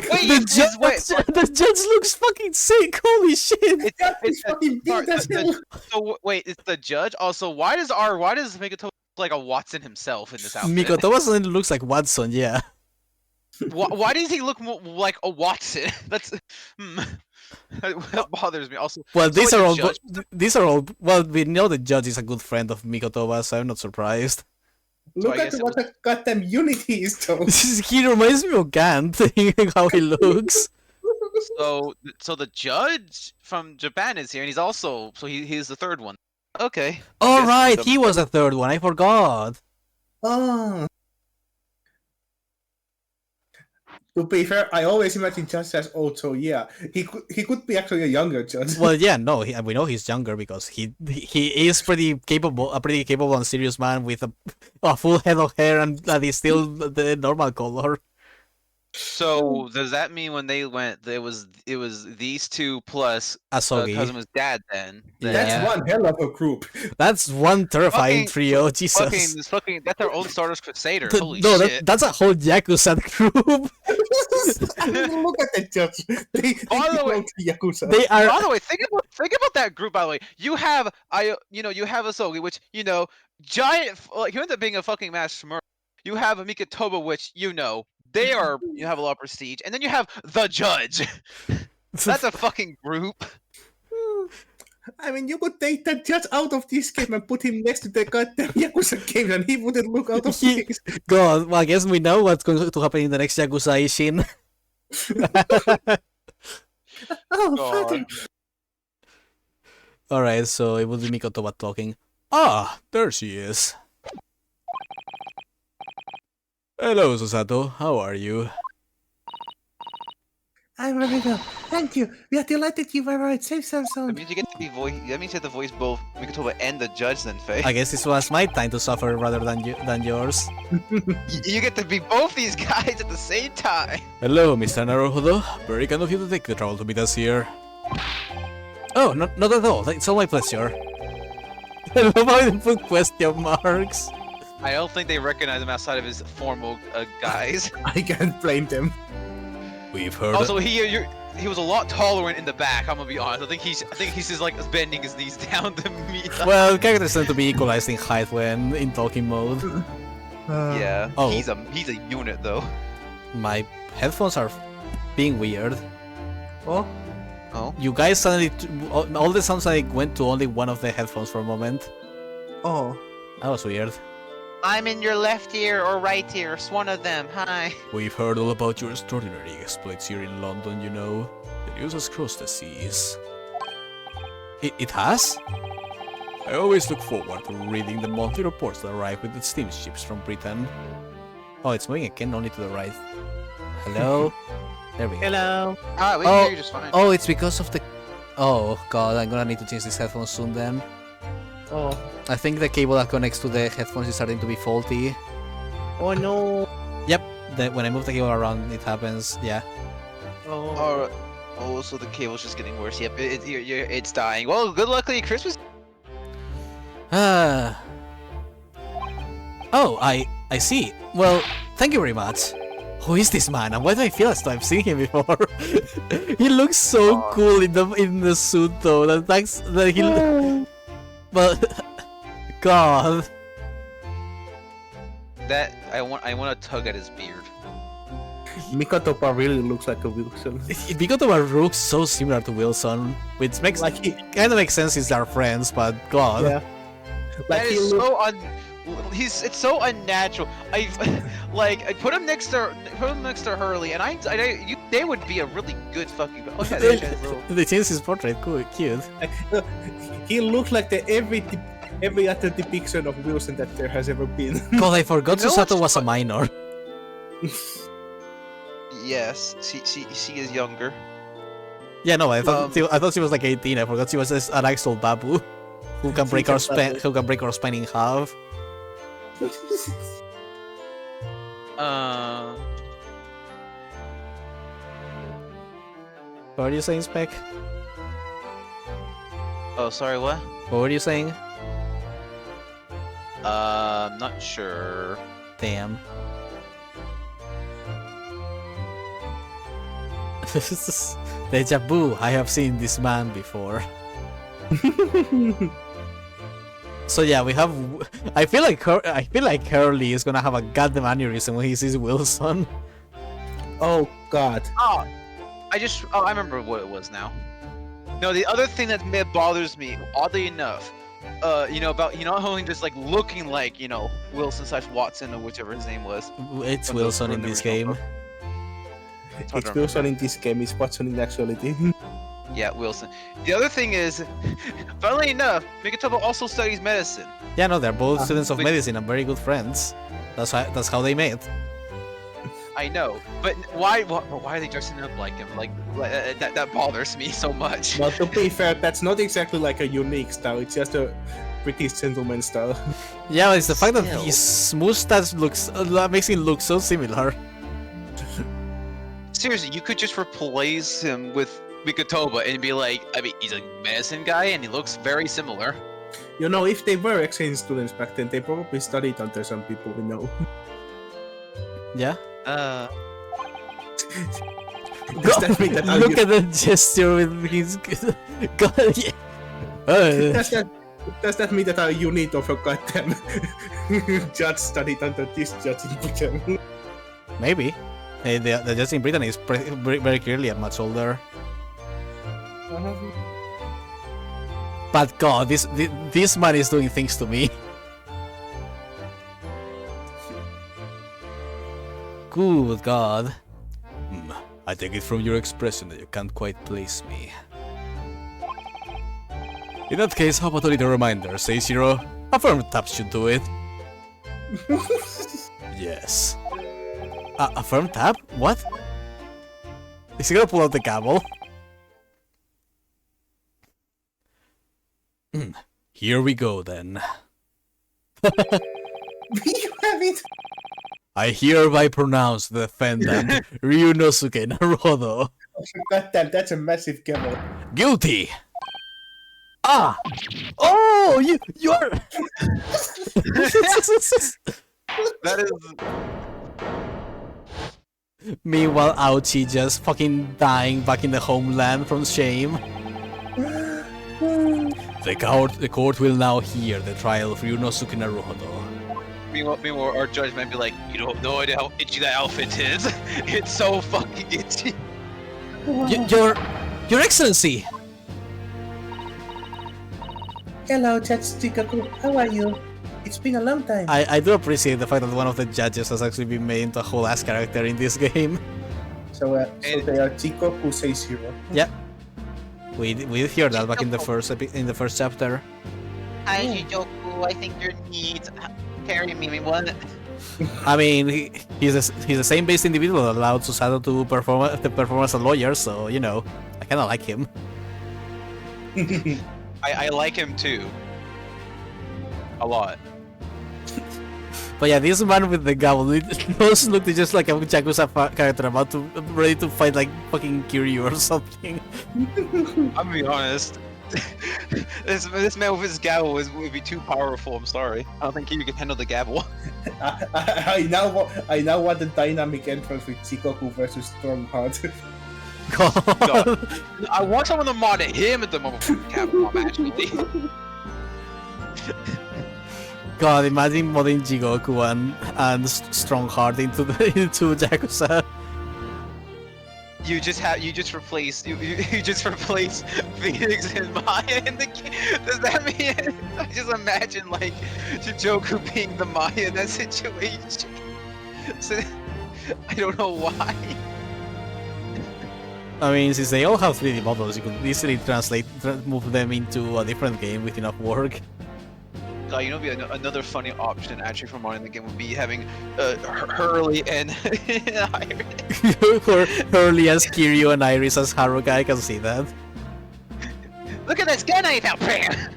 Wait, the judge looks fucking sick, holy shit! It's fucking big as hell. So wait, it's the judge. Also, why does Mikotoba look like a Watson himself in this outfit? Mikotoba looks like Watson, yeah. Why does he look like a Watson? That's that bothers me. Also, Well, so these wait, are all. Well, we know the judge is a good friend of Mikotoba, so I'm not surprised. Look at what a goddamn unity is, though. He reminds me of Gant, how he looks. So the judge from Japan is here, and he's the third one. Okay. All right, he was the third one. I forgot. Oh. To be fair, I always imagine Judge as old, so yeah, he could be actually a younger Judge. Well, yeah, no, we know he's younger because he is pretty capable, a pretty capable and serious man with a full head of hair, and that is still the normal color. So does that mean when they went, it was these two plus Asogi. Kazuma's dad then? That's one hell of a group. That's one terrifying trio, Jesus. That's our own Stardust Crusader. Holy no, shit. that's a whole Yakuza group. Look at the judge. They belong to Yakuza. They are. By the way, think about that group. By the way, you have Asogi, which giant. He ends up being a fucking mass murderer. You have a Mikotoba, which they have a lot of prestige, and then you have the judge. That's a fucking group. I mean, you could take that judge out of this game and put him next to the goddamn Yakuza game, and he wouldn't look out of place. God, well, I guess we know what's going to happen in the next Yakuza Ishin. Oh, father. Alright, so it would be Mikotoba talking. Ah, there she is. Hello, Susato. How are you? I'm really well. Thank you. We are delighted you arrived safe and sound. That means you get to be That means you have to voice both Mikotoba and the judge, then, Faye. I guess this was my time to suffer rather than yours. You get to be both these guys at the same time. Hello, Mr. Naruhodo. Very kind of you to take the trouble to meet us here. Oh, not at all. It's all my pleasure. I love how they put question marks. I don't think they recognize him outside of his formal guise. I can't blame them. We've heard. Also, he was a lot taller in the back. I'm gonna be honest. I think he's just like bending his knees down to meet. Well, characters tend to be equalized in height when in talking mode. Yeah. Oh. He's a unit though. My headphones are being weird. Oh, Oh. You guys suddenly, all the sounds like went to only one of the headphones for a moment. oh. That was weird. I'm in your left ear or right ear. It's one of them. Hi. We've heard all about your extraordinary exploits here in London, you know. The news has crossed the seas. It has? I always look forward to reading the monthly reports that arrive with the steamships from Britain. Oh, it's moving again, only to the right. Hello? There we go. Hello. Ah, we can hear you just fine. Oh, it's because of the... Oh god, I'm gonna need to change these headphones soon then. Oh. I think the cable that connects to the headphones is starting to be faulty. Oh no. Yep, when I move the cable around, it happens, yeah. Oh. Oh, so the cable's just getting worse. Yep, it's dying. Well, good luck at your Christmas. Ah. Oh, I see. Well, thank you very much. Who is this man, and why do I feel as though I've seen him before? He looks so cool in the suit, though. That he. But God. That I want to tug at his beard. Mikotopa really looks like a Wilson. Mikotopa looks so similar to Wilson, which makes kind of makes sense since they're friends, but God. Yeah. That is it's so unnatural. I put him next to Hurley, and they would be a really good fucking. Oh yeah, they changed his portrait. Cool, cute. He looks like every other depiction of Wilson that there has ever been. God, I forgot Susato was a minor. Yes, she is younger. Yeah, no, I thought she was like 18. I forgot she was just an actual babu who can break our spine in half. What were you saying, Spec? Oh, sorry, what? What were you saying? Not sure. Damn. Deja vu. I have seen this man before. So yeah, we have. I feel like Hurley is gonna have a goddamn aneurysm when he sees Wilson. Oh God. Oh, I remember what it was now. No, the other thing that bothers me, oddly enough, about only just like looking like Wilson/Watson or whichever his name was. It's Wilson in this game. It's Wilson in this game. It's Watson in actuality. Yeah, Wilson. The other thing is, funnily enough, Mikotopa also studies medicine. Yeah, no, they're both students of medicine and very good friends. That's how they met. I know, but why are they dressing up like him? Like that bothers me so much. Well, to be fair, that's not exactly like a unique style. It's just a British gentleman style. Yeah, it's the fact that his mustache makes him look so similar. Seriously, you could just replace him with Mikotopa and be like, he's a medicine guy and he looks very similar. If they were exchange students back then, they probably studied under some people we know. Yeah. Does that mean that look at the gesture with his God, yeah. Does that mean that our unit of a goddamn judge studied under this judge in Britain? Maybe. The judge in Britain is very clearly much older. But God, this man is doing things to me. Good God. I take it from your expression that you can't quite place me. In that case, how about a little reminder, Seishiro? A firm tap should do it. Yes. A firm tap? What? Is he gonna pull out the gavel? Here we go then. You have it! I hereby pronounce the defendant, Ryunosuke Naruhodo, Goddamn, that's a massive gavel. guilty Ah! Oh, you're. That is. Meanwhile, Ouchi just fucking dying back in the homeland from shame. The court will now hear the trial of Ryunosuke Naruhodo. Meanwhile, our judge might be like, you don't have no idea how itchy that outfit is. It's so fucking itchy. Your Excellency! Hello, Judge Chikaku. How are you? It's been a long time. I do appreciate the fact that one of the judges has actually been made into a whole ass character in this game. So they are Chikoku 60. Yeah. We did hear that back in the first chapter. Hi, Shijoku. I think your needs carry me. What? I mean, he's the same based individual that allowed Susato to perform as a lawyer, so you know, I kind of like him. I like him too. A lot. But yeah, this man with the gavel, it does look just like a Yakuza character ready to fight like fucking Kiryu or something. I'm gonna be honest. this man with his gavel would be too powerful. I'm sorry. I don't think Kiryu can handle the gavel. I now want the dynamic entrance with Chikoku versus Strongheart. God. I want someone to mod him at the moment for Capcom, actually. God, imagine modding Jigoku and Strongheart into Yakuza. You just replace Phoenix and Maya in the game. Does that mean I just imagine like Shijoku being the Maya in that situation? So, I don't know why. I mean, since they all have 3D models, you could easily move them into a different game with enough work. God, you know, another funny option actually for modding the game would be having Hurley and Iris. Hurley as Kiryu and Iris as Haruka, I can see that. Look at this gun I found there.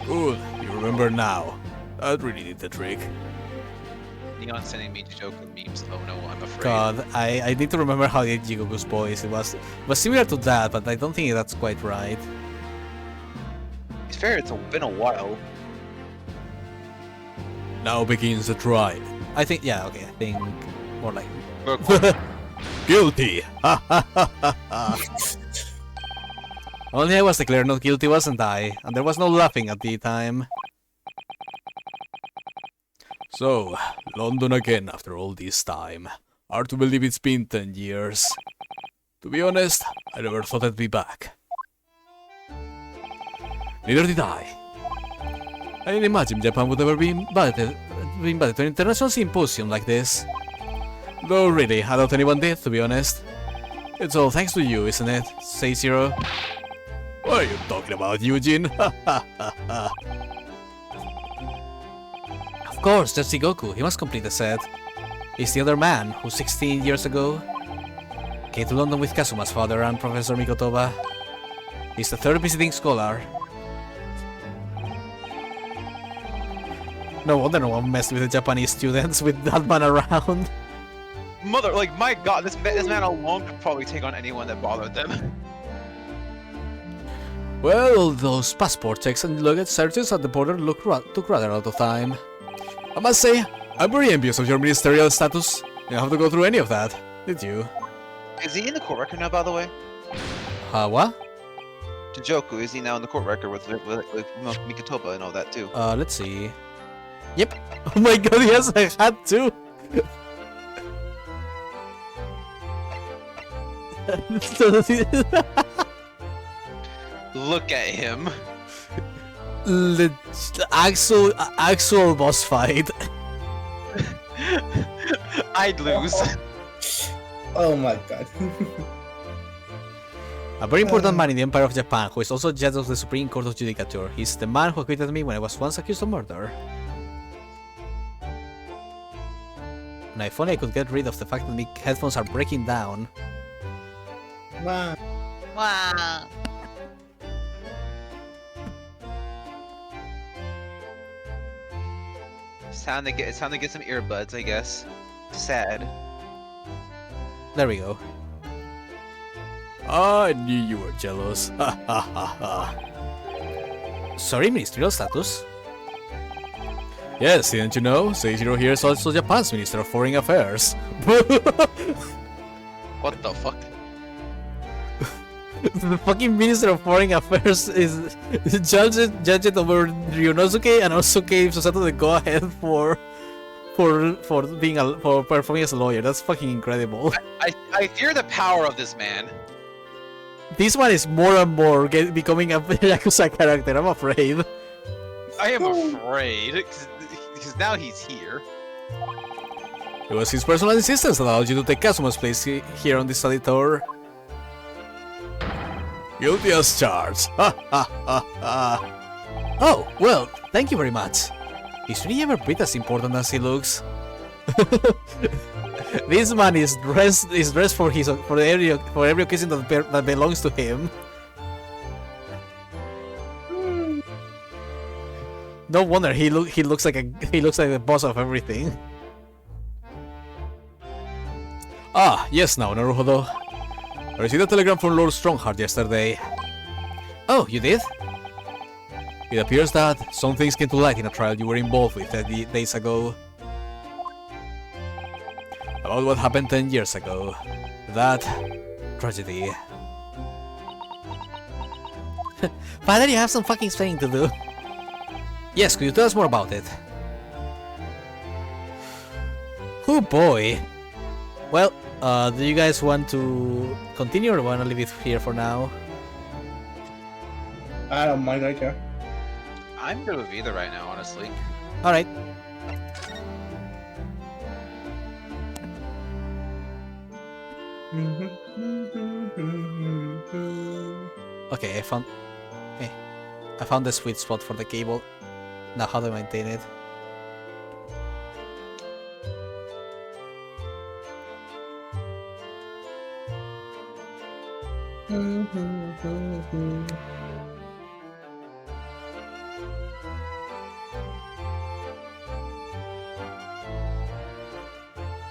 Good, you remember now. That really did the trick. Neon sending me Joker memes. Oh no, I'm afraid. God, I need to remember how did Jigoku's voice. It was similar to that, but I don't think that's quite right. It's fair. It's been a while. Now begins the trial. I think, yeah, okay. I think more like guilty. Only I was declared not guilty, wasn't I? And there was no laughing at the time. So, London again after all this time. Hard to believe it's been 10 years. To be honest, I never thought I'd be back. Neither did I. I didn't imagine Japan would ever be invited to an international symposium like this. Though really, I doubt anyone did, to be honest. It's all thanks to you, isn't it, Seizero? What are you talking about, Eugene? Of course, that's Shigoku. He must complete the set. He's the other man who 16 years ago came to London with Kazuma's father and Professor Mikotoba. He's the third visiting scholar. No wonder no one messed with the Japanese students with that man around. Mother, like, my god, this man alone could probably take on anyone that bothered them. Well, those passport checks and luggage searches at the border took rather a lot of time. I must say, I'm very envious of your ministerial status. You didn't have to go through any of that, did you? Is he in the court record now, by the way? What? Jijoku, is he now in the court record with Mikotoba and all that too? Let's see. Yep. Oh my god, yes, I had to. Look at him. Actual boss fight. I'd lose. Oh my god. A very important man in the Empire of Japan, who is also judge of the Supreme Court of Judicature. He's the man who acquitted me when I was once accused of murder. And if only I could get rid of the fact that my headphones are breaking down. Wow. Wow. It's time to get some earbuds, I guess. Sad. There we go. I knew you were jealous. Ha ha ha ha. Sorry, ministerial status? Yes, didn't you know? Seijiro here is also Japan's Minister of Foreign Affairs. What the fuck? The fucking Minister of Foreign Affairs is judge it over Ryunosuke and also gave Susato the go ahead for performing as a lawyer. That's fucking incredible. I fear the power of this man. This one is more and more becoming a Yakuza character, I'm afraid. I am afraid because now he's here. It was his personal insistence that allowed you to take Kazuma's place here on this study tour. Guilty as charged. Ha ha ha ha. Oh, well, thank you very much. Is really ever bit as important as he looks? This man is dressed for every occasion that belongs to him. No wonder he looks like the boss of everything. Ah, yes, now Naruhodo. I received a telegram from Lord Strongheart yesterday. Oh, you did? It appears that some things came to light in a trial you were involved with days ago. About what happened 10 years ago. That tragedy. Father, you have some fucking explaining to do. Yes, could you tell us more about it? Oh boy. Well, do you guys want to continue or want to leave it here for now? I don't mind, I care. I'm good with either right now, honestly. Alright. Okay, I found the sweet spot for the cable. Now how do I maintain it?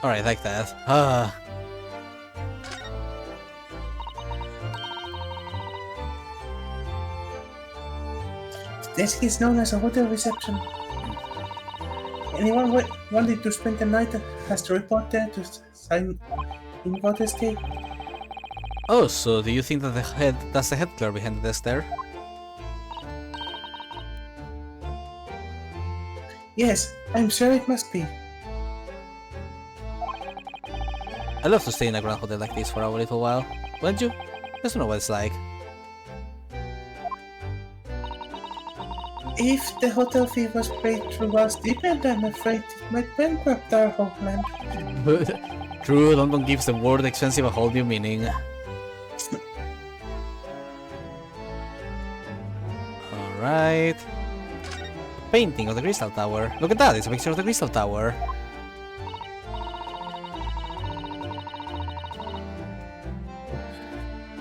Alright, like that. This is known as a hotel reception. Anyone wanting to spend the night has to report there to sign in water stay. Oh, so do you think that that's the head clerk behind the desk there? Yes, I'm sure it must be. I'd love to stay in a grand hotel like this for a little while. Wouldn't you? Just to know what it's like. If the hotel fee was paid through our stipend, I'm afraid it might bankrupt our homeland. True, London gives the word expensive a whole new meaning. Alright. Painting of the Crystal Tower. Look at that, it's a picture of the Crystal Tower.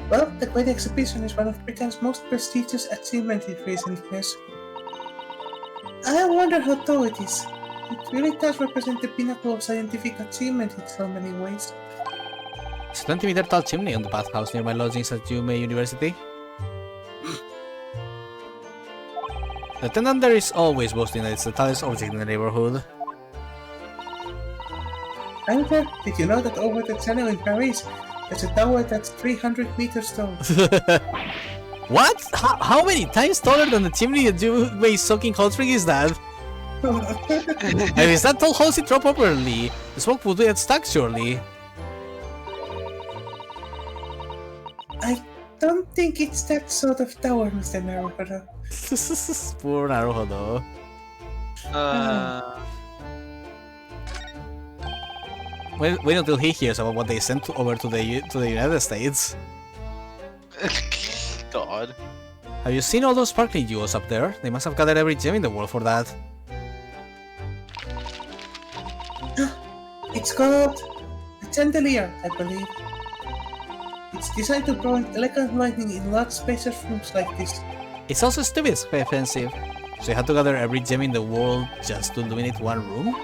Well, the Great Exhibition is one of Britain's most prestigious achievements in recent years. I wonder how tall it is. It really does represent the pinnacle of scientific achievement in so many ways. It's a 20-meter tall chimney on the bathhouse near my lodgings at Yume University. The attendant there is always boasting that it's the tallest object in the neighborhood. However, did you know that over the channel in Paris, there's a tower that's 300 meters tall? What? How many times taller than the chimney at Yume soaking hot spring is that? And if that tall holds it drop properly, the smoke would get stuck surely. I don't think it's that sort of tower, Mr. Naruhodo. Poor Naruhodo. Wait until he hears about what they sent over to the United States. God. Have you seen all those sparkling jewels up there? They must have gathered every gem in the world for that. It's called a chandelier, I believe. It's designed to provide elegant lighting in large spacious rooms like this. It's also stupid expensive. So you had to gather every gem in the world just to illuminate one room?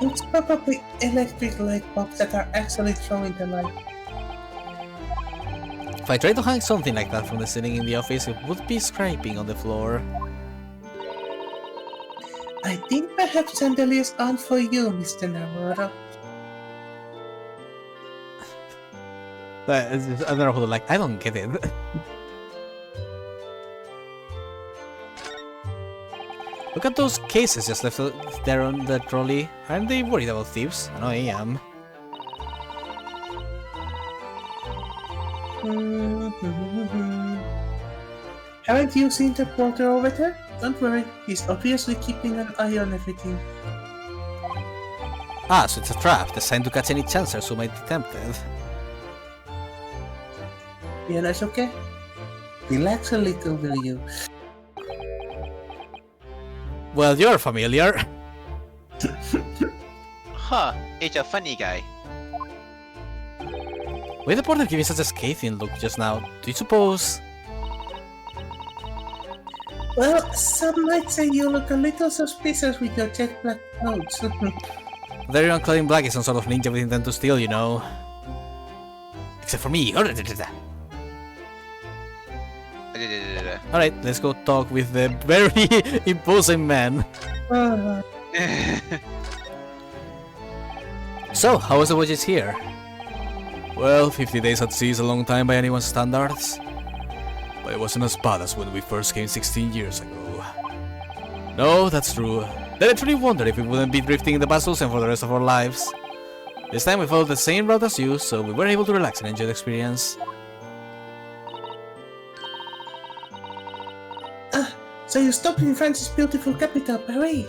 It's probably electric light bulbs that are actually throwing the light. If I tried to hang something like that from the ceiling in the office, it would be scraping on the floor. I think perhaps chandeliers aren't for you, Mr. Naruto. I don't know who to like. I don't get it. Look at those cases just left there on the trolley. Aren't they worried about thieves? I know I am. Haven't you seen the porter over there? Don't worry, he's obviously keeping an eye on everything. Ah, so it's a trap, designed to catch any chancers who might be tempted. Yeah, that's okay. Relax a little, will you? Well, you're familiar. Huh, it's a funny guy. Why did the porter give me such a scathing look just now? Do you suppose... Well, some might say you look a little suspicious with your jet black clothes. Everyone clad in black is some sort of ninja with intent to steal, you know. Except for me. Alright, let's go talk with the very imposing man. So, how was the voyage here? Well, 50 days at sea is a long time by anyone's standards. But it wasn't as bad as when we first came 16 years ago. No, that's true. Then I truly wonder if we wouldn't be drifting in the past ocean for the rest of our lives. This time we followed the same route as you, so we were able to relax and enjoy the experience. So you stopped in France's beautiful capital, Paris?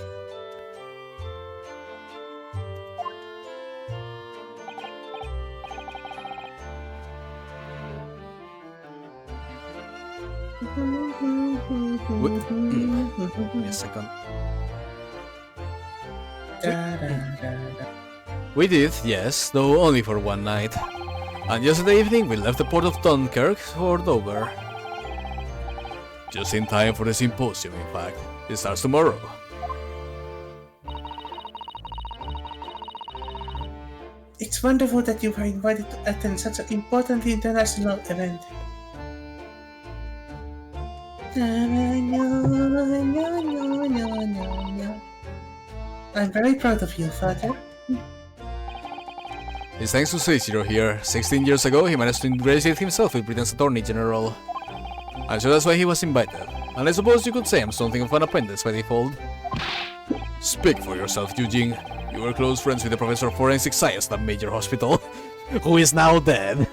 Give me a second. We did, yes, though only for one night. And yesterday evening we left the port of Dunkirk for Dover. Just in time for the symposium, in fact. It starts tomorrow. It's wonderful that you were invited to attend such an important international event. I'm very proud of you, Father. It's thanks to Seishiro here. 16 years ago, he managed to ingratiate himself with Britain's Attorney General. I'm sure that's why he was invited. And I suppose you could say I'm something of an apprentice by default. Speak for yourself, Eugene. You were close friends with the professor of forensic science at that major hospital, who is now dead.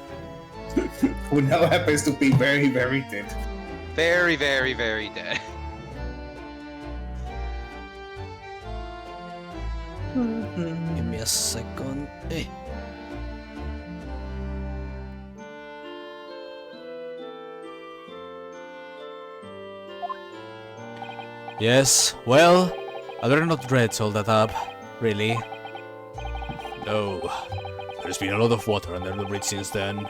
Who now happens to be very, very dead. Very, very, very dead. Give me a second. Hey. Yes, well, I'd rather not dredge all that up, really. No, there's been a lot of water under the bridge since then,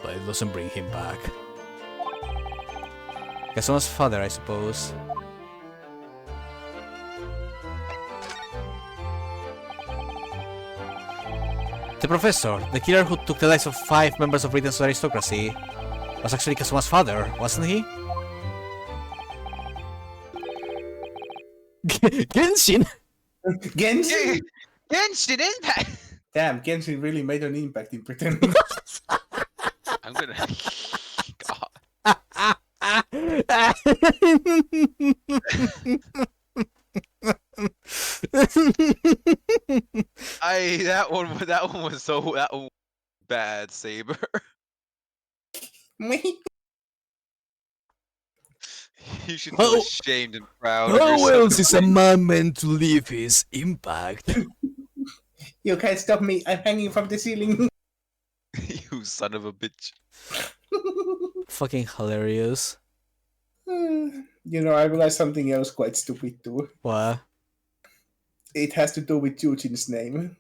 but it doesn't bring him back. Kasuna's father, I suppose. The professor, the killer who took the lives of 5 members of Britain's aristocracy, was actually Kasuma's father, wasn't he? Genshin? Genshin? Genshin Impact! Damn, Genshin really made an impact in Britain. I'm gonna... God. That one was so bad, Saber. You should feel ashamed and proud of How yourself. else is a man meant to leave his impact? You can't stop me, I'm hanging from the ceiling. You son of a bitch. Fucking hilarious. You know, I realized something else quite stupid too. What? It has to do with Eugene's name.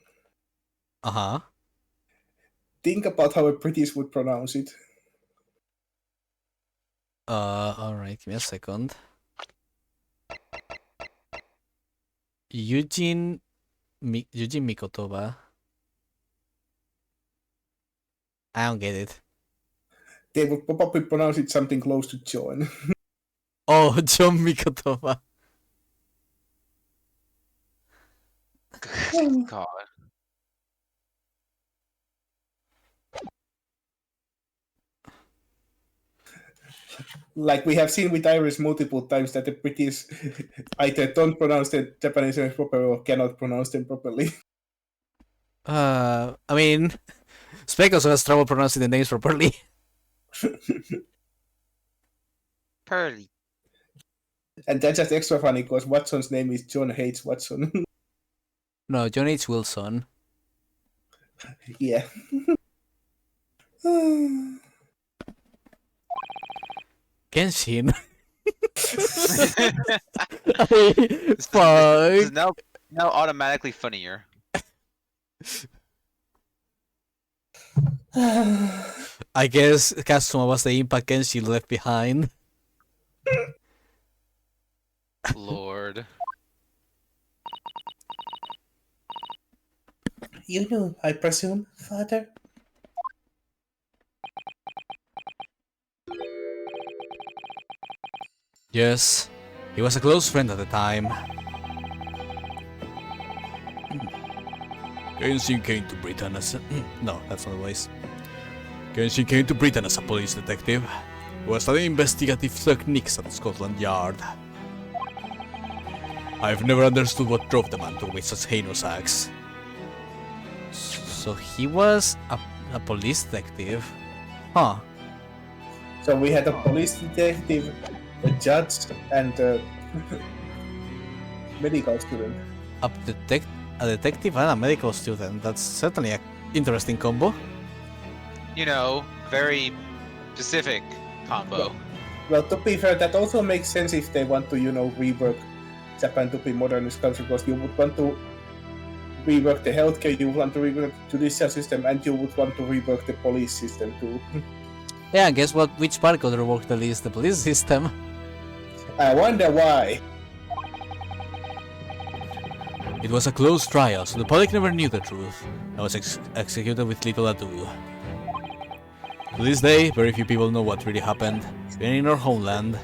Uh-huh. Think about how a British would pronounce it. Alright, give me a second. Eugene Yuji Mikotoba. I don't get it. They would probably pronounce it something close to John. Oh, John Mikotoba. God. Like we have seen with Iris multiple times that the British either don't pronounce the Japanese names properly or cannot pronounce them properly. I mean, Spec also has trouble pronouncing the names properly. Pearly. And that's just extra funny because Watson's name is John H. Watson. No, John H. Wilson. Yeah. Genshin. This Fuck. is now automatically funnier. I guess Kazuma was the impact Genshin left behind. Lord. You know, I presume, Father? Yes, he was a close friend at the time. Genshin came to Britain as a... No, that's not the voice. Genshin came to Britain as a police detective who was studying investigative techniques at Scotland Yard. I've never understood what drove the man to commit such heinous acts. So he was a police detective? Huh. So we had a police detective, a judge, and a medical student. A detective and a medical student. That's certainly an interesting combo. You know, very specific combo. Well, to be fair, that also makes sense if they want to, rework Japan to be modernist country, because you would want to rework the healthcare, you would want to rework the judicial system, and you would want to rework the police system too. Yeah, guess what? Which part could rework the least? The police system. I wonder why. It was a closed trial, so the public never knew the truth. I was executed with little ado. To this day, very few people know what really happened, even in our homeland.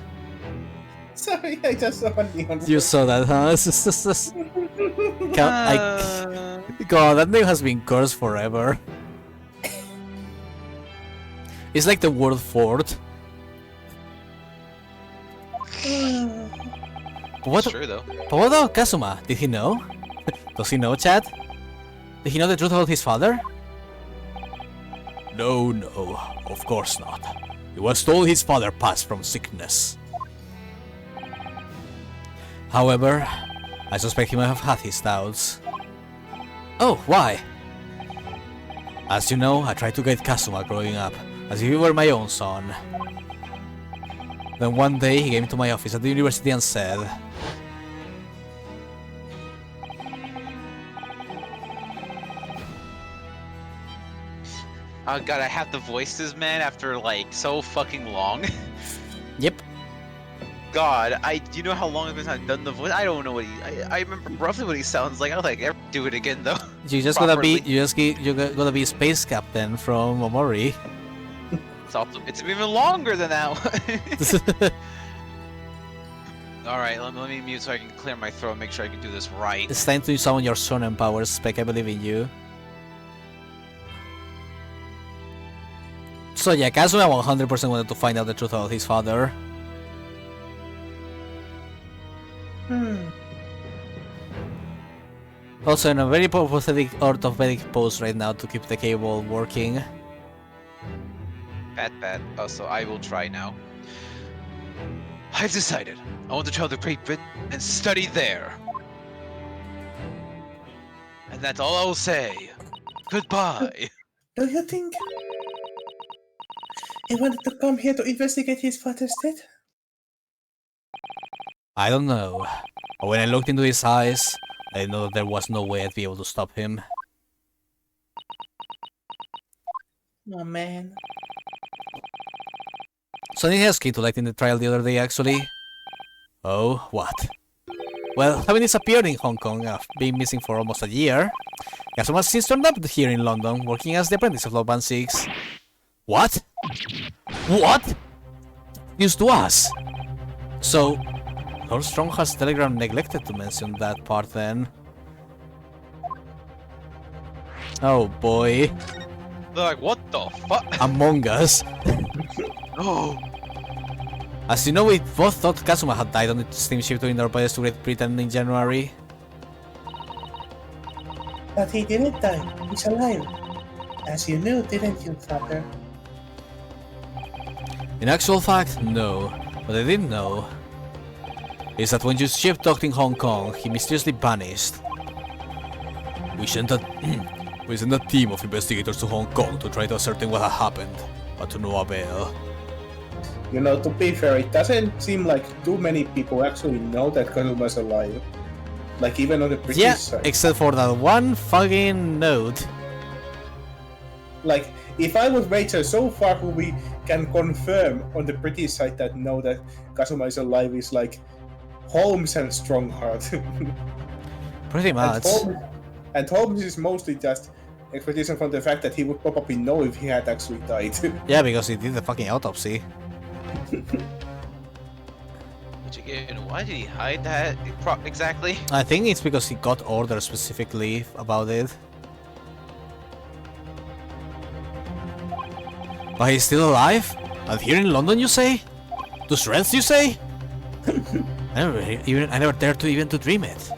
Sorry, I just saw a neon. You saw that, huh? God, that name has been cursed forever. It's like the word fort. It's true though. But what about Kazuma? Did he know? Does he know, Chad? Did he know the truth about his father? No, of course not. He was told his father passed from sickness. However, I suspect he might have had his doubts. Oh, why? As you know, I tried to guide Kazuma growing up, as if he were my own son. Then one day he came to my office at the university and said, Oh god, I have to voice this man after like so fucking long. Yep. God, do you know how long it's been since I've done the voice? I don't know what I remember roughly what he sounds like. I don't think I ever do it again though. You just gotta be space captain from Omori. It's even longer than that one. Alright, let me mute so I can clear my throat and make sure I can do this right. It's time to summon your shonen powers, Spec. I believe in you. So yeah, Kazuma 100% wanted to find out the truth about his father. Also in a very pathetic orthopedic pose right now to keep the cable working. Bad. Also, I will try now. I've decided. I want to travel to Great Britain and study there. And that's all I will say. Goodbye. Do you think he wanted to come here to investigate his father's death? I don't know. But when I looked into his eyes, I know that there was no way I'd be able to stop him. Oh man. Something else came to light in the trial the other day, actually. Oh, what? Well, having disappeared in Hong Kong, been missing for almost a year, Kazuma since turned up here in London, working as the apprentice of Lord Band 6. What? What? News to us? So, Lord Strong has telegram neglected to mention that part then. Oh boy. They're like, what the fuck? Among Us. No. As you know, we both thought Kazuma had died on the steamship to our voyage to Great Britain in January. But he didn't die. He's alive. As you knew, didn't you, Father? In actual fact, no. What I didn't know is that when your ship docked in Hong Kong, he mysteriously vanished. We sent a team of investigators to Hong Kong to try to ascertain what had happened, but to no avail. You know, to be fair, it doesn't seem like too many people actually know that Kazuma's alive. Like, even on the British side. Except for that one fucking note. Like, if I would wager so far who we can confirm on the British side that know that Kazuma is alive is like Holmes and Strongheart. Pretty much. And Holmes is mostly just expectation from the fact that he would probably know if he had actually died. Yeah, because he did the fucking autopsy. Which again, why did he hide that exactly? I think it's because he got orders specifically about it. But he's still alive? And here in London, you say? To shreds, you say? I never dared to even to dream it.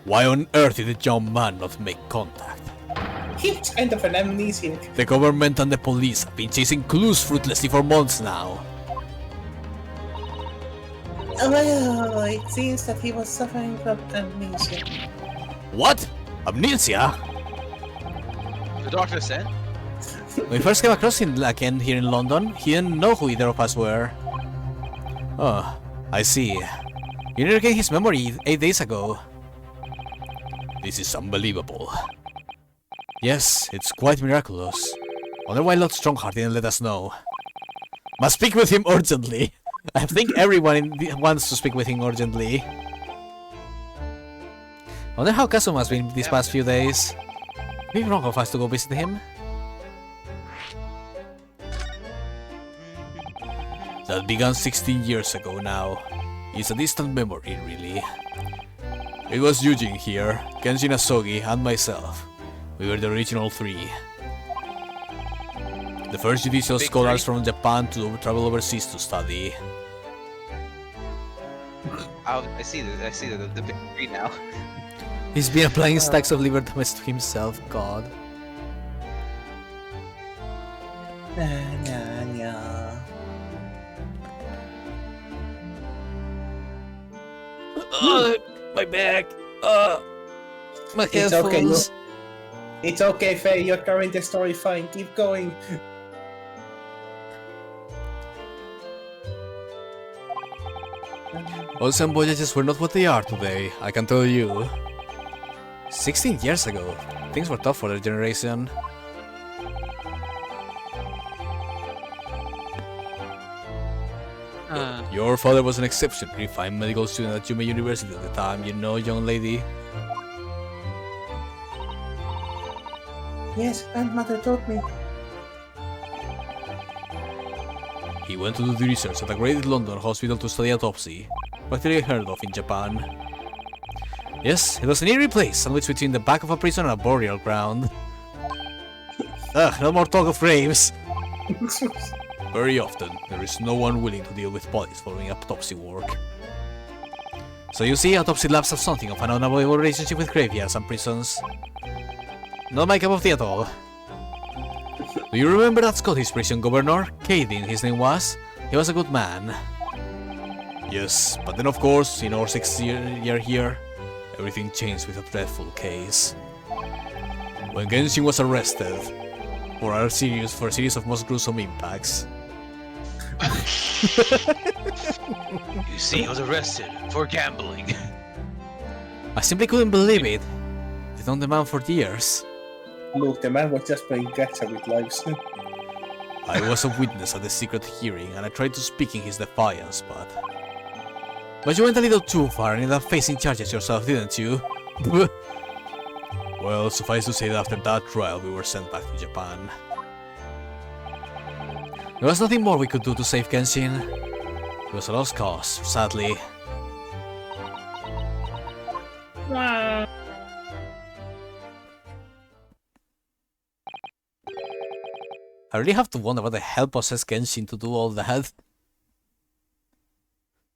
Why on earth did the young man not make contact? He's kind of an amnesiac. The government and the police have been chasing clues fruitlessly for months now. Well, it seems that he was suffering from amnesia. What? Amnesia? The doctor said? When we first came across him again here in London, he didn't know who either of us were. Oh, I see. You didn't regain his memory 8 days ago. This is unbelievable. Yes, it's quite miraculous. Wonder why Lord Strongheart didn't let us know. Must speak with him urgently. I think everyone wants to speak with him urgently. Wonder how Kazuma has been these past few days. Maybe wrong of us to go visit him. That began 16 years ago now. It's a distant memory, really. It was Eugene here, Genshin Asogi, and myself. We were the original three. The first judicial scholars from Japan to travel overseas to study. I see the big three now. He's been applying stacks of liver damage to himself, god. My back. My headphones. It's okay, Faye. You're carrying the story fine. Keep going. Ocean voyages were not what they are today, I can tell you. 16 years ago, things were tough for their generation. Your father was an exceptionally fine medical student at Yume University at the time, you know, young lady. Yes, grandmother told me. He went to do the research at a great London hospital to study autopsy, practically heard of in Japan. Yes, it was an eerie place, sandwiched between the back of a prison and a burial ground. Ugh, no more talk of graves. Very often, there is no one willing to deal with bodies following autopsy work. So you see, autopsy labs have something of an unavoidable relationship with graveyards and prisons. Not my cup of tea at all. Do you remember that Scottish prison governor? Caden, his name was? He was a good man. Yes, but then of course, in our 6th year here, everything changed with a dreadful case. When Genshin was arrested for a series of most gruesome impacts. You see, he was arrested for gambling. I simply couldn't believe it. They'd known the man for years. Look, the man was just playing gacha with lives. I was a witness at the secret hearing and I tried to speak in his defiance, but... But you went a little too far and ended up facing charges yourself, didn't you? Well, suffice to say that after that trial, we were sent back to Japan. There was nothing more we could do to save Genshin. It was a lost cause, sadly. I really have to wonder what the hell possessed Genshin to do all that.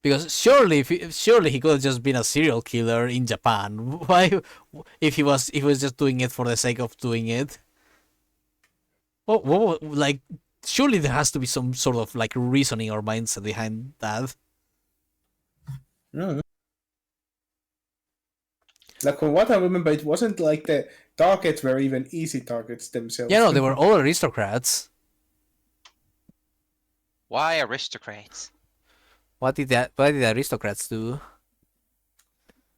Because surely, surely he could have just been a serial killer in Japan. Why, if he was just doing it for the sake of doing it? What, like, surely there has to be some sort of like reasoning or mindset behind that. No. Like from what I remember, it wasn't like the targets were even easy targets themselves. Yeah, no, they were all aristocrats. Why aristocrats? What did the aristocrats do?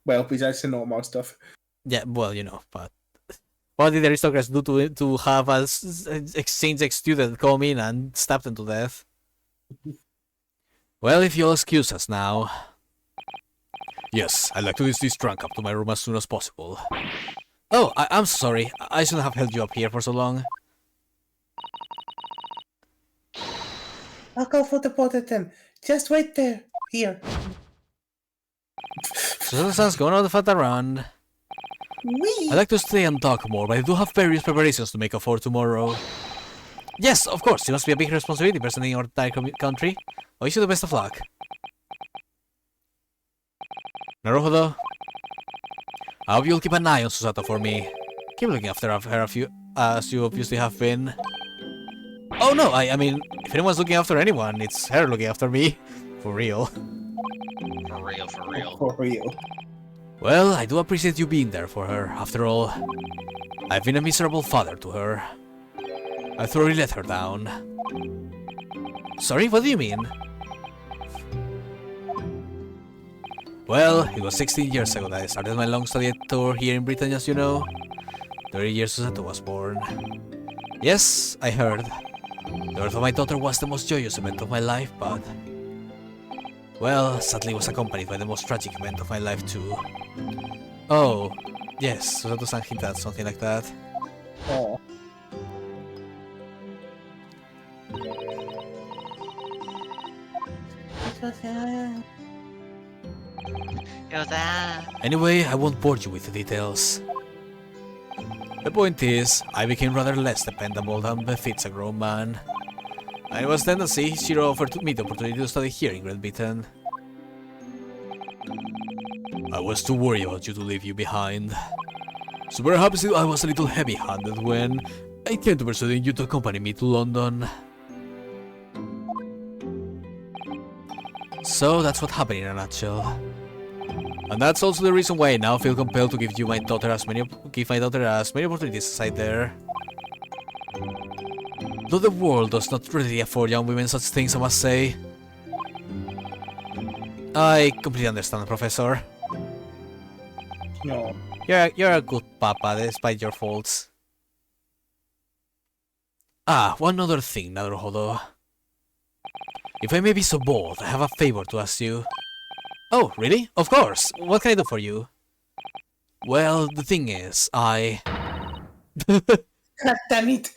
Well, besides the normal stuff. Yeah, well, you know, but what did the aristocrats do to have a exchange student come in and stab them to death? Well, if you'll excuse us now. Yes, I'd like to get this trunk up to my room as soon as possible. Oh, I'm sorry. I shouldn't have held you up here for so long. I'll go for the portrait then. Just wait there. Here. So the sun's going on the fat around. Whee! I'd like to stay and talk more, but I do have various preparations to make up for tomorrow. Yes, of course, it must be a big responsibility representing our entire country. I wish you the best of luck. Naruhodo, I hope you'll keep an eye on Susato for me. Keep looking after her as you obviously have been. Oh no, I mean, if anyone's looking after anyone, it's her looking after me. For real. For real, for real. For real. Well, I do appreciate you being there for her. After all, I've been a miserable father to her. I thoroughly let her down. Sorry, what do you mean? Well, it was 16 years ago that I started my long study tour here in Britain, as you know. 30 years Susato was born. Yes, I heard. The birth of my daughter was the most joyous event of my life, but... well, sadly was accompanied by the most tragic event of my life too. Oh, yes, Susato-san hinted at something like that. Oh. Anyway, I won't bore you with the details. The point is, I became rather less dependable than befits a grown man. And it was then that Shiro offered me the opportunity to study here in Great Britain. I was too worried about you to leave you behind. So perhaps I was a little heavy-handed when I came to persuading you to accompany me to London. So that's what happened in a nutshell. And that's also the reason why I now feel compelled to give my daughter as many opportunities as I dare. Though the world does not readily afford young women such things, I must say. I completely understand, Professor. No. You're a good papa, despite your faults. Ah, one other thing, Naruhodo. If I may be so bold, I have a favor to ask you. Oh, really? Of course! What can I do for you? Well, the thing is, God damn it!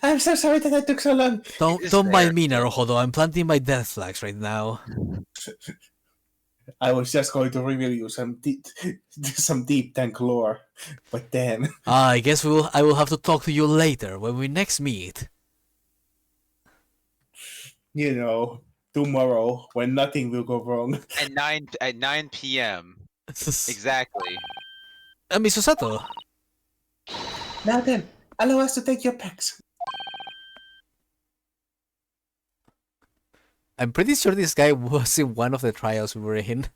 I'm so sorry that I took so long. Don't mind me, Naruhodo, I'm planting my death flags right now. I was just going to reveal you some deep tank lore, but then... I guess I will have to talk to you later, when we next meet. You know, tomorrow, when nothing will go wrong. At 9 p.m. Exactly. Miss Susato. Now then, allow us to take your packs. I'm pretty sure this guy was in one of the trials we were in.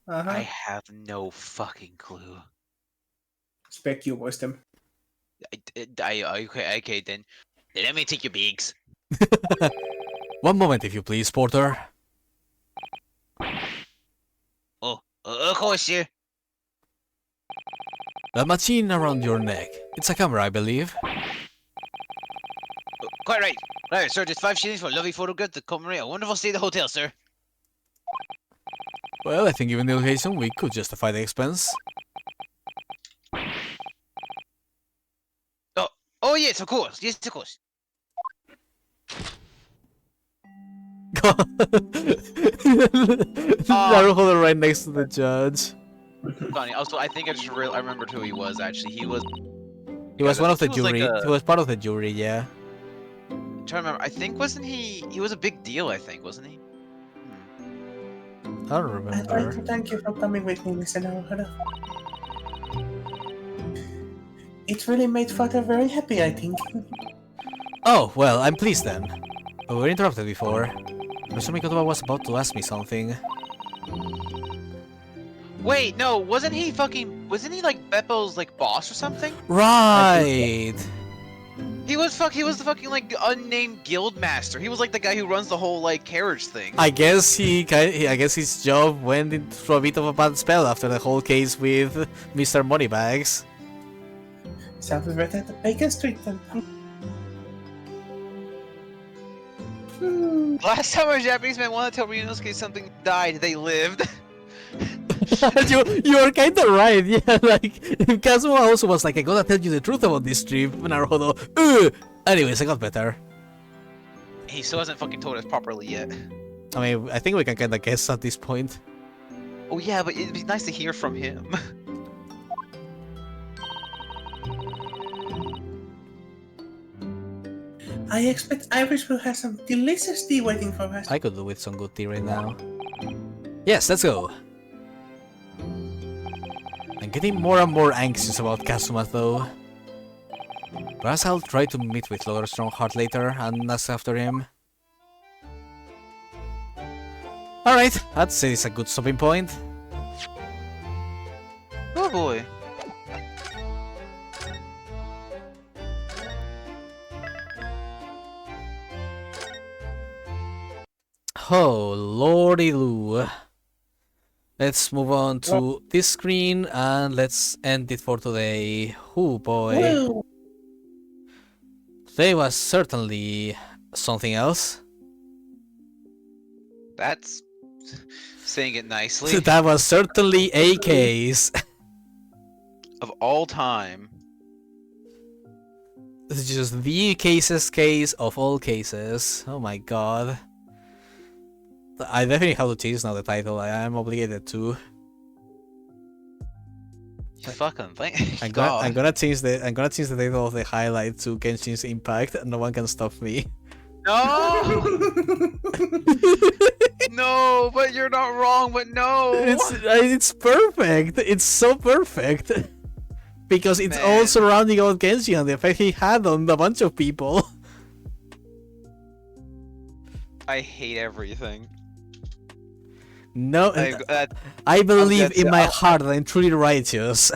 Uh-huh. I have no fucking clue. Spec you was them. Okay, then let me take your bags. One moment, if you please, Porter. Oh, of course, sir. That machine around your neck. It's a camera, I believe. Quite right. Right, sir, just 5 shillings for a lovely photograph to commemorate a wonderful stay at the hotel, sir. Well, I think given the occasion, we could justify the expense. Oh yes, of course. Yes, of course. Naruto right next to the judge. Funny. Also, I think I remembered who he was. Actually, he was. He was I one of think the he was like jury. He was part of the jury, yeah. I'm trying to remember. I think wasn't he? He was a big deal. I think wasn't he? I don't I'd like remember. to thank you for coming with me, Mr. Naruto. It really made Father very happy, I think. Oh, well, I'm pleased then. We were interrupted before. Mr. Mikotoba was about to ask me something. Wait, no, wasn't he like Beppo's like boss or something? Right! He was the fucking like unnamed guild master. He was like the guy who runs the whole like carriage thing. I guess I guess his job went into a bit of a bad spell after the whole case with Mr. Moneybags. Sounds better at Baker Street then. Last time a Japanese man wanted to tell Ryunosuke something died, they lived. you are kinda right, yeah, like, Kazuma also was like, I gotta tell you the truth about this trip, Naruto. Anyways, I got better. He still hasn't fucking told us properly yet. I mean, I think we can kinda guess at this point. Oh yeah, but it'd be nice to hear from him. I expect Iris will have some delicious tea waiting for us. I could do with some good tea right now. Yes, let's go. I'm getting more and more anxious about Kazuma though. Perhaps I'll try to meet with Lord Strongheart later and ask after him. Alright, I'd say it's a good stopping point. Oh boy. Oh, lordy loo. Let's move on to this screen and let's end it for today. Oh boy. Woo. Today was certainly something else. That's saying it nicely. That was certainly a case. Of all time. This is just the case of all cases. Oh my god. I definitely have to change now the title. I am obligated to. You fucking think. I'm gonna change the title of the highlight to Genshin's Impact, and no one can stop me. No! No, but you're not wrong, but no! It's perfect. It's so perfect. Because it's all Man. surrounding out Genshin and the effect he had on a bunch of people. I hate everything. No, I believe in my I'll- heart that I'm truly righteous.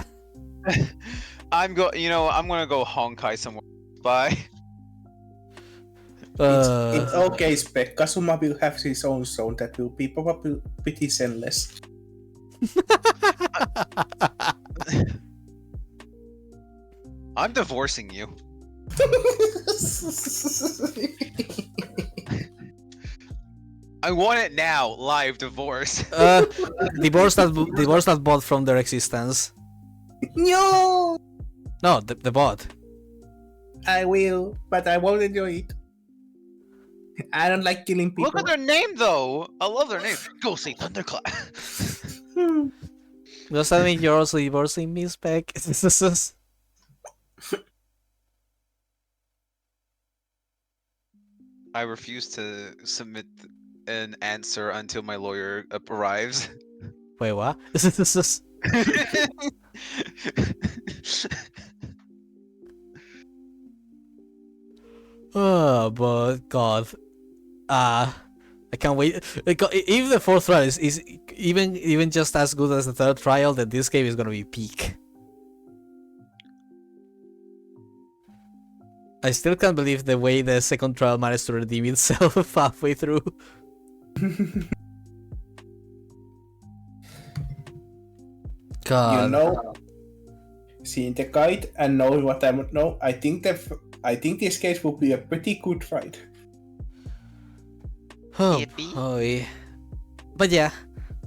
I'm gonna go Honkai somewhere. Bye. In all case, Kazuma will have his own zone that will be probably pretty zenless. I'm divorcing you. I want it now, live divorce. Divorce that bot from their existence. No! No, the bot. I will, but I won't enjoy it. I don't like killing people. Look at their name though. I love their name. Go say Thunderclap. Does that mean you're also divorcing me, Spec? I refuse to submit an answer until my lawyer arrives. Wait, what? Oh, but God. I can't wait. If the fourth trial is even just as good as the third trial, then this game is gonna be peak. I still can't believe the way the second trial managed to redeem itself halfway through. God. You know, seeing the guide and knowing what I would know, I think this case will be a pretty good fight. Oh Yippee. boy. But yeah,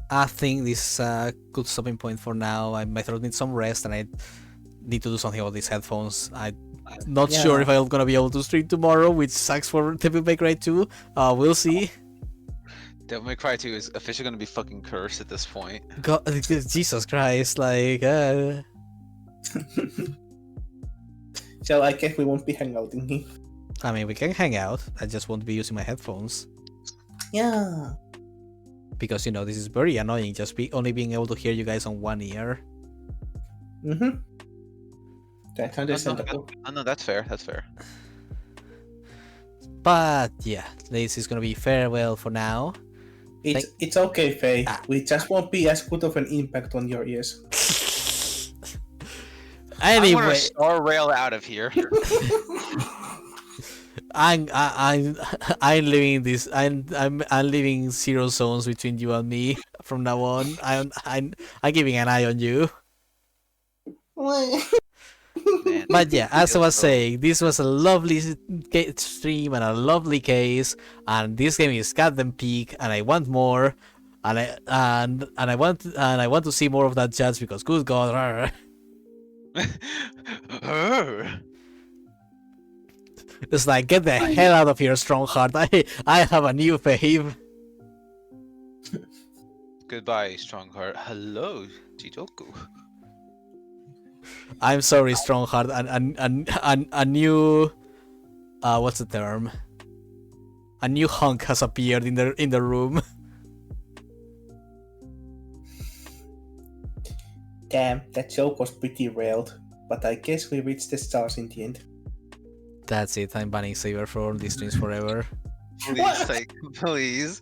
I think this is a good stopping point for now. My throat needs some rest, and I need to do something about these headphones. I'm not sure if I'm gonna be able to stream tomorrow, which sucks for Devil May Cry 2. We'll see. Devil May Cry 2 is officially gonna be fucking cursed at this point. God, Jesus Christ, like. So I guess we won't be hanging out in here. I mean, we can hang out. I just won't be using my headphones. Yeah. Because, you know, this is very annoying, just only being able to hear you guys on one ear. Mm-hmm. That's understandable. No, that's fair. That's fair. But, yeah, this is gonna be farewell for now. It's okay, Faye. We just won't be as good of an impact on your ears. Anyway, I'm gonna star rail out of here. I'm leaving this. I'm leaving zero zones between you and me from now on. I'm keeping an eye on you. Man, But yeah, as I was saying, this was a lovely stream and a lovely case, and this game is goddamn peak, and I want more, and I want to see more of that judge because good God. It's like, get the hell out of here, Strongheart. I have a new fave. Goodbye, Strongheart. Hello, Chijoku. I'm sorry, Strongheart. And a new what's the term? A new hunk has appeared in the room. Damn, that joke was pretty railed, but I guess we reached the stars in the end. That's it. I'm banning Saber from these streams forever. Please, like, please.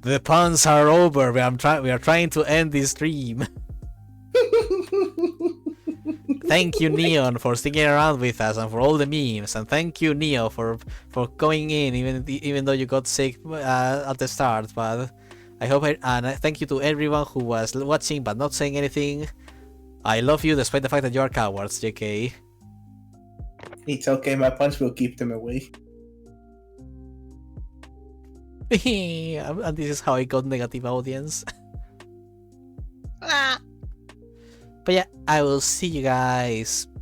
The puns are over. We are trying to end this stream. Thank you, Neon, for sticking around with us and for all the memes, and thank you, Neo, for going in even though you got sick at the start. But I hope and thank you to everyone who was watching but not saying anything. I love you despite the fact that you are cowards, JK. It's okay, my punch will keep them away. And this is how I got negative audience. But yeah, I will see you guys